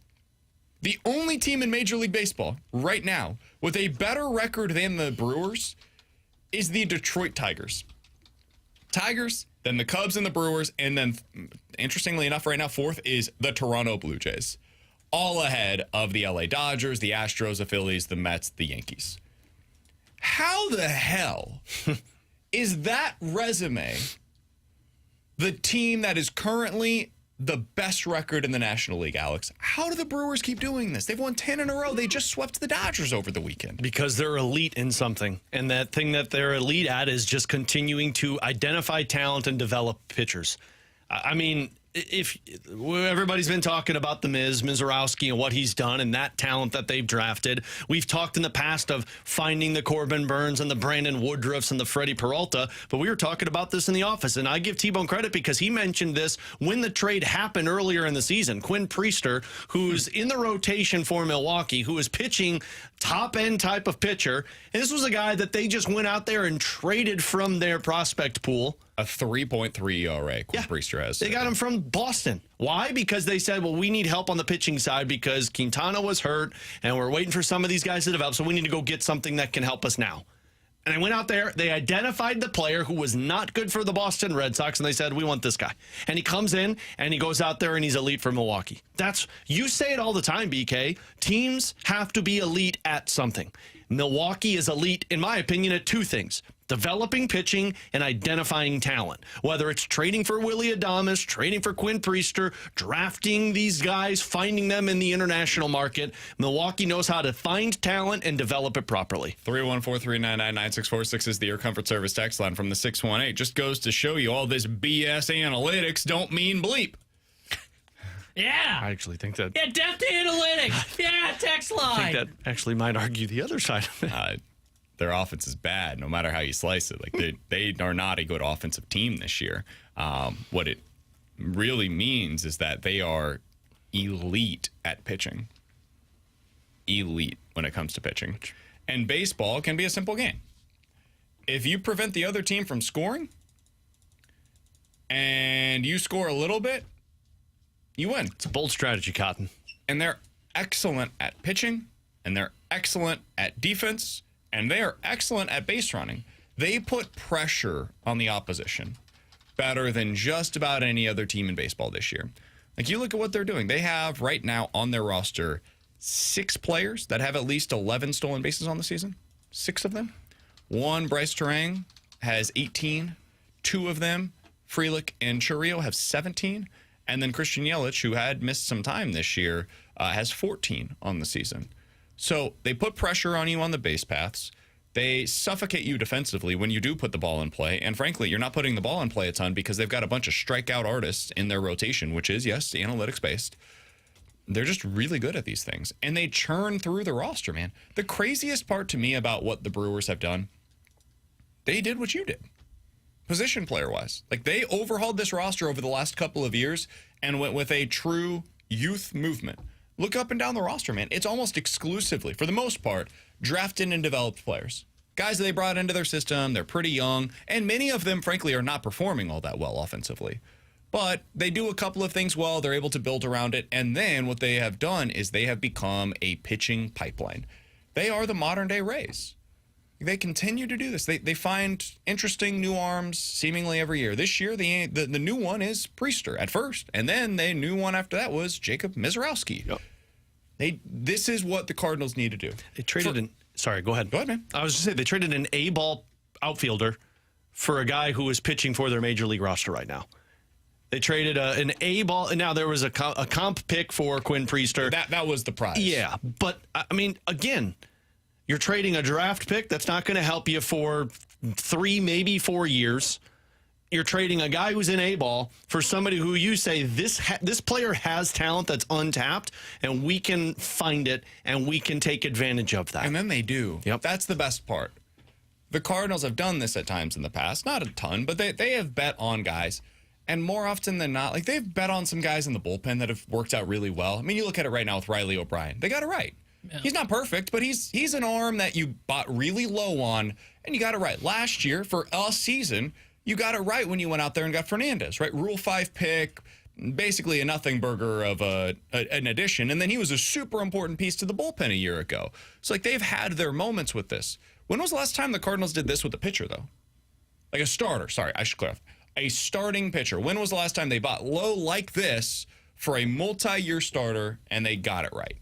The only team in Major League Baseball right now with a better record than the Brewers is the Detroit Tigers. Tigers, then the Cubs and the Brewers, and then, interestingly enough, right now, fourth is the Toronto Blue Jays. All ahead of the LA Dodgers, the Astros, the Phillies, the Mets, the Yankees. How the hell is that resume the team that is currently the best record in the National League, Alex? How do the Brewers keep doing this? They've won 10 in a row. They just swept the Dodgers over the weekend. Because they're elite in something. And that thing that they're elite at is just continuing to identify talent and develop pitchers. I mean, if everybody's been talking about the Mizurowski and what he's done and that talent that they've drafted. We've talked in the past of finding the Corbin Burns and the Brandon Woodruffs and the Freddie Peralta, but we were talking about this in the office, and I give T-Bone credit because he mentioned this when the trade happened earlier in the season. Quinn Priester, who's in the rotation for Milwaukee, who is pitching top-end type of pitcher, and this was a guy that they just went out there and traded from their prospect pool. A 3.3 ERA, Quinn Priester has. They got him from Boston. Why? Because they said, well, we need help on the pitching side because Quintana was hurt, and we're waiting for some of these guys to develop, so we need to go get something that can help us now. And they went out there, they identified the player who was not good for the Boston Red Sox, and they said, we want this guy. And he comes in, and he goes out there, and he's elite for Milwaukee. You say it all the time, BK. Teams have to be elite at something. Milwaukee is elite, in my opinion, at two things: developing pitching and identifying talent. Whether it's trading for Willy Adames, trading for Quinn Priester, drafting these guys, finding them in the international market, Milwaukee knows how to find talent and develop it properly. 314-399-9646 is the Air Comfort Service text line from the 618. Just goes to show you all this BS analytics don't mean bleep. Yeah. I actually think that... Yeah, depth analytics. Yeah, text line. I think that actually might argue the other side of it. Their offense is bad, no matter how you slice it. Like they are not a good offensive team this year. What it really means is that they are elite at pitching. Elite when it comes to pitching. And baseball can be a simple game. If you prevent the other team from scoring, and you score a little bit, you win. It's a bold strategy, Cotton. And they're excellent at pitching, and they're excellent at defense, and they are excellent at base running. They put pressure on the opposition better than just about any other team in baseball this year. Like, you look at what they're doing. They have right now on their roster 6 players that have at least 11 stolen bases on the season. 6 of them. One, Bryce Terang, has 18. 2 of them, Frelick and Churrio, have 17. And then Christian Yelich, who had missed some time this year, has 14 on the season. So they put pressure on you on the base paths. They suffocate you defensively when you do put the ball in play. And frankly, you're not putting the ball in play a ton because they've got a bunch of strikeout artists in their rotation, which is, yes, analytics-based. They're just really good at these things. And they churn through the roster, man. The craziest part to me about what the Brewers have done, they did what you did. Position player-wise. Like, they overhauled this roster over the last couple of years and went with a true youth movement. Look up and down the roster, man. It's almost exclusively, for the most part, drafted and developed players. Guys that they brought into their system, they're pretty young, and many of them, frankly, are not performing all that well offensively. But they do a couple of things well, they're able to build around it, and then what they have done is they have become a pitching pipeline. They are the modern-day Rays. They continue to do this. They find interesting new arms seemingly every year. This year, the new one is Priester at first, and then the new one after that was Jacob Mizurowski. Yep. This is what the Cardinals need to do. They traded Sorry, go ahead. Go ahead, man. I was just saying they traded an A-ball outfielder for a guy who is pitching for their major league roster right now. They traded an A-ball, and now there was a comp pick for Quinn Priester. That was the prize. Yeah, but, I mean, again, you're trading a draft pick that's not going to help you for 3, maybe 4 years. You're trading a guy who's in A-ball for somebody who you say, this player has talent that's untapped, and we can find it, and we can take advantage of that. And then they do. Yep. That's the best part. The Cardinals have done this at times in the past. Not a ton, but they have bet on guys. And more often than not, like they've bet on some guys in the bullpen that have worked out really well. I mean, you look at it right now with Riley O'Brien. They got it right. Yeah. He's not perfect, but he's an arm that you bought really low on, and you got it right. Last year, for a season, you got it right when you went out there and got Fernandez, right? Rule 5 pick, basically a nothing burger of an addition. And then he was a super important piece to the bullpen a year ago. So, like, they've had their moments with this. When was the last time the Cardinals did this with a pitcher, though? Like a starter. Sorry, I should clarify. A starting pitcher. When was the last time they bought low like this for a multi-year starter and they got it right?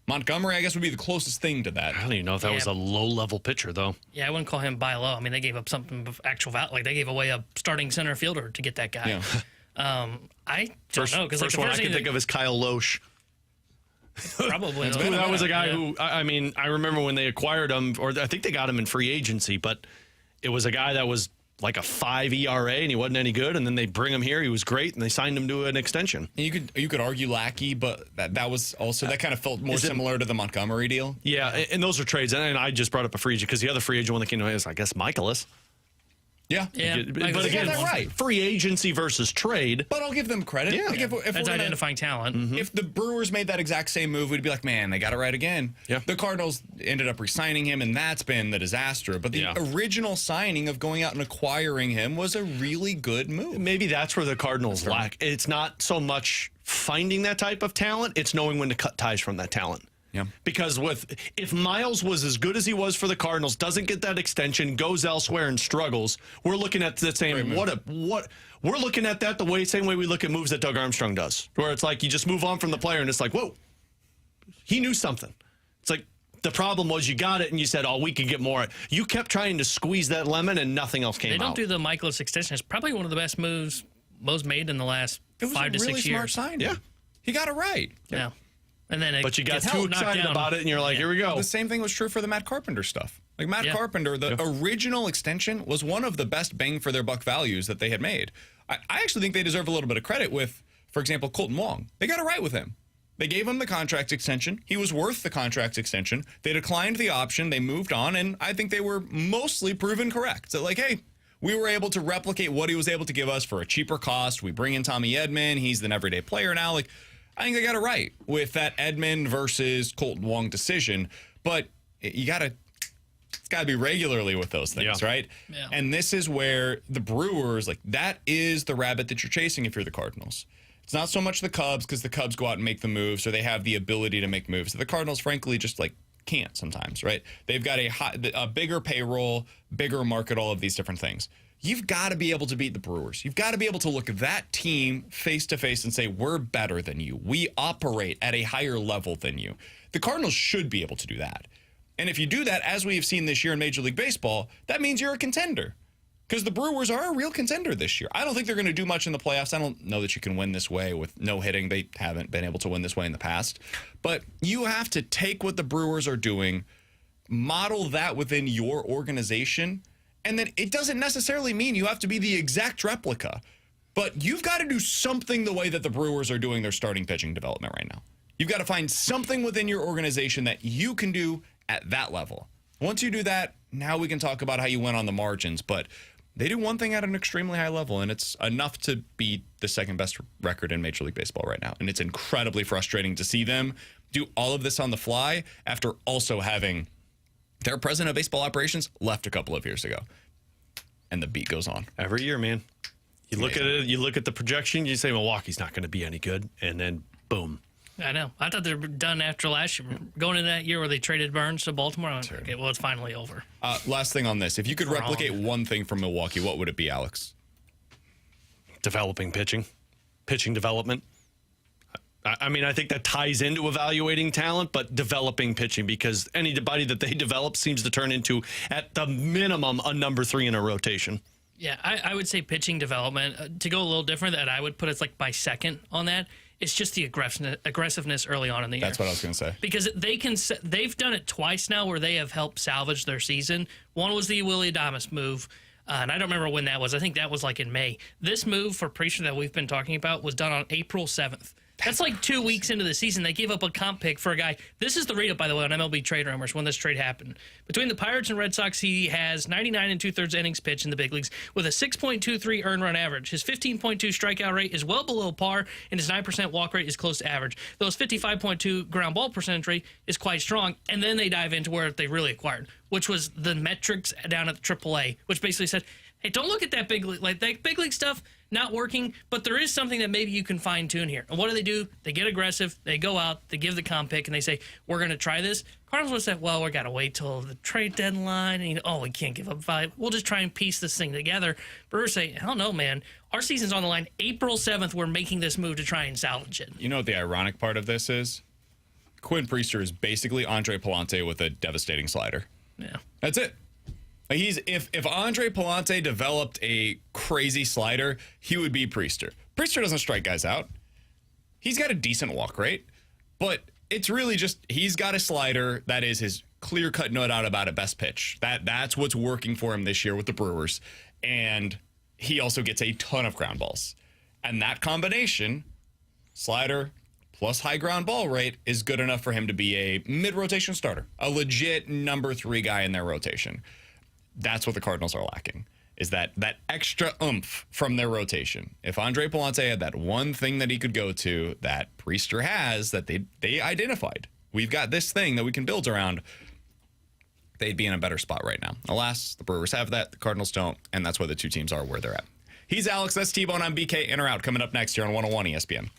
Montgomery, I guess, would be the closest thing to that. I don't even know if that was a low-level pitcher, though. Yeah, I wouldn't call him buy low. I mean, they gave up something of actual value. Like, they gave away a starting center fielder to get that guy. Yeah. I don't know. First one I can think of is Kyle Loesch. Probably. That was a guy who, I mean, I remember when they acquired him, or I think they got him in free agency, but it was a guy that was like a 5 ERA, and he wasn't any good, and then they bring him here. He was great, and they signed him to an extension. And you could argue Lackey, but that was also, that kind of felt more similar to the Montgomery deal. Yeah, and those are trades. And I just brought up a free agent because the other free agent one that came to is, I guess, Michaelis. Yeah. But again, right. Free agency versus trade. But I'll give them credit. Yeah. Like if That's identifying talent. Mm-hmm. If the Brewers made that exact same move, we'd be like, man, they got it right again. Yeah. The Cardinals ended up re-signing him, and that's been the disaster. But the original signing of going out and acquiring him was a really good move. Maybe that's where the Cardinals lack. It's not so much finding that type of talent, it's knowing when to cut ties from that talent. Yeah. Because if Miles was as good as he was for the Cardinals, doesn't get that extension, goes elsewhere and struggles, we're looking at the same we're looking at that the same way we look at moves that Doug Armstrong does, where it's like you just move on from the player and it's like, whoa, he knew something. It's like the problem was you got it and you said, oh, we could get more. You kept trying to squeeze that lemon and nothing else came out. They don't do the Michaelis extension. It's probably one of the best moves most made in the last 5 to 6 years. It was a really smart signing. Yeah. He got it right. Yeah. And then but you got too excited about it, and you're like, here we go. The same thing was true for the Matt Carpenter stuff. Like Matt Carpenter, the original extension was one of the best bang for their buck values that they had made. I actually think they deserve a little bit of credit with, for example, Colton Wong. They got it right with him. They gave him the contract extension. He was worth the contract extension. They declined the option. They moved on, and I think they were mostly proven correct. So, like, hey, we were able to replicate what he was able to give us for a cheaper cost. We bring in Tommy Edman. He's an everyday player now. Like, I think they got it right with that Edman versus Colton Wong decision. But it's got to be regularly with those things, right? Yeah. And this is where the Brewers, like, that is the rabbit that you're chasing if you're the Cardinals. It's not so much the Cubs because the Cubs go out and make the moves, or they have the ability to make moves. The Cardinals, frankly, just like can't sometimes, right? They've got a bigger payroll, bigger market, all of these different things. You've got to be able to beat the Brewers. You've got to be able to look at that team face to face and say, we're better than you. We operate at a higher level than you. The Cardinals should be able to do that. And if you do that, as we have seen this year in Major League Baseball, that means you're a contender. Because the Brewers are a real contender this year. I don't think they're going to do much in the playoffs. I don't know that you can win this way with no hitting. They haven't been able to win this way in the past. But you have to take what the Brewers are doing, model that within your organization, and then it doesn't necessarily mean you have to be the exact replica. But you've got to do something the way that the Brewers are doing their starting pitching development right now. You've got to find something within your organization that you can do at that level. Once you do that, now we can talk about how you went on the margins. But they do one thing at an extremely high level, and it's enough to beat the second best record in Major League Baseball right now. And it's incredibly frustrating to see them do all of this on the fly after also having their president of baseball operations left a couple of years ago. And the beat goes on. Every year, man. You look at it, you look at the projection, you say Milwaukee's not going to be any good, and then boom. I know. I thought they were done after last year. Going into that year where they traded Burns to Baltimore, I went, okay, well, it's finally over. Last thing on this. If you could replicate one thing from Milwaukee, what would it be, Alex? Developing pitching. Pitching development. I mean, I think that ties into evaluating talent, but developing pitching, because anybody that they develop seems to turn into, at the minimum, a number 3 in a rotation. Yeah, I would say pitching development. To go a little different, that I would put as like my second on that. It's just the aggressiveness early on in the year. That's what I was going to say. Because they've done it twice now where they have helped salvage their season. One was the Willie Adames move, and I don't remember when that was. I think that was like in May. This move for Priester that we've been talking about was done on April 7th. That's like 2 weeks into the season. They gave up a comp pick for a guy. This is the read-up, by the way, on MLB Trade Rumors when this trade happened. Between the Pirates and Red Sox, he has 99 2/3 innings pitched in the big leagues with a 6.23 earned run average. His 15.2 strikeout rate is well below par, and his 9% walk rate is close to average. Though his 55.2 ground ball percentage rate is quite strong. And then they dive into where they really acquired, which was the metrics down at the AAA, which basically said, hey, don't look at that big league. Like that big league stuff, not working, but there is something that maybe you can fine tune here. And what do? They get aggressive. They go out. They give the comp pick, and they say, we're going to try this. Cardinals would say, well, we got to wait till the trade deadline. And we can't give up 5. We'll just try and piece this thing together. Brewers say, hell no, man. Our season's on the line. April 7th, we're making this move to try and salvage it. You know what the ironic part of this is? Quinn Priester is basically Andre Palante with a devastating slider. Yeah. That's it. If Andre Palante developed a crazy slider, he would be Priester. Priester doesn't strike guys out. He's got a decent walk rate, but it's really just he's got a slider that is his clear-cut no doubt about it best pitch. That's what's working for him this year with the Brewers. And he also gets a ton of ground balls. And that combination, slider plus high ground ball rate, is good enough for him to be a mid-rotation starter, a legit number 3 guy in their rotation. That's what the Cardinals are lacking, is that extra oomph from their rotation. If Andre Palante had that one thing that he could go to that Priester has, that they identified, we've got this thing that we can build around, they'd be in a better spot right now. Alas, the Brewers have that, the Cardinals don't, and that's why the two teams are where they're at. He's Alex, that's T-Bone. I'm BK. In or out coming up next here on 101 ESPN.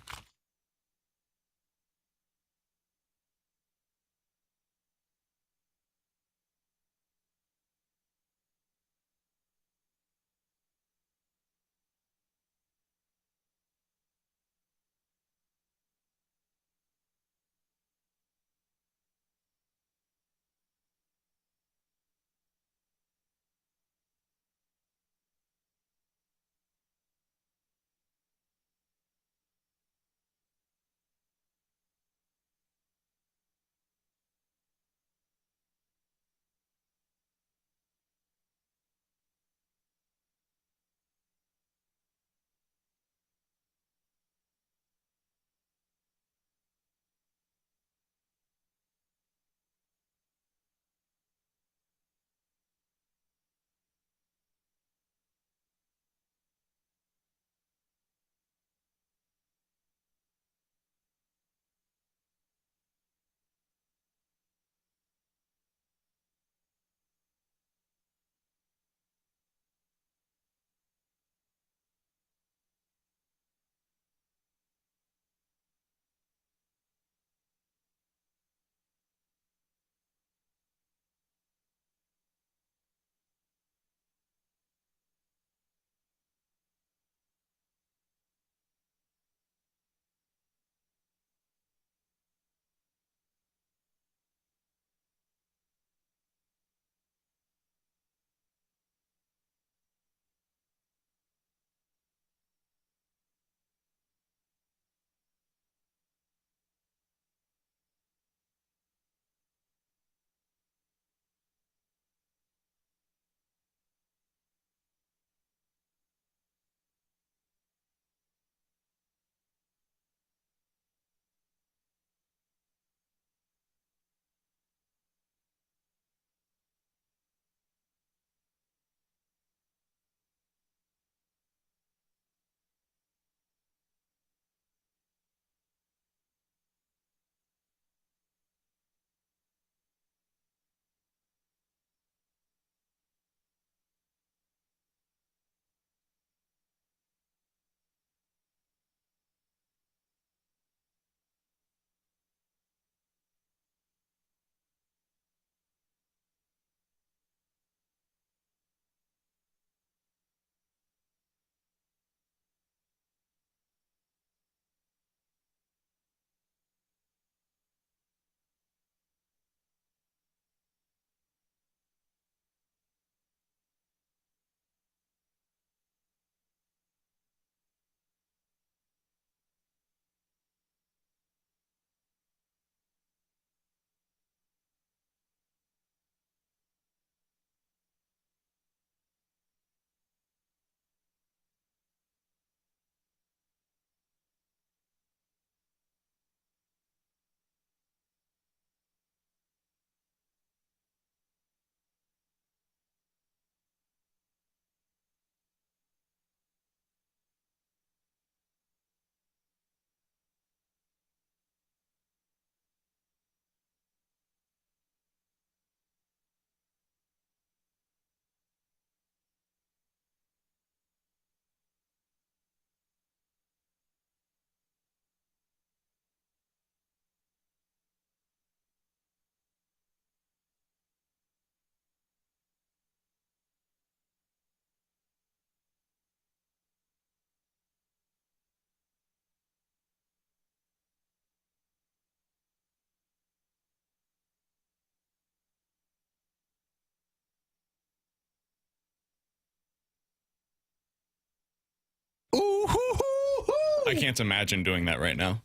I can't imagine doing that right now.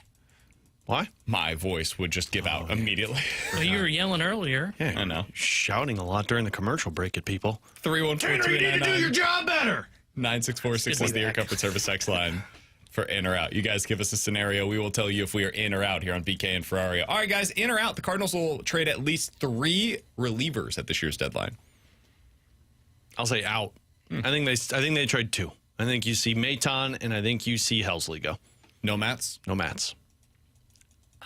Why? My voice would just give out immediately. Well, you were yelling earlier. Yeah, I know. Shouting a lot during the commercial break at people. 314 you need to do your job better. 9646 is the Air Comfort Service X line for in or out. You guys give us a scenario. We will tell you if we are in or out here on BK and Ferrario. All right, guys, in or out. The Cardinals will trade at least 3 relievers at this year's deadline. I'll say out. I think they trade 2. I think you see Maton and I think you see Helsley go. No Mats? No Mats.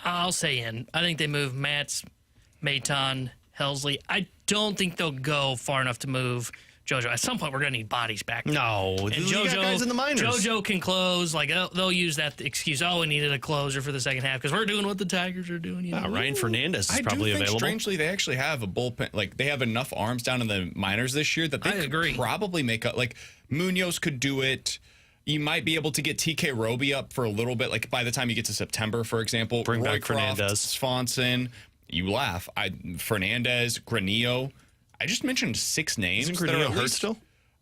I'll say in. I think they move Mats, Maton, Helsley. I don't think they'll go far enough to move JoJo. At some point, we're going to need bodies back there. No. And you got guys in the minors. JoJo can close. Like, they'll use that excuse, we needed a closer for the second half because we're doing what the Tigers are doing. You know? Ryan Fernandez is probably I do think, available. strangely, they actually have a bullpen. Like, they have enough arms down in the minors this year that they could probably make up. Like, Munoz could do it. You might be able to get TK Roby up for a little bit. Like, by the time you get to September, for example. Bring Roy back Fernandez. Swanson. You laugh. Fernandez, Granillo. I just mentioned 6 names. Isn't Granillo hurt still?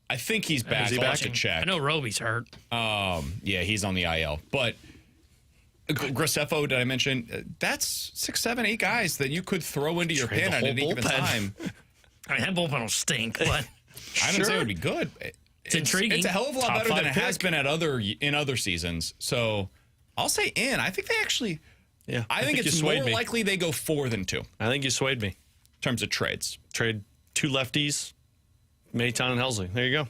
I think he's back. I'll have to check. I know Roby's hurt. Yeah, he's on the IL. But Graceffo, did I mention? That's 6, 7, 8 guys that you could throw into your pen at any given time. I mean, that bullpen will stink, but I don't say it would be good. It's intriguing. It's a hell of a lot better than it has pick. been in other seasons. So I'll say in. I think they actually. Yeah, I think it's more likely they go 4 than 2. I think you swayed me. In terms of trades. Trade 2 lefties, Maton and Helsley. There you go.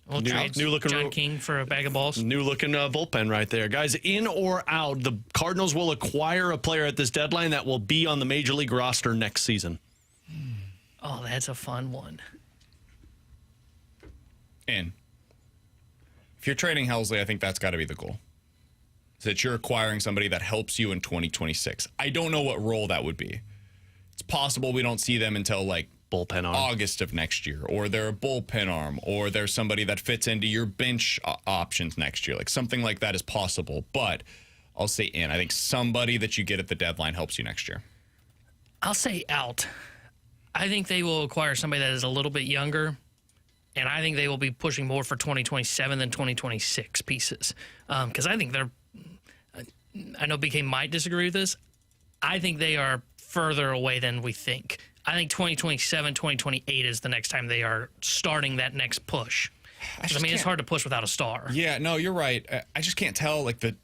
We'll trade John King for a bag of balls. New looking bullpen right there. Guys, in or out, the Cardinals will acquire a player at this deadline that will be on the Major League roster next season. Oh, that's a fun one. In. If you're trading Helsley, I think that's got to be the goal. Is that you're acquiring somebody that helps you in 2026. I don't know what role that would be. It's possible we don't see them until like bullpen arm. August of next year, or they're a bullpen arm, or they're somebody that fits into your bench options next year. Like something like that is possible, but I'll say in. I think somebody that you get at the deadline helps you next year. I'll say out. I think they will acquire somebody that is a little bit younger, and I think they will be pushing more for 2027 than 2026 pieces. Because I think I know BK might disagree with this. I think they are further away than we think. I think 2027, 2028 is the next time they are starting that next push. I mean, it's hard to push without a star. Yeah, no, you're right. I just can't tell. Like the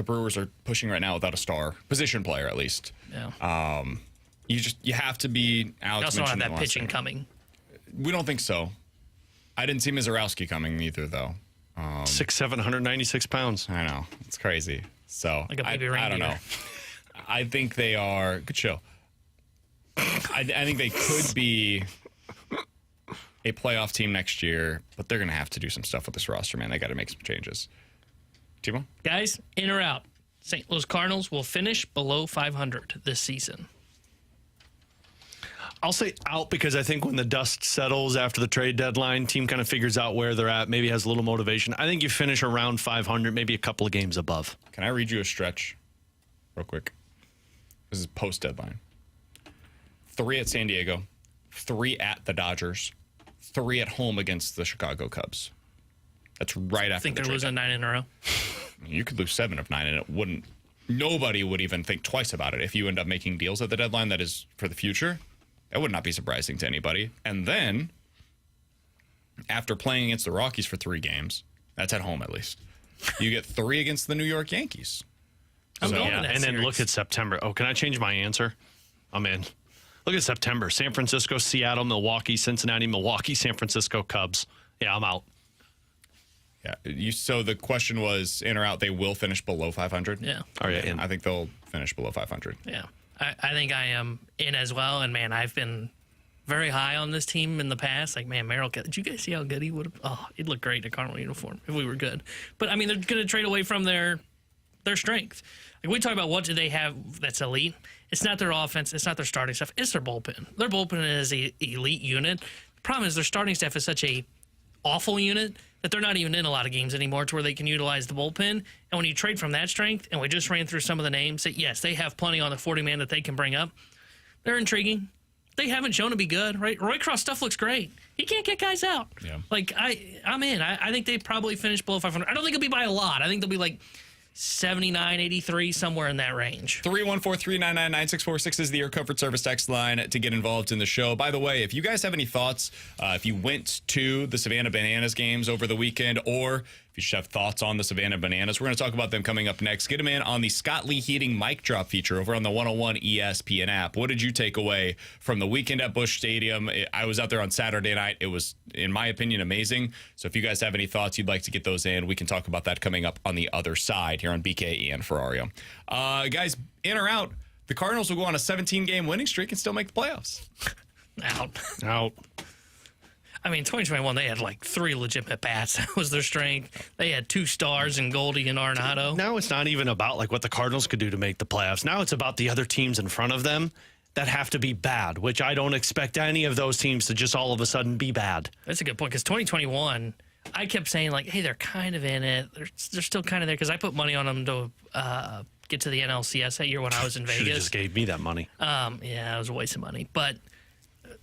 Brewers are pushing right now without a star position player, at least. Yeah. You have to be out. You also don't have that pitching coming. We don't think so. I didn't see Mizorowski coming either, though. 6'7", 196 pounds. I know, it's crazy. So like a baby I don't reindeer. know. I think they are good show. I think they could be a playoff team next year, but they're going to have to do some stuff with this roster, man. They got to make some changes. Timo? Guys, in or out? St. Louis Cardinals will finish below 500 this season. I'll say out because I think when the dust settles after the trade deadline, team kind of figures out where they're at, maybe has a little motivation. I think you finish around 500, maybe a couple of games above. Can I read you a stretch real quick? This is post-deadline. 3 at San Diego, 3 at the Dodgers, 3 at home against the Chicago Cubs. That's right after I think the they're losing 9 in a row. You could lose 7 of 9, and it wouldn't. Nobody would even think twice about it if you end up making deals at the deadline that is for the future. That would not be surprising to anybody. And then, after playing against the Rockies for 3 games, that's at home at least, you get 3 against the New York Yankees. I'm going to that and then series. look at September. Oh, can I change my answer? I'm in. Look at September. San Francisco, Seattle, Milwaukee, Cincinnati, Milwaukee, San Francisco, Cubs. Yeah, I'm out. Yeah. So the question was in or out, they will finish below 500? Yeah. Oh, yeah, in. I think they'll finish below 500. Yeah. I think I am in as well. And, man, I've been very high on this team in the past. Like, man, Merrill, did you guys see how good he would have? Oh, he'd look great in a Cardinal uniform if we were good. But, I mean, they're going to trade away from their strength. Like, we talk about what do they have that's elite. It's not their offense. It's not their starting staff. It's their bullpen. Their bullpen is an elite unit. The problem is their starting staff is such a awful unit that they're not even in a lot of games anymore to where they can utilize the bullpen. And when you trade from that strength, and we just ran through some of the names, that yes, they have plenty on the 40-man that they can bring up. They're intriguing. They haven't shown to be good, right? Roycross stuff looks great. He can't get guys out. Yeah. Like, I'm in. I think they probably finish below 500. I don't think it'll be by a lot. I think they'll be like 79, 83, somewhere in that range. 314-399-9646 is the Air Comfort Service text line to get involved in the show. By the way, if you guys have any thoughts, if you went to the Savannah Bananas games over the weekend, or if you just have thoughts on the Savannah Bananas, we're going to talk about them coming up next. Get them in on the Scott Lee Heating mic drop feature over on the 101 ESPN app. What did you take away from the weekend at Busch Stadium? I was out there on Saturday night. It was, in my opinion, amazing. So if you guys have any thoughts you'd like to get those in, we can talk about that coming up on the other side here on BK and Ferrario. Guys, in or out, the Cardinals will go on a 17-game winning streak and still make the playoffs. Out. I mean, 2021, they had like 3 legitimate bats. That was their strength. They had 2 stars in Goldie and Arenado. Now it's not even about like what the Cardinals could do to make the playoffs. Now it's about the other teams in front of them that have to be bad, which I don't expect any of those teams to just all of a sudden be bad. That's a good point, because 2021, I kept saying, like, hey, they're kind of in it. They're still kind of there, because I put money on them to get to the NLCS that year when I was in Vegas. Should have just gave me that money. Yeah, it was a waste of money. But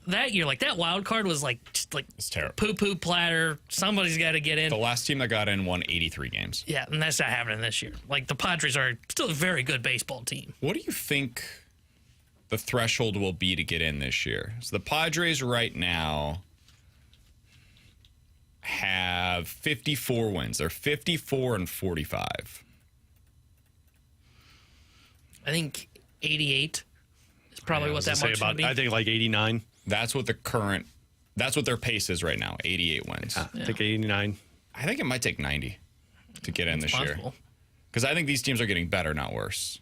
that year, like, that wild card was like just like it's terrible. Poo-poo platter. Somebody's got to get in. The last team that got in won 83 games. Yeah, and that's not happening this year. Like, the Padres are still a very good baseball team. What do you think the threshold will be to get in this year? So the Padres right now have 54 wins. They're 54-45. I think 88 is probably what that much would be. I think like 89. That's what their pace is right now, 88 wins. I think 89. I think it might take 90 to get in this year. Because I think these teams are getting better, not worse.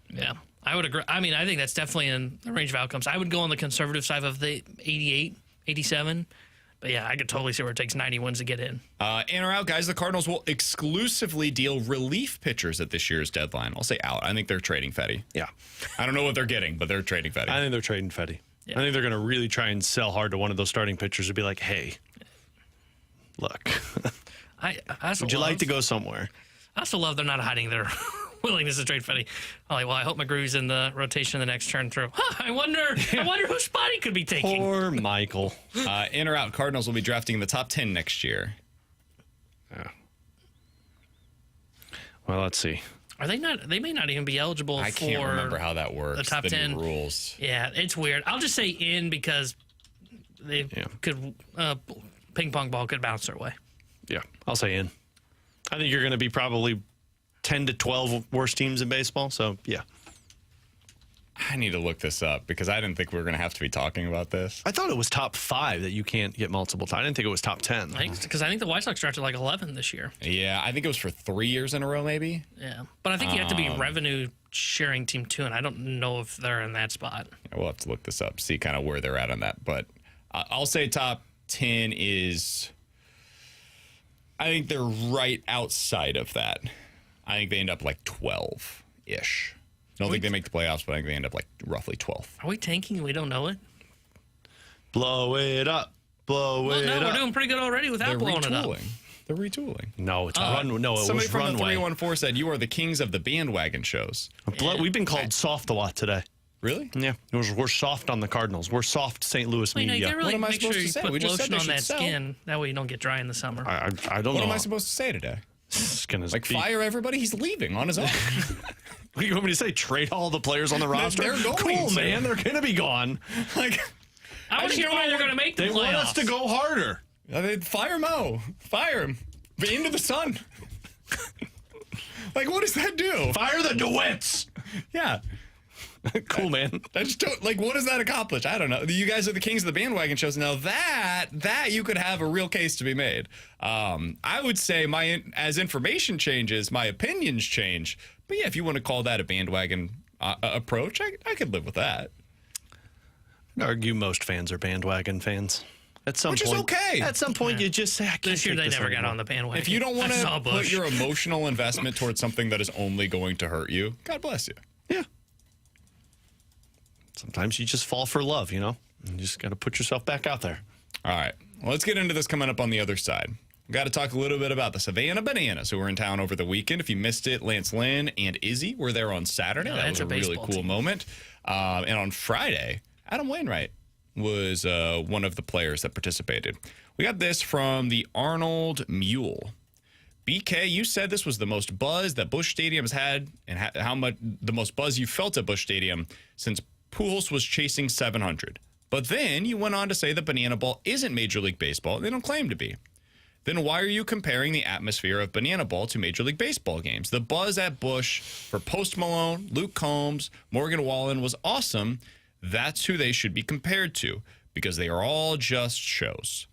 Yeah, I would agree. I mean, I think that's definitely in the range of outcomes. I would go on the conservative side of the 88, 87. But yeah, I could totally see where it takes 90 wins to get in. In or out, guys, the Cardinals will exclusively deal relief pitchers at this year's deadline. I'll say out. I think they're trading Fetty. Yeah. I don't know what they're getting, but they're trading Fetty. I think they're trading Fetty. Yeah. I think they're going to really try and sell hard to one of those starting pitchers to be like, hey, look, would you like to go somewhere? I also love they're not hiding their willingness to trade Fetty. I'm like, well, I hope McGrew's in the rotation the next turn through. I wonder whose spot he could be taking. Poor Michael. In or out, Cardinals will be drafting in the top 10 next year. Yeah. Well, let's see. Are they not? They may not even be eligible for. I can't remember how that works. The top 10 new rules. Yeah, it's weird. I'll just say in because they could ping pong ball could bounce their way. Yeah, I'll say in. I think you're going to be probably 10 to 12 worst teams in baseball. So yeah. I need to look this up because I didn't think we were going to have to be talking about this. I thought it was top 5 that you can't get multiple times. I didn't think it was top 10. Because I think the White Sox drafted like 11 this year. Yeah, I think it was for 3 years in a row, maybe. Yeah, but I think you have to be revenue sharing team too, and I don't know if they're in that spot. Yeah, we'll have to look this up, see kind of where they're at on that. But I'll say top 10 is. I think they're right outside of that. I think they end up like 12-ish. I don't think they make the playoffs, but I think they end up like roughly 12th. Are we tanking? We don't know it. Blow it up. Blow it up. We're doing pretty good already without blowing it up. They're retooling. No, it's run. No, it somebody was from runway. the 314 said you are the kings of the bandwagon shows. We've been called soft a lot today. Really? Yeah. We're soft on the Cardinals. We're soft St. Louis media. You can't really what am I make supposed sure to you say? put We just lotion said on that sell. skin. That way you don't get dry in the summer. I don't know. What am I supposed to say today? Skin is like fire everybody? He's leaving on his own. What do you want me to say? Trade all the players on the roster? They're going cool, to. Man. They're going to be gone. Like, I want to hear why they're going to make the playoffs. They want us to go harder. Fire Mo. Fire him. Into the sun. Like, what does that do? Fire the DeWitts. Yeah. Cool, man. I just don't, like, what does that accomplish? I don't know. You guys are the kings of the bandwagon shows. Now that you could have a real case to be made. I would say as information changes, my opinions change. But yeah, if you want to call that a bandwagon approach, I could live with that. I'd argue most fans are bandwagon fans. At some Which point, is okay. At some point, you just say, I can't this year they never anymore. got on the bandwagon. If you don't want to put your emotional investment towards something that is only going to hurt you, God bless you. Yeah. Sometimes you just fall for love, you know? You just got to put yourself back out there. All right. Well, let's get into this coming up on the other side. We've got to talk a little bit about the Savannah Bananas, who were in town over the weekend. If you missed it, Lance Lynn and Izzy were there on Saturday. That was a really cool moment. And on Friday, Adam Wainwright was one of the players that participated. We got this from the Arnold Mule. BK, you said this was the most buzz that Busch Stadium has had, and how much the most buzz you felt at Busch Stadium since Pujols was chasing 700. But then you went on to say the Banana Ball isn't Major League Baseball. They don't claim to be. Then why are you comparing the atmosphere of Banana Ball to Major League Baseball games? The buzz at Busch for Post Malone, Luke Combs, Morgan Wallen was awesome. That's who they should be compared to, because they are all just shows.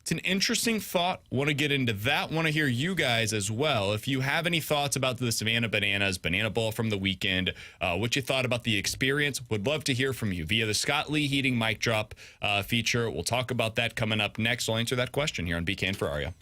It's an interesting thought. Want to get into that. Want to hear you guys as well. If you have any thoughts about the Savannah Bananas Banana Bowl from the weekend, what you thought about the experience, would love to hear from you via the Scott Lee Heating Mic Drop feature. We'll talk about that coming up next. I'll answer that question here on BK and Ferrario.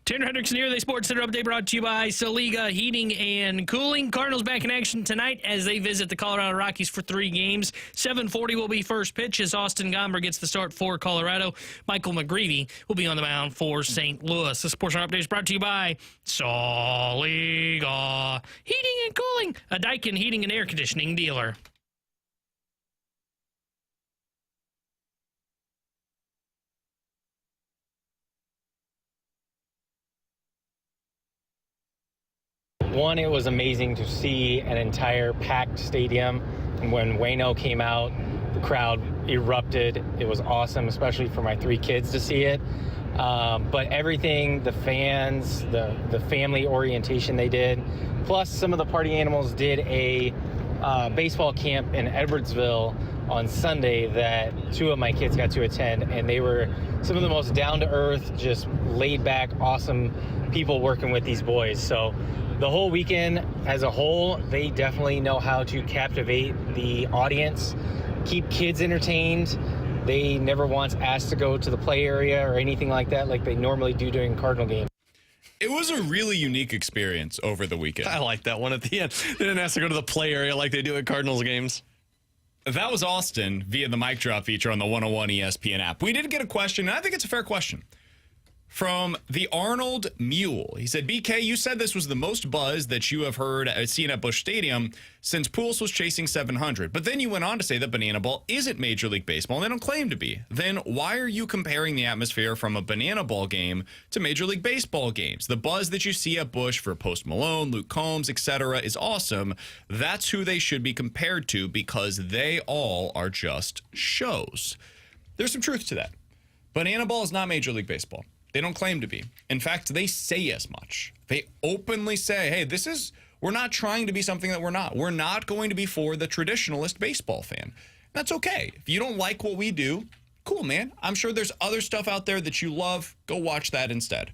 Tanner Hendrickson here, the Sports Center update brought to you by Saliga Heating and Cooling. Cardinals back in action tonight as they visit the Colorado Rockies for 3 games. 7:40 will be first pitch as Austin Gomber gets the start for Colorado. Michael McGreevy will be on the mound for St. Louis. The Sports Center update is brought to you by Saliga Heating and Cooling, a Daikin heating and air conditioning dealer. One, it was amazing to see an entire packed stadium. And when Waino came out, the crowd erupted. It was awesome, especially for my 3 kids to see it. But everything, the fans, the family orientation they did, plus some of the party animals did a baseball camp in Edwardsville on Sunday that 2 of my kids got to attend, and they were some of the most down-to-earth, just laid-back, awesome people working with these boys. So the whole weekend as a whole, they definitely know how to captivate the audience, keep kids entertained. They never once asked to go to the play area or anything like that like they normally do during Cardinal games. It was a really unique experience over the weekend. I like that one at the end. They didn't ask to go to the play area like they do at Cardinals games. That was Austin via the mic drop feature on the 101 ESPN app. We did get a question, and I think it's a fair question, from the Arnold Mule. He said, BK, you said this was the most buzz that you have seen at Busch Stadium since Pujols was chasing 700. But then you went on to say that Banana Ball isn't Major League Baseball, and they don't claim to be. Then why are you comparing the atmosphere from a Banana Ball game to Major League Baseball games? The buzz that you see at Busch for Post Malone, Luke Combs, etc. is awesome. That's who they should be compared to because they all are just shows. There's some truth to that. Banana Ball is not Major League Baseball. They don't claim to be. In fact, they say as much. They openly say, hey, we're not trying to be something that we're not. We're not going to be for the traditionalist baseball fan. That's okay. If you don't like what we do, cool, man. I'm sure there's other stuff out there that you love. Go watch that instead.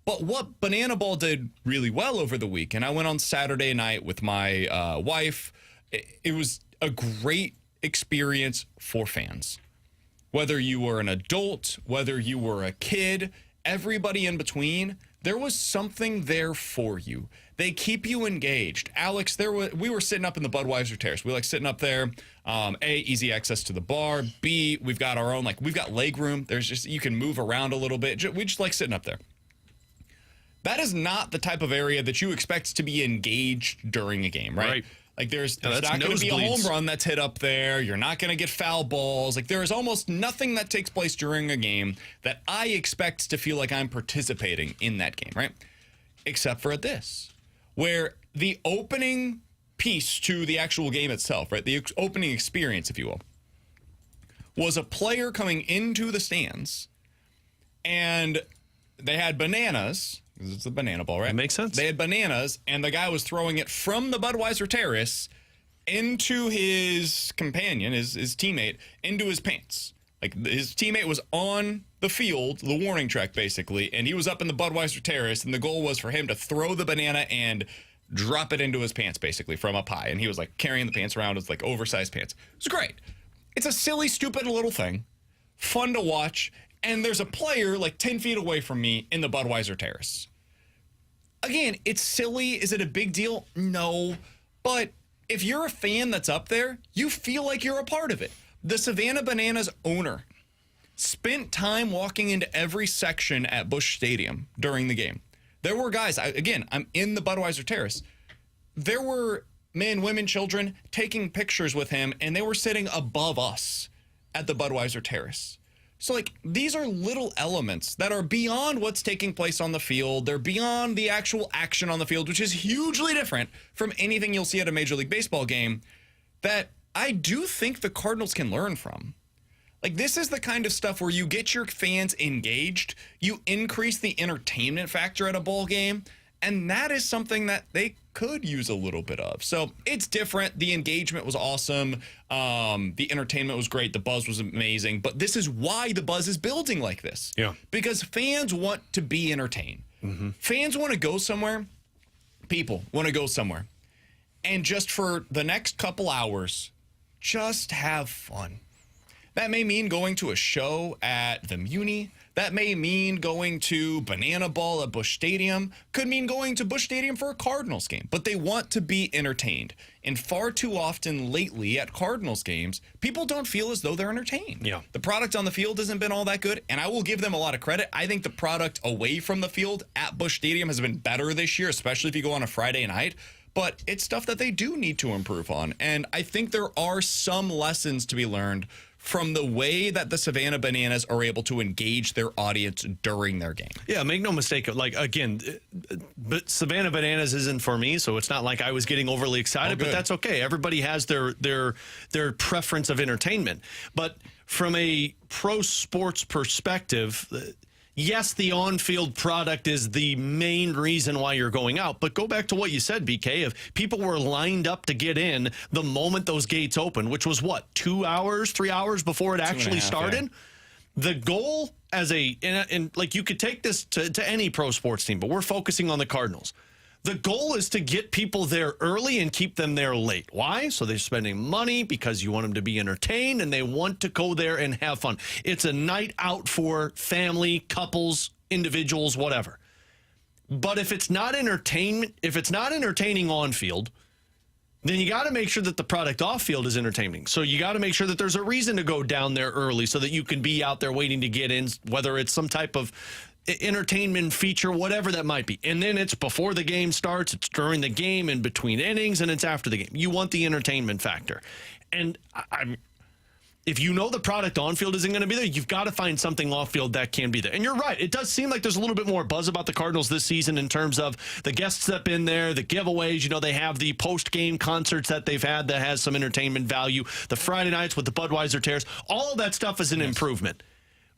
But what Banana Ball did really well over the week, and I went on Saturday night with my wife, it was a great experience for fans. Whether you were an adult, whether you were a kid, everybody in between, there was something there for you. They keep you engaged. Alex, we were sitting up in the Budweiser Terrace. We like sitting up there. A, easy access to the bar. B, we've got our own, we've got leg room. You can move around a little bit. We just like sitting up there. That is not the type of area that you expect to be engaged during a game, right? There's not going to be a home run that's hit up there. You're not going to get foul balls. There is almost nothing that takes place during a game that I expect to feel like I'm participating in that game, right? Except for at this, where the opening piece to the actual game itself, right? The opening experience, if you will, was a player coming into the stands, and they had bananas. It's a banana ball, right? That makes sense. They had bananas, and the guy was throwing it from the Budweiser Terrace into his companion, his teammate, into his pants. His teammate was on the field, the warning track, basically, and he was up in the Budweiser Terrace, and the goal was for him to throw the banana and drop it into his pants, basically, from up high. And he was, carrying the pants around. It's, oversized pants. It was great. It's a silly, stupid little thing. Fun to watch. And there's a player, 10 feet away from me in the Budweiser Terrace. Again, it's silly. Is it a big deal? No. But if you're a fan that's up there, you feel like you're a part of it. The Savannah Bananas owner spent time walking into every section at Busch Stadium during the game. There were guys, I'm in the Budweiser Terrace. There were men, women, children taking pictures with him, and they were sitting above us at the Budweiser Terrace. So, these are little elements that are beyond what's taking place on the field. They're beyond the actual action on the field, which is hugely different from anything you'll see at a Major League Baseball game, that I do think the Cardinals can learn from. This is the kind of stuff where you get your fans engaged, you increase the entertainment factor at a ball game, and that is something that they could use a little bit of. So it's different. The engagement was awesome. The entertainment was great. The buzz was amazing. But this is why the buzz is building like this. Yeah. Because fans want to be entertained. Mm-hmm. Fans want to go somewhere. People want to go somewhere. And just for the next couple hours, just have fun. That may mean going to a show at the Muni. That may mean going to Banana Ball at Busch Stadium. Could mean going to Busch Stadium for a Cardinals game. But they want to be entertained. And far too often lately at Cardinals games, people don't feel as though they're entertained. Yeah. The product on the field hasn't been all that good. And I will give them a lot of credit. I think the product away from the field at Busch Stadium has been better this year, especially if you go on a Friday night. But it's stuff that they do need to improve on. And I think there are some lessons to be learned from the way that the Savannah Bananas are able to engage their audience during their game. Yeah, make no mistake. Like, again, but Savannah Bananas isn't for me, so it's not like I was getting overly excited, but that's okay. Everybody has their preference of entertainment. But from a pro sports perspective, yes, the on-field product is the main reason why you're going out, but go back to what you said, BK. If people were lined up to get in the moment those gates opened, which was what, 2 hours, 3 hours before it actually started? Yeah. The goal and like you could take this to any pro sports team, but we're focusing on the Cardinals. The goal is to get people there early and keep them there late. Why? So they're spending money because you want them to be entertained and they want to go there and have fun. It's a night out for family, couples, individuals, whatever. But if it's not entertainment, if it's not entertaining on field, then you got to make sure that the product off field is entertaining. So you got to make sure that there's a reason to go down there early so that you can be out there waiting to get in, whether it's some type of entertainment feature, whatever that might be. And then it's before the game starts, it's during the game, in between innings, and it's after the game. You want the entertainment factor. And if you know the product on field isn't going to be there, you've got to find something off field that can be there. And you're right. It does seem like there's a little bit more buzz about the Cardinals this season in terms of the guests that have been there, the giveaways. You know, they have the post-game concerts that they've had that has some entertainment value. The Friday nights with the Budweiser tears. All of that stuff is an improvement.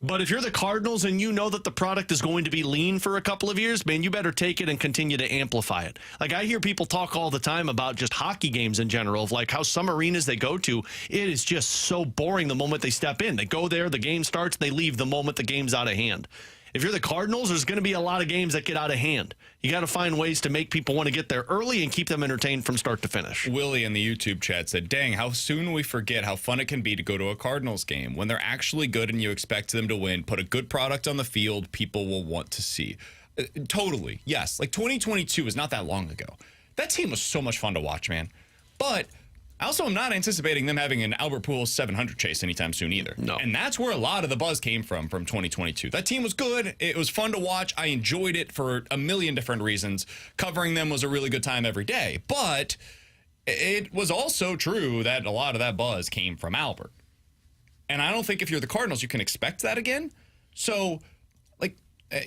But if you're the Cardinals and you know that the product is going to be lean for a couple of years, man, you better take it and continue to amplify it. Like, I hear people talk all the time about just hockey games in general, of like how some arenas they go to, it is just so boring the moment they step in. They go there, the game starts, they leave the moment the game's out of hand. If you're the Cardinals, there's going to be a lot of games that get out of hand. You got to find ways to make people want to get there early and keep them entertained from start to finish. Willie in the YouTube chat said, dang, how soon we forget how fun it can be to go to a Cardinals game. When they're actually good and you expect them to win, put a good product on the field, people will want to see. Totally, yes. Like 2022 is not that long ago. That team was so much fun to watch, man. But I also am not anticipating them having an Albert Pujols 700 chase anytime soon either. No. And that's where a lot of the buzz came from 2022. That team was good. It was fun to watch. I enjoyed it for a million different reasons. Covering them was a really good time every day. But it was also true that a lot of that buzz came from Albert. And I don't think if you're the Cardinals, you can expect that again. So, like,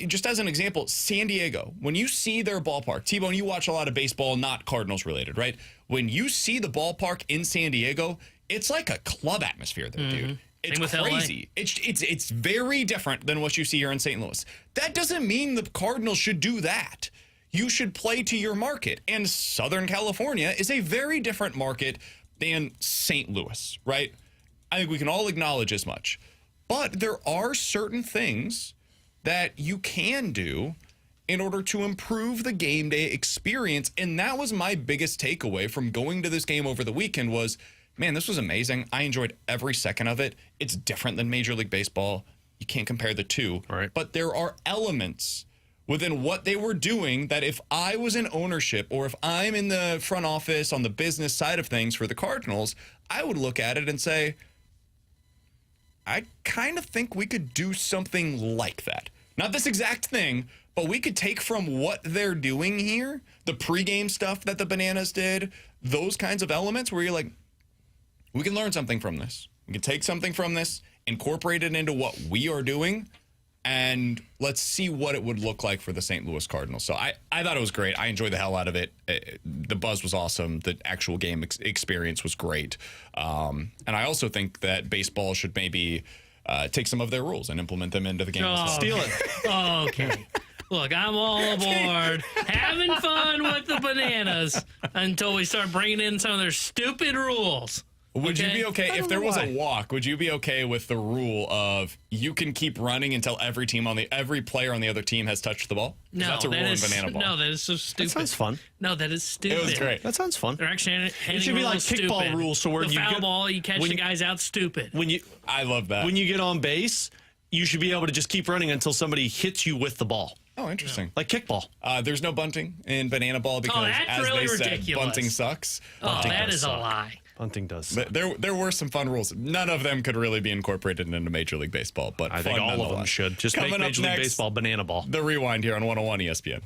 just as an example, San Diego, when you see their ballpark, T-Bone, you watch a lot of baseball, not Cardinals related, right? When you see the ballpark in San Diego, it's like a club atmosphere there, dude. It's crazy. It's very different than what you see here in St. Louis. That doesn't mean the Cardinals should do that. You should play to your market. And Southern California is a very different market than St. Louis, right? I think we can all acknowledge as much. But there are certain things that you can do in order to improve the game day experience. And that was my biggest takeaway from going to this game over the weekend was, man, this was amazing. I enjoyed every second of it. It's different than Major League Baseball. You can't compare the two. Right. But there are elements within what they were doing that if I was in ownership or if I'm in the front office on the business side of things for the Cardinals, I would look at it and say, I kind of think we could do something like that. Not this exact thing, but we could take from what they're doing here, the pregame stuff that the Bananas did, those kinds of elements where you're like, we can learn something from this. We can take something from this, incorporate it into what we are doing, and let's see what it would look like for the St. Louis Cardinals. So I thought it was great. I enjoyed the hell out of it. The buzz was awesome. The actual game experience was great. And I also think that baseball should maybe take some of their rules and implement them into the game as well. Steal it. Okay. Look, I'm all aboard having fun with the Bananas until we start bringing in some of their stupid rules. Would you be okay if there was a walk? Would you be okay with the rule of you can keep running until every player on the other team has touched the ball? No, that's a rule in banana ball. No, that is so stupid. That sounds fun. No, that is stupid. It was great. That sounds fun. They're actually it should be like kickball stupid. rules. So where the you foul get, ball, you catch the guys out. Stupid. I love that. When you get on base, you should be able to just keep running until somebody hits you with the ball. Oh, interesting. Like kickball. There's no bunting in banana ball because, that's as really they ridiculous. said, bunting sucks. Bunting that is suck. a lie. Bunting does suck. But there were some fun rules. None of them could really be incorporated into Major League Baseball, but I think all of them should. Just make Major League Baseball banana ball. The Rewind here on 101 ESPN.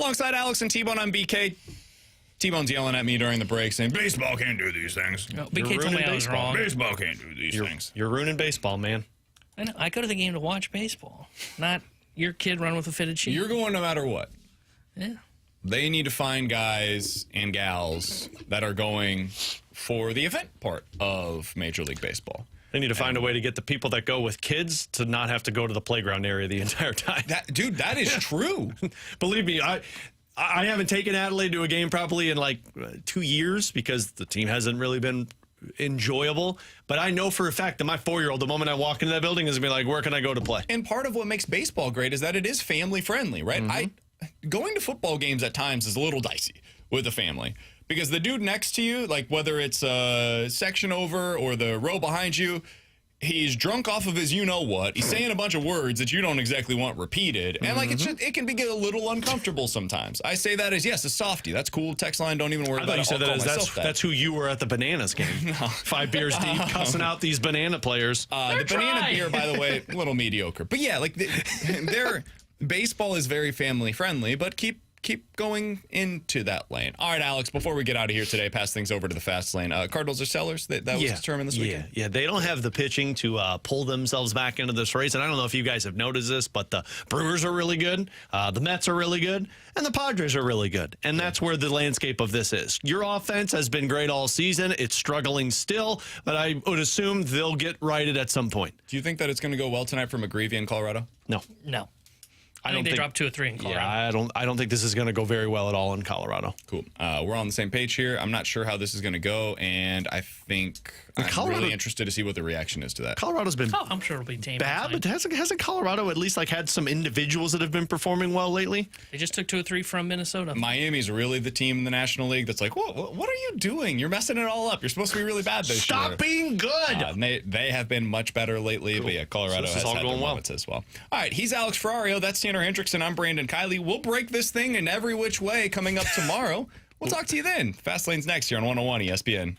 Alongside Alex and T-Bone, I'm BK. T-Bone's yelling at me during the break saying, baseball can't do these things. No, BK told me I was wrong. Baseball can't do these things. You're ruining baseball, man. I know. I go to the game to watch baseball, not your kid run with a fitted sheet. You're going no matter what. Yeah. They need to find guys and gals that are going for the event part of Major League Baseball. They need to find a way to get the people that go with kids to not have to go to the playground area the entire time. Dude, that is true. Believe me, I haven't taken Adelaide to a game probably in like 2 years because the team hasn't really been enjoyable. But I know for a fact that my 4-year-old, the moment I walk into that building, is going to be like, where can I go to play? And part of what makes baseball great is that it is family friendly, right? Going to football games at times is a little dicey with a family. Because the dude next to you, like whether it's a section over or the row behind you, he's drunk off of his you-know-what. He's saying a bunch of words that you don't exactly want repeated. And, like, it can get a little uncomfortable sometimes. I say that as, yes, a softie. That's cool. Text line, don't even worry about it. I thought you said that as that's who you were at the Bananas game. No. 5 beers deep, cussing out these banana players. The banana beer, by the way, a little mediocre. But, yeah, like, baseball is very family-friendly, but keep going into that lane. All right, Alex, before we get out of here today, pass things over to the fast lane. Cardinals are sellers? That was determined this weekend? Yeah, they don't have the pitching to pull themselves back into this race. And I don't know if you guys have noticed this, but the Brewers are really good, the Mets are really good, and the Padres are really good. And that's where the landscape of this is. Your offense has been great all season. It's struggling still, but I would assume they'll get righted at some point. Do you think that it's going to go well tonight for McGreevy in Colorado? No. I think they dropped 2 or 3 in Colorado. Yeah, I don't think this is going to go very well at all in Colorado. Cool. We're on the same page here. I'm not sure how this is going to go, and I think I'm really interested to see what the reaction is to that. Colorado's been I'm sure it'll be tame. bad, but hasn't Colorado at least like had some individuals that have been performing well lately? They just took 2 or 3 from Minnesota. Miami's really the team in the National League that's like, what are you doing? You're messing it all up. You're supposed to be really bad this year. Stop being good. They have been much better lately, but yeah, Colorado has had their moments as well. All right, he's Alex Ferrario. That's Tanner Hendrickson. I'm Brandon Kiley. We'll break this thing in every which way coming up tomorrow. We'll talk to you then. Fast Lane's next here on 101 ESPN.